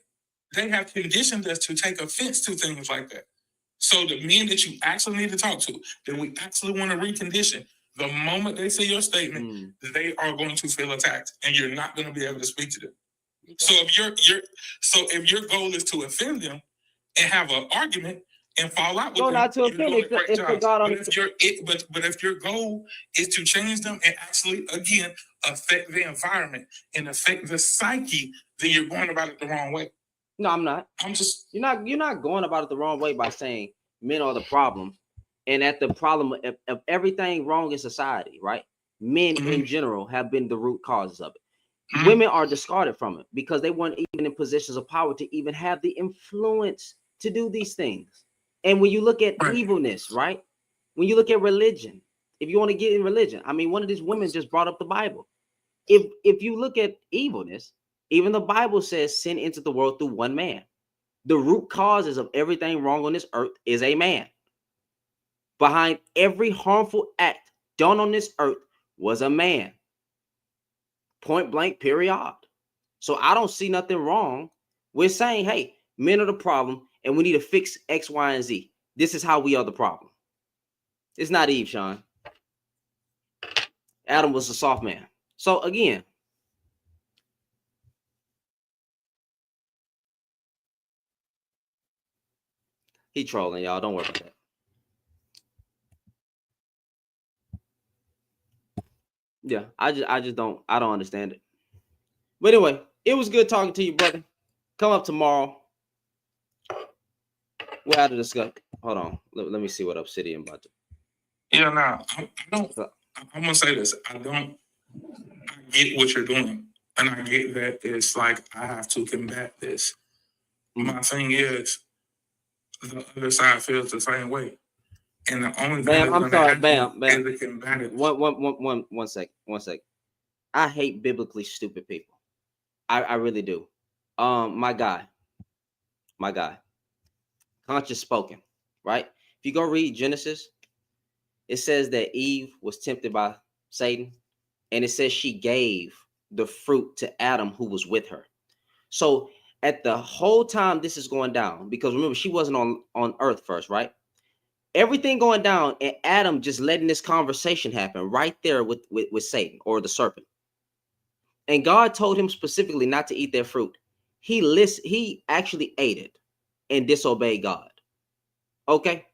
They have conditioned us to take offense to things like that. So the men that you actually need to talk to, that we actually want to recondition, the moment they see your statement, they are going to feel attacked, and you're not going to be able to speak to them. Okay. So if your goal is to offend them and have an argument and fall out with them, not to offend it, but if your goal is to change them and actually again affect the environment and affect the psyche, then you're going about it the wrong way. No, I'm not. You're not going about it the wrong way by saying men are the problem, and that the problem of everything wrong in society, right? Men in general have been the root causes of it. Women are discarded from it because they weren't even in positions of power to even have the influence to do these things. And when you look at evilness, right? When you look at religion, if you want to get in religion, I mean, one of these women just brought up the Bible. If you look at evilness, even the Bible says sin entered the world through one man. The root causes of everything wrong on this earth is a man. Behind every harmful act done on this earth was a man. Point blank, period. So I don't see nothing wrong with saying, hey, men are the problem and we need to fix X, Y, and Z. This is how we are the problem. It's not Eve, Sean. Adam was a soft man. So again, he trolling, y'all. Don't worry about that. Yeah, I don't understand it. But anyway, it was good talking to you, brother. Come up tomorrow. We'll have to discuss. Hold on. Let me see what Obsidian about to. Yeah, nah, I'm gonna say this. I get what you're doing, and I get that it's like I have to combat this. My thing is, the other side feels the same way, and the only thing I'm sorry, Bam. is to combat it. One sec. I hate biblically stupid people. I really do. My guy. Conscious spoken, right? If you go read Genesis, it says that Eve was tempted by Satan, and it says she gave the fruit to Adam who was with her. So at the whole time this is going down, because remember, she wasn't on earth first, right? Everything going down, and Adam just letting this conversation happen right there with Satan or the serpent. And God told him specifically not to eat their fruit. He actually ate it and disobeyed God. Okay?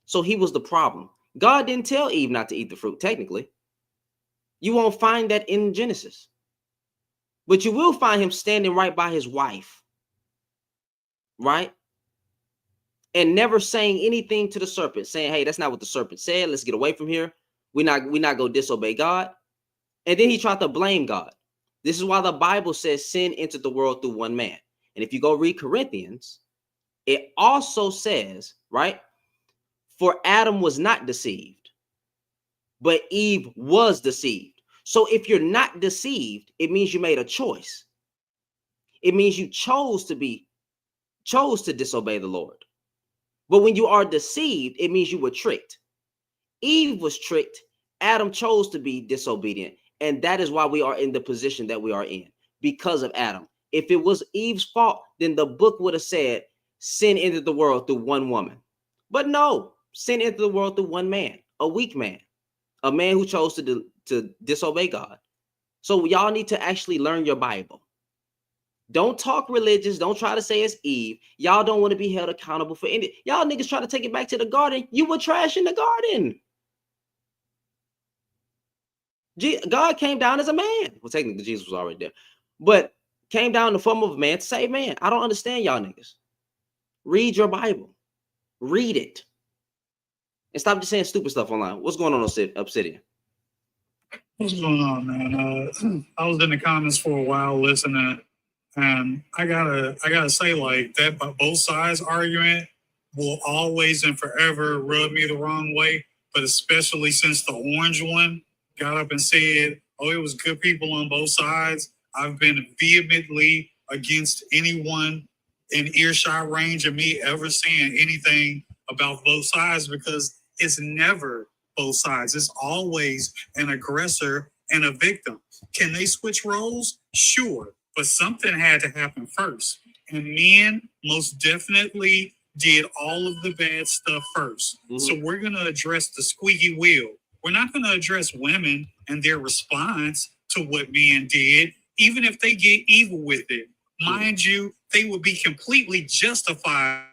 So he was the problem. God didn't tell Eve not to eat the fruit, technically. You won't find that in Genesis. But you will find him standing right by his wife. Right? And never saying anything to the serpent, saying, hey, that's not what the serpent said. Let's get away from here. We're not going to disobey God. And then he tried to blame God. This is why the Bible says sin entered the world through one man. And if you go read Corinthians, it also says, right? For Adam was not deceived, but Eve was deceived. So if you're not deceived, it means you made a choice. It means you chose to disobey the Lord. But when you are deceived, it means you were tricked. Eve was tricked. Adam chose to be disobedient. And that is why we are in the position that we are in, because of Adam. If it was Eve's fault, then the book would have said sin entered the world through one woman. But no, sin entered the world through one man, a weak man, a man who chose to disobey God. So y'all need to actually learn your Bible. Don't talk religious. Don't try to say it's Eve. Y'all don't want to be held accountable for any. Y'all niggas try to take it back to the garden. You were trash in the garden. God came down as a man. Well, technically, Jesus was already there, but came down in the form of a man to save man. I don't understand y'all niggas. Read your Bible. Read it. And stop just saying stupid stuff online. What's going on, Obsidian? What's going on, man? I was in the comments for a while listening, and I gotta say, like, that both sides argument will always and forever rub me the wrong way. But especially since the orange one got up and said, "Oh, it was good people on both sides," I've been vehemently against anyone in earshot range of me ever saying anything about both sides, because it's never both sides. It's always an aggressor and a victim. Can they switch roles? Sure. But something had to happen first. And men most definitely did all of the bad stuff first. Mm-hmm. So we're going to address the squeaky wheel. We're not going to address women and their response to what men did, even if they get evil with it. Mind you, they would be completely justified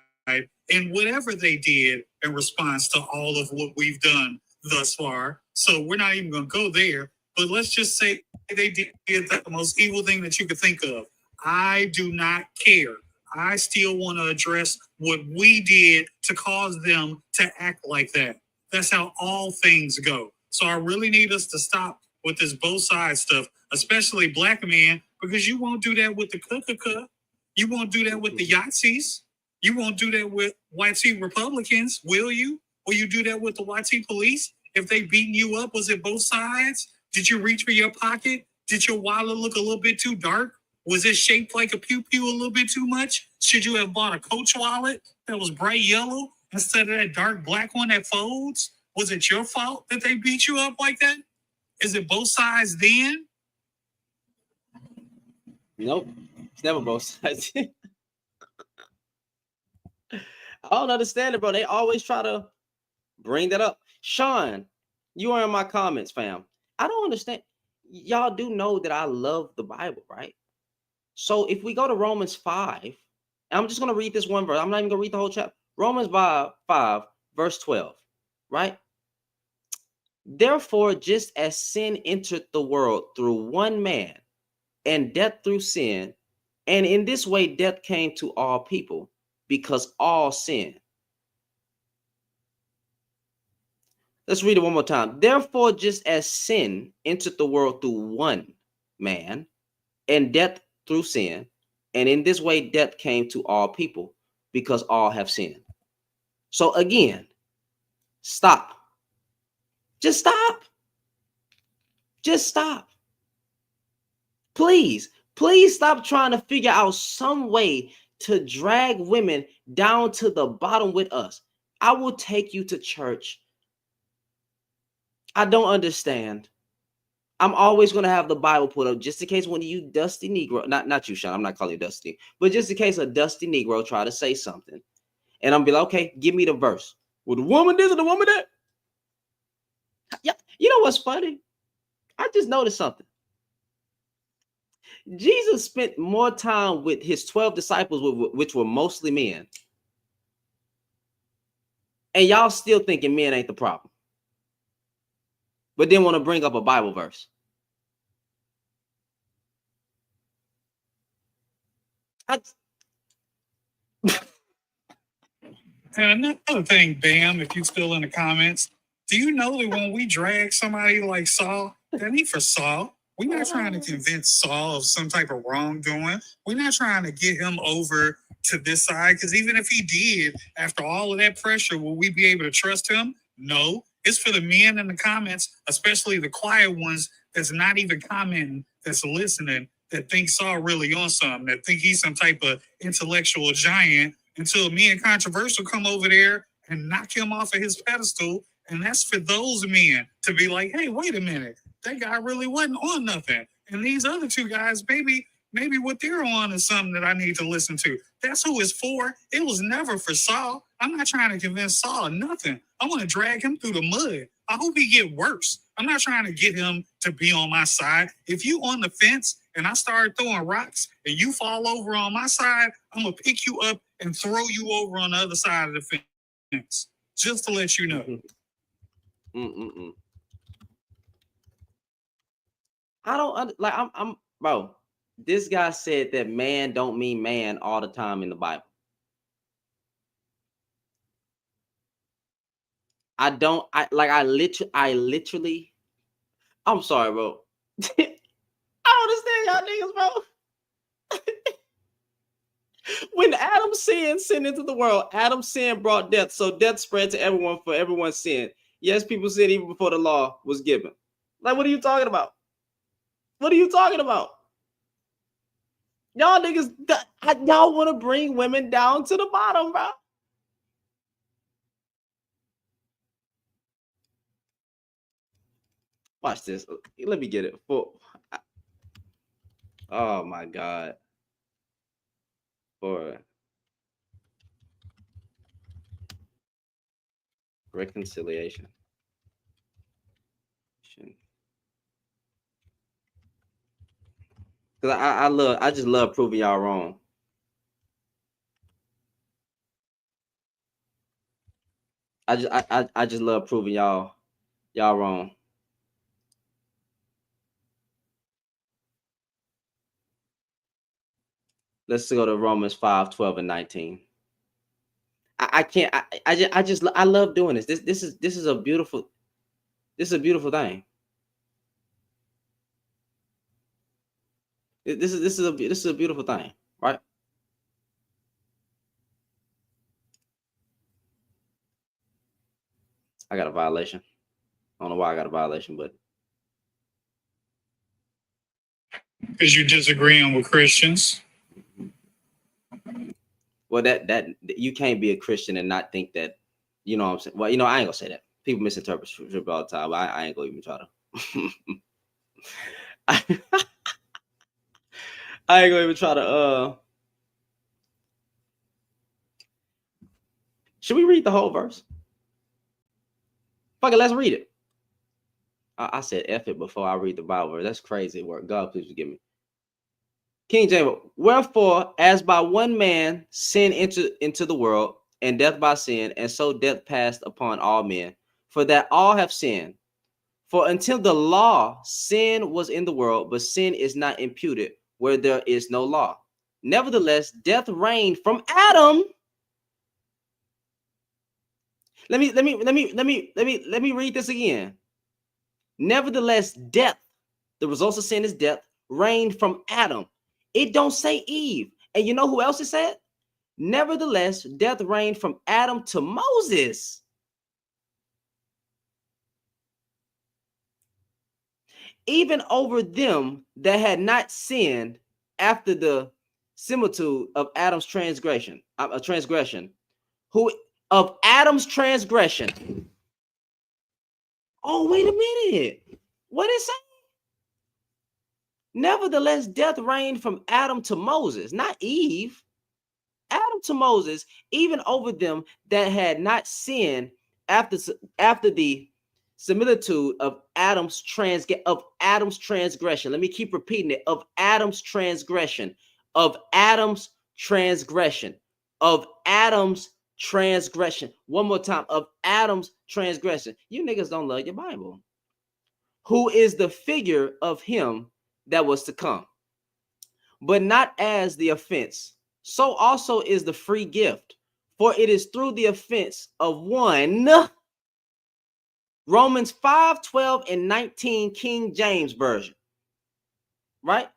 in whatever they did in response to all of what we've done thus far. So we're not even going to go there. But let's just say they did the most evil thing that you could think of. I do not care. I still want to address what we did to cause them to act like that. That's how all things go. So I really need us to stop with this both sides stuff, especially black men, because you won't do that with the Kukuka. You won't do that with the Yahtzees. You won't do that with white tea Republicans, will you? Will you do that with the white tea police? If they beating you up, was it both sides? Did you reach for your pocket? Did your wallet look a little bit too dark? Was it shaped like a pew-pew a little bit too much? Should you have bought a Coach wallet that was bright yellow instead of that dark black one that folds? Was it your fault that they beat you up like that? Is it both sides then? Nope. It's never both sides. I don't understand it, bro. They always try to bring that up. Sean, you are in my comments, fam. I don't understand. Y'all do know that I love the Bible, right? So if we go to Romans 5, and I'm just going to read this one verse. I'm not even going to read the whole chapter. Romans 5, verse 12, right? Therefore, just as sin entered the world through one man, and death through sin, and in this way death came to all people, because all sinned. Let's read it one more time. Therefore, just as sin entered the world through one man, and death through sin, and in this way death came to all people, because all have sinned. So again, stop. Just stop. Just stop. Please stop trying to figure out some way to drag women down to the bottom with us. I will take you to church. I don't understand. I'm always going to have the Bible put up just in case one of you dusty Negro, not you, Sean, I'm not calling you dusty, but just in case a dusty Negro try to say something. And I'm be like, okay, give me the verse. Well, the woman this and the woman that. Yeah, you know what's funny? I just noticed something. Jesus spent more time with his 12 disciples, which were mostly men. And y'all still thinking men ain't the problem. But then want to bring up a Bible verse. And another thing, Bam, if you're still in the comments, do you know that when we drag somebody like Saul That ain't for Saul. We're not trying to convince Saul of some type of wrongdoing. We're not trying to get him over to this side, because even if he did, after all of that pressure, will we be able to trust him? No. It's for the men in the comments, especially the quiet ones that's not even commenting, that's listening, that think Saul really on something, that think he's some type of intellectual giant, until me and Controversial come over there and knock him off of his pedestal. And that's for those men to be like, hey, wait a minute, that guy really wasn't on nothing. And these other two guys, maybe what they're on is something that I need to listen to. That's who it's for. It was never for Saul. I'm not trying to convince Saul nothing. I want to drag him through the mud. I hope he get worse. I'm not trying to get him to be on my side. If you on the fence and I start throwing rocks and you fall over on my side, I'm going to pick you up and throw you over on the other side of the fence. Just to let you know. I don't like. I'm bro. This guy said that man don't mean man all the time in the Bible. I don't. I literally. I'm sorry, bro. I don't understand y'all niggas, bro. When Adam sinned into the world, Adam's sin brought death, so death spread to everyone for everyone's sin. Yes, people sinned even before the law was given. Like, what are you talking about? What are you talking about? Y'all niggas, y'all want to bring women down to the bottom, bro. Watch this. Let me get it. Oh my God. For reconciliation. Because I just love proving y'all wrong. I just love proving y'all wrong. Let's go to Romans 5:12 and 19. I can't. I love doing this. This is a beautiful thing. This is a beautiful thing, right? I got a violation. I don't know why I got a violation, but because you're disagreeing with Christians. Well, that you can't be a Christian and not think that, you know what I'm saying? Well, you know, I ain't gonna say that. People misinterpret scripture all the time. I ain't gonna even try to. I ain't gonna even try to. Should we read the whole verse? Fuck it, let's read it. I said F it before I read the Bible verse. That's crazy work. God, please forgive me. King James, wherefore, as by one man sin entered into the world, and death by sin, and so death passed upon all men, for that all have sinned. For until the law, sin was in the world, but sin is not imputed where there is no law. Nevertheless, death reigned from Adam. Let me read this again. Nevertheless, death, the results of sin is death, reigned from Adam. It don't say Eve. And you know who else it said? Nevertheless, death reigned from Adam to Moses. Even over them that had not sinned after the similitude of Adam's transgression, who of Adam's transgression. Oh, wait a minute. What is it? Nevertheless, death reigned from Adam to Moses, not Eve. Adam to Moses, even over them that had not sinned after the similitude of Adam's transgression. Let me keep repeating it. Of Adam's transgression. Of Adam's transgression. Of Adam's transgression. One more time. Of Adam's transgression. You niggas don't love your Bible. Who is the figure of him that was to come, but not as the offense. So also is the free gift. For it is through the offense of one Romans 5, 12, and 19, King James Version. Right?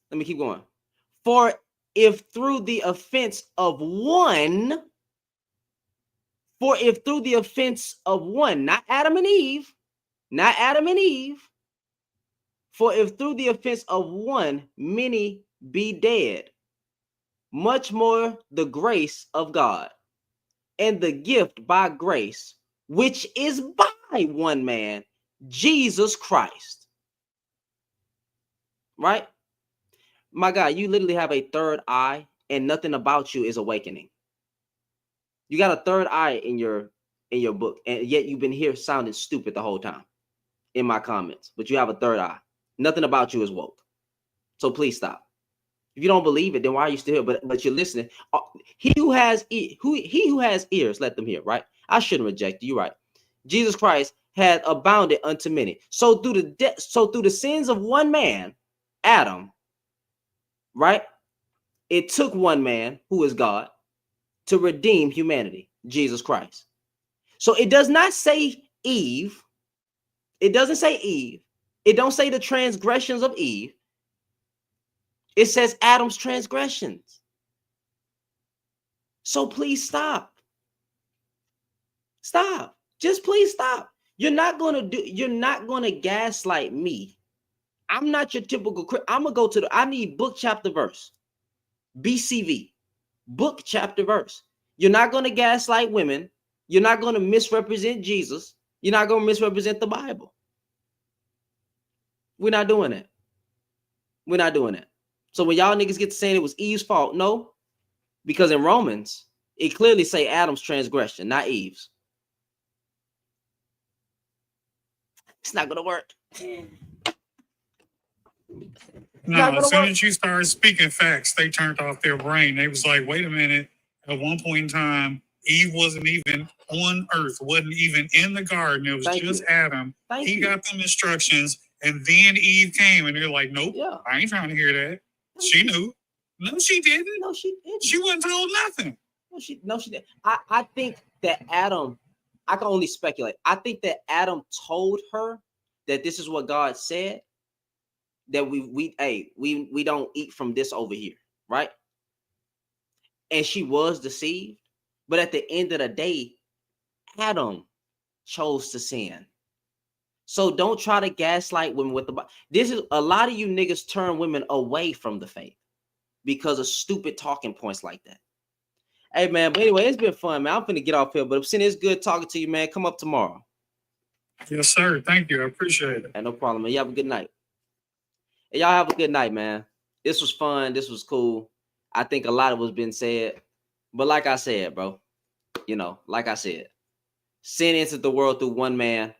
Let me keep going. For if through the offense of one, not Adam and Eve, for if through the offense of one many be dead, much more the grace of God and the gift by grace, which is by one man, Jesus Christ. Right? My God, you literally have a third eye and nothing about you is awakening. You got a third eye in your book, and yet you've been here sounding stupid the whole time in my comments, but you have a third eye. Nothing about you is woke. So please stop. If you don't believe it, then why are you still here? But you're listening. He who has ears, let them hear, right? I shouldn't reject you, right? Jesus Christ had abounded unto many. So through the sins of one man, Adam, right? It took one man, who is God, to redeem humanity, Jesus Christ. So it does not say Eve. It doesn't say Eve. It don't say the transgressions of Eve. It says Adam's transgressions. So please stop. Stop. Just please stop. You're not going to gaslight me. I'm not your typical. I'm going to go I need book, chapter, verse. BCV. Book, chapter, verse. You're not going to gaslight women. You're not going to misrepresent Jesus. You're not going to misrepresent the Bible. We're not doing that. We're not doing that. So when y'all niggas get to saying it was Eve's fault, no. Because in Romans, it clearly say Adam's transgression, not Eve's. It's not going to work. No, as soon as you started speaking facts, they turned off their brain. They was like, wait a minute. At one point in time, Eve wasn't even on earth, wasn't even in the garden. It was just Adam. He got them instructions, and then Eve came, and they're like, nope, I ain't trying to hear that. She knew. No, she didn't. No, she didn't. She wasn't told nothing. No, she didn't. I think that Adam, I can only speculate. I think that Adam told her that this is what God said, that we don't eat from this over here, right? And she was deceived. But at the end of the day, Adam chose to sin. So don't try to gaslight women with this is a lot of you niggas turn women away from the faith because of stupid talking points like that. Hey man, but anyway, it's been fun, man. I'm finna get off here, but since it's good talking to you, man, come up tomorrow. Yes, sir. Thank you. I appreciate it. Hey, no problem, man. You have a good night. Hey, y'all have a good night, man. This was fun. This was cool. I think a lot of what's been said. But like I said, bro, like I said, sin entered the world through one man.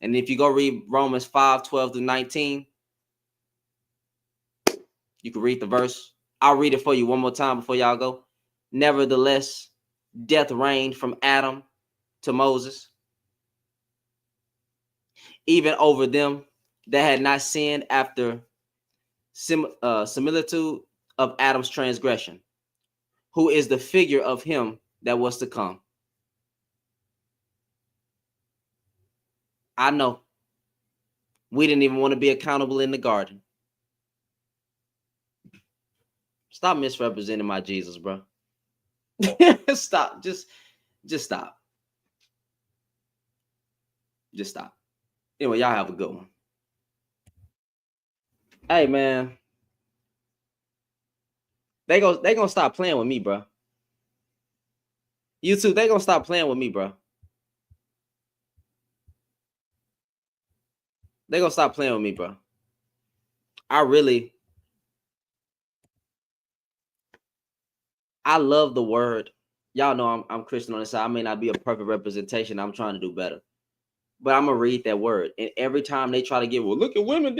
And if you go read Romans 5, 12 through 19, you can read the verse. I'll read it for you one more time before y'all go. Nevertheless, death reigned from Adam to Moses, even over them that had not sinned after similitude of Adam's transgression, who is the figure of him that was to come. I know. We didn't even want to be accountable in the garden. Stop misrepresenting my Jesus, bro. Stop. Just stop. Just stop. Anyway, y'all have a good one. Hey, man. They gonna stop playing with me, bro. You too. They gonna stop playing with me, bro. They gonna stop playing with me, bro. I love the word. Y'all know I'm Christian on this side. I may not be a perfect representation. I'm trying to do better. But I'm gonna read that word. And every time they try to get, well, look at women.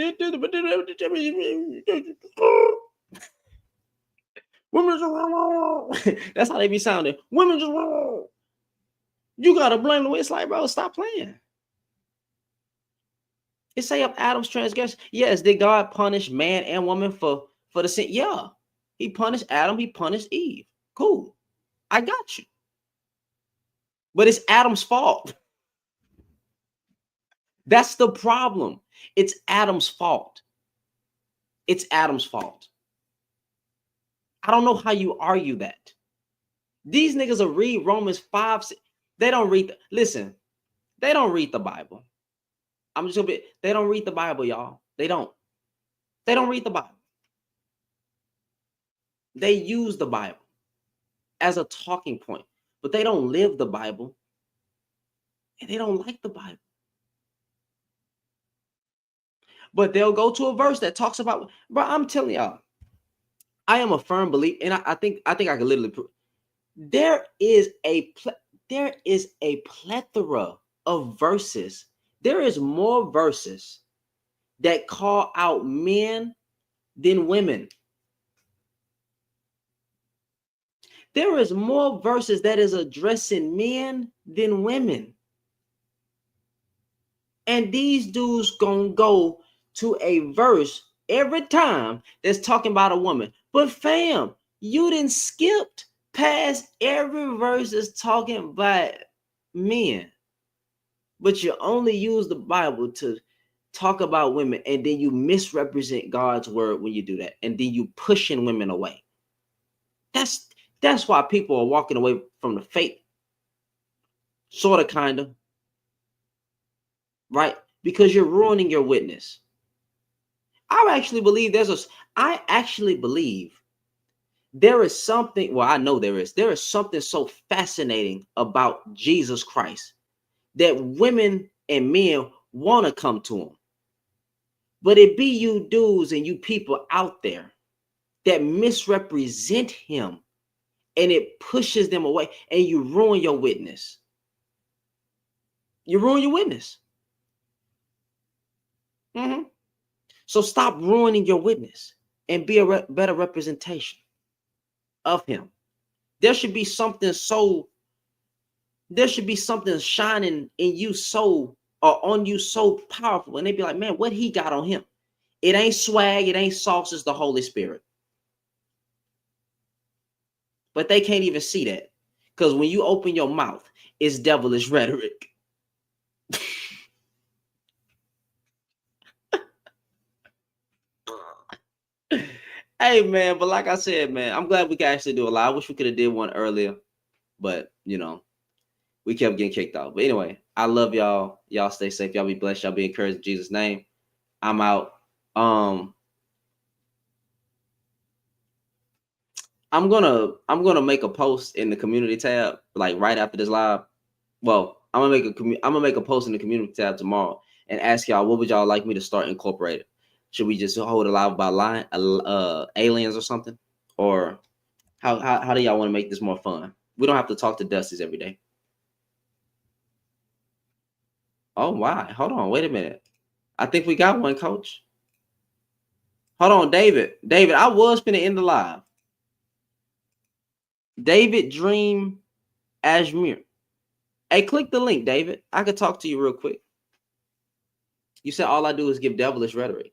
Women just wrong. That's how they be sounding. Women just wrong. You gotta blame the way. It's like, bro, stop playing. It say of Adam's transgression. Yes, did God punish man and woman for the sin? Yeah. He punished Adam, he punished Eve. Cool. I got you. But it's Adam's fault. That's the problem. It's Adam's fault. It's Adam's fault. I don't know how you argue that. These niggas will read Romans 5. They don't read. Listen, they don't read the Bible. I'm just gonna be. They don't read the Bible, y'all. They don't. They don't read the Bible. They use the Bible as a talking point, but they don't live the Bible, and they don't like the Bible. But they'll go to a verse that talks about. Bro, I'm telling y'all, I am a firm believer, and I think I can literally prove. There is a plethora of verses. There is more verses that call out men than women. There is more verses that is addressing men than women. And these dudes gonna go to a verse every time that's talking about a woman. But fam, you didn't skip past every verse that's talking about men. But you only use the Bible to talk about women, and then you misrepresent God's word when you do that, and then you pushing women away. That's why people are walking away from the faith. Sort of, kind of. Right? Because you're ruining your witness. I actually believe there is something, well, I know there is something so fascinating about Jesus Christ that women and men want to come to him. But it be you dudes and you people out there that misrepresent him, and it pushes them away, and you ruin your witness. You ruin your witness. So stop ruining your witness and be a better representation of him. There should be something shining in you so, or on you so powerful, and they be like, man, what he got on him? It ain't swag, it ain't sauce, it's the Holy Spirit. But they can't even see that, because when you open your mouth, it's devilish rhetoric. Hey man, but like I said, man, I'm glad we can actually do a live. I wish we could have did one earlier, but you know, we kept getting kicked off. But anyway, I love y'all. Y'all stay safe. Y'all be blessed. Y'all be encouraged in Jesus' name. I'm out. I'm gonna make a post in the community tab, like right after this live. Well, I'm gonna make a post in the community tab tomorrow and ask y'all, what would y'all like me to start incorporating? Should we just hold a live about aliens or something? Or how do y'all want to make this more fun? We don't have to talk to Dusties every day. Oh, why? Hold on. Wait a minute. I think we got one, coach. Hold on, David. David, I was finna end the live. David Dream Ashmere. Hey, click the link, David. I could talk to you real quick. You said all I do is give devilish rhetoric.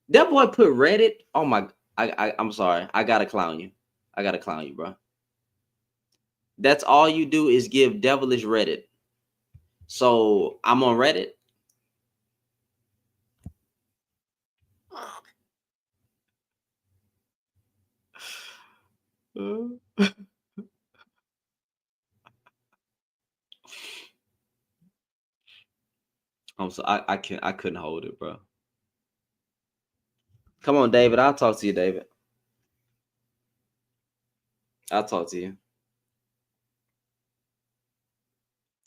That boy put Reddit. Oh my, I'm sorry. I gotta clown you. Bro. That's all you do is give devilish Reddit. So I'm on Reddit. I couldn't hold it, bro. Come on, David. I'll talk to you, David. I'll talk to you.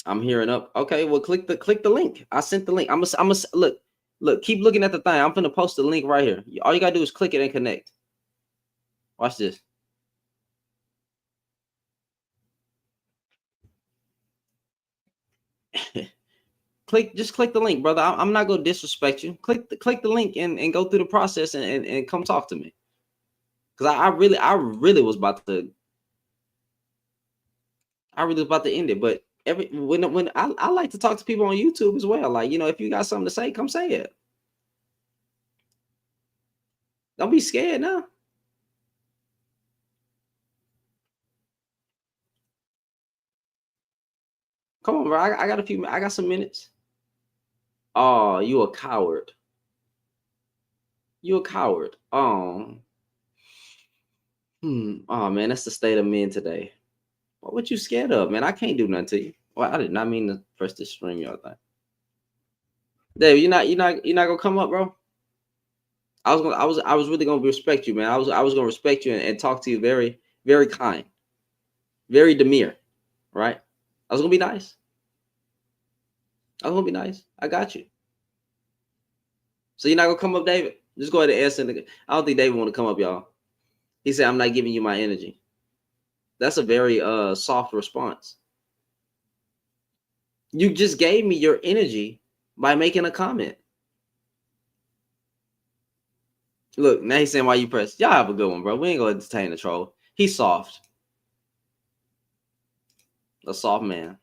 I'm hearing up. Okay, well, click the link. I sent the link. I'm gonna look. Keep looking at the thing. I'm gonna post the link right here. All you gotta do is click it and connect. Watch this. Just click the link, brother. I'm not gonna disrespect you. Click the link and go through the process and come talk to me. Cause I really was about to end it, but when I like to talk to people on YouTube as well. Like, you know, if you got something to say, come say it. Don't be scared now. Come on, bro. I got a few. I got some minutes. Oh, you a coward. You a coward. Oh. Oh man, that's the state of men today. What you scared of, man? I can't do nothing to you. Well, I did not mean to press the stream, y'all thing. Dave, you're not gonna come up, bro. I was really gonna respect you, man. I was gonna respect you and talk to you very, very kind, very demure, right? I was gonna be nice. I was gonna be nice. I got you. So you're not gonna come up, David? Just go ahead and answer. I don't think David want to come up, y'all. He said, "I'm not giving you my energy." That's a very soft response. You just gave me your energy by making a comment. Look, now he's saying why you press. Y'all have a good one, bro. We ain't gonna entertain the troll. He's soft. A soft man.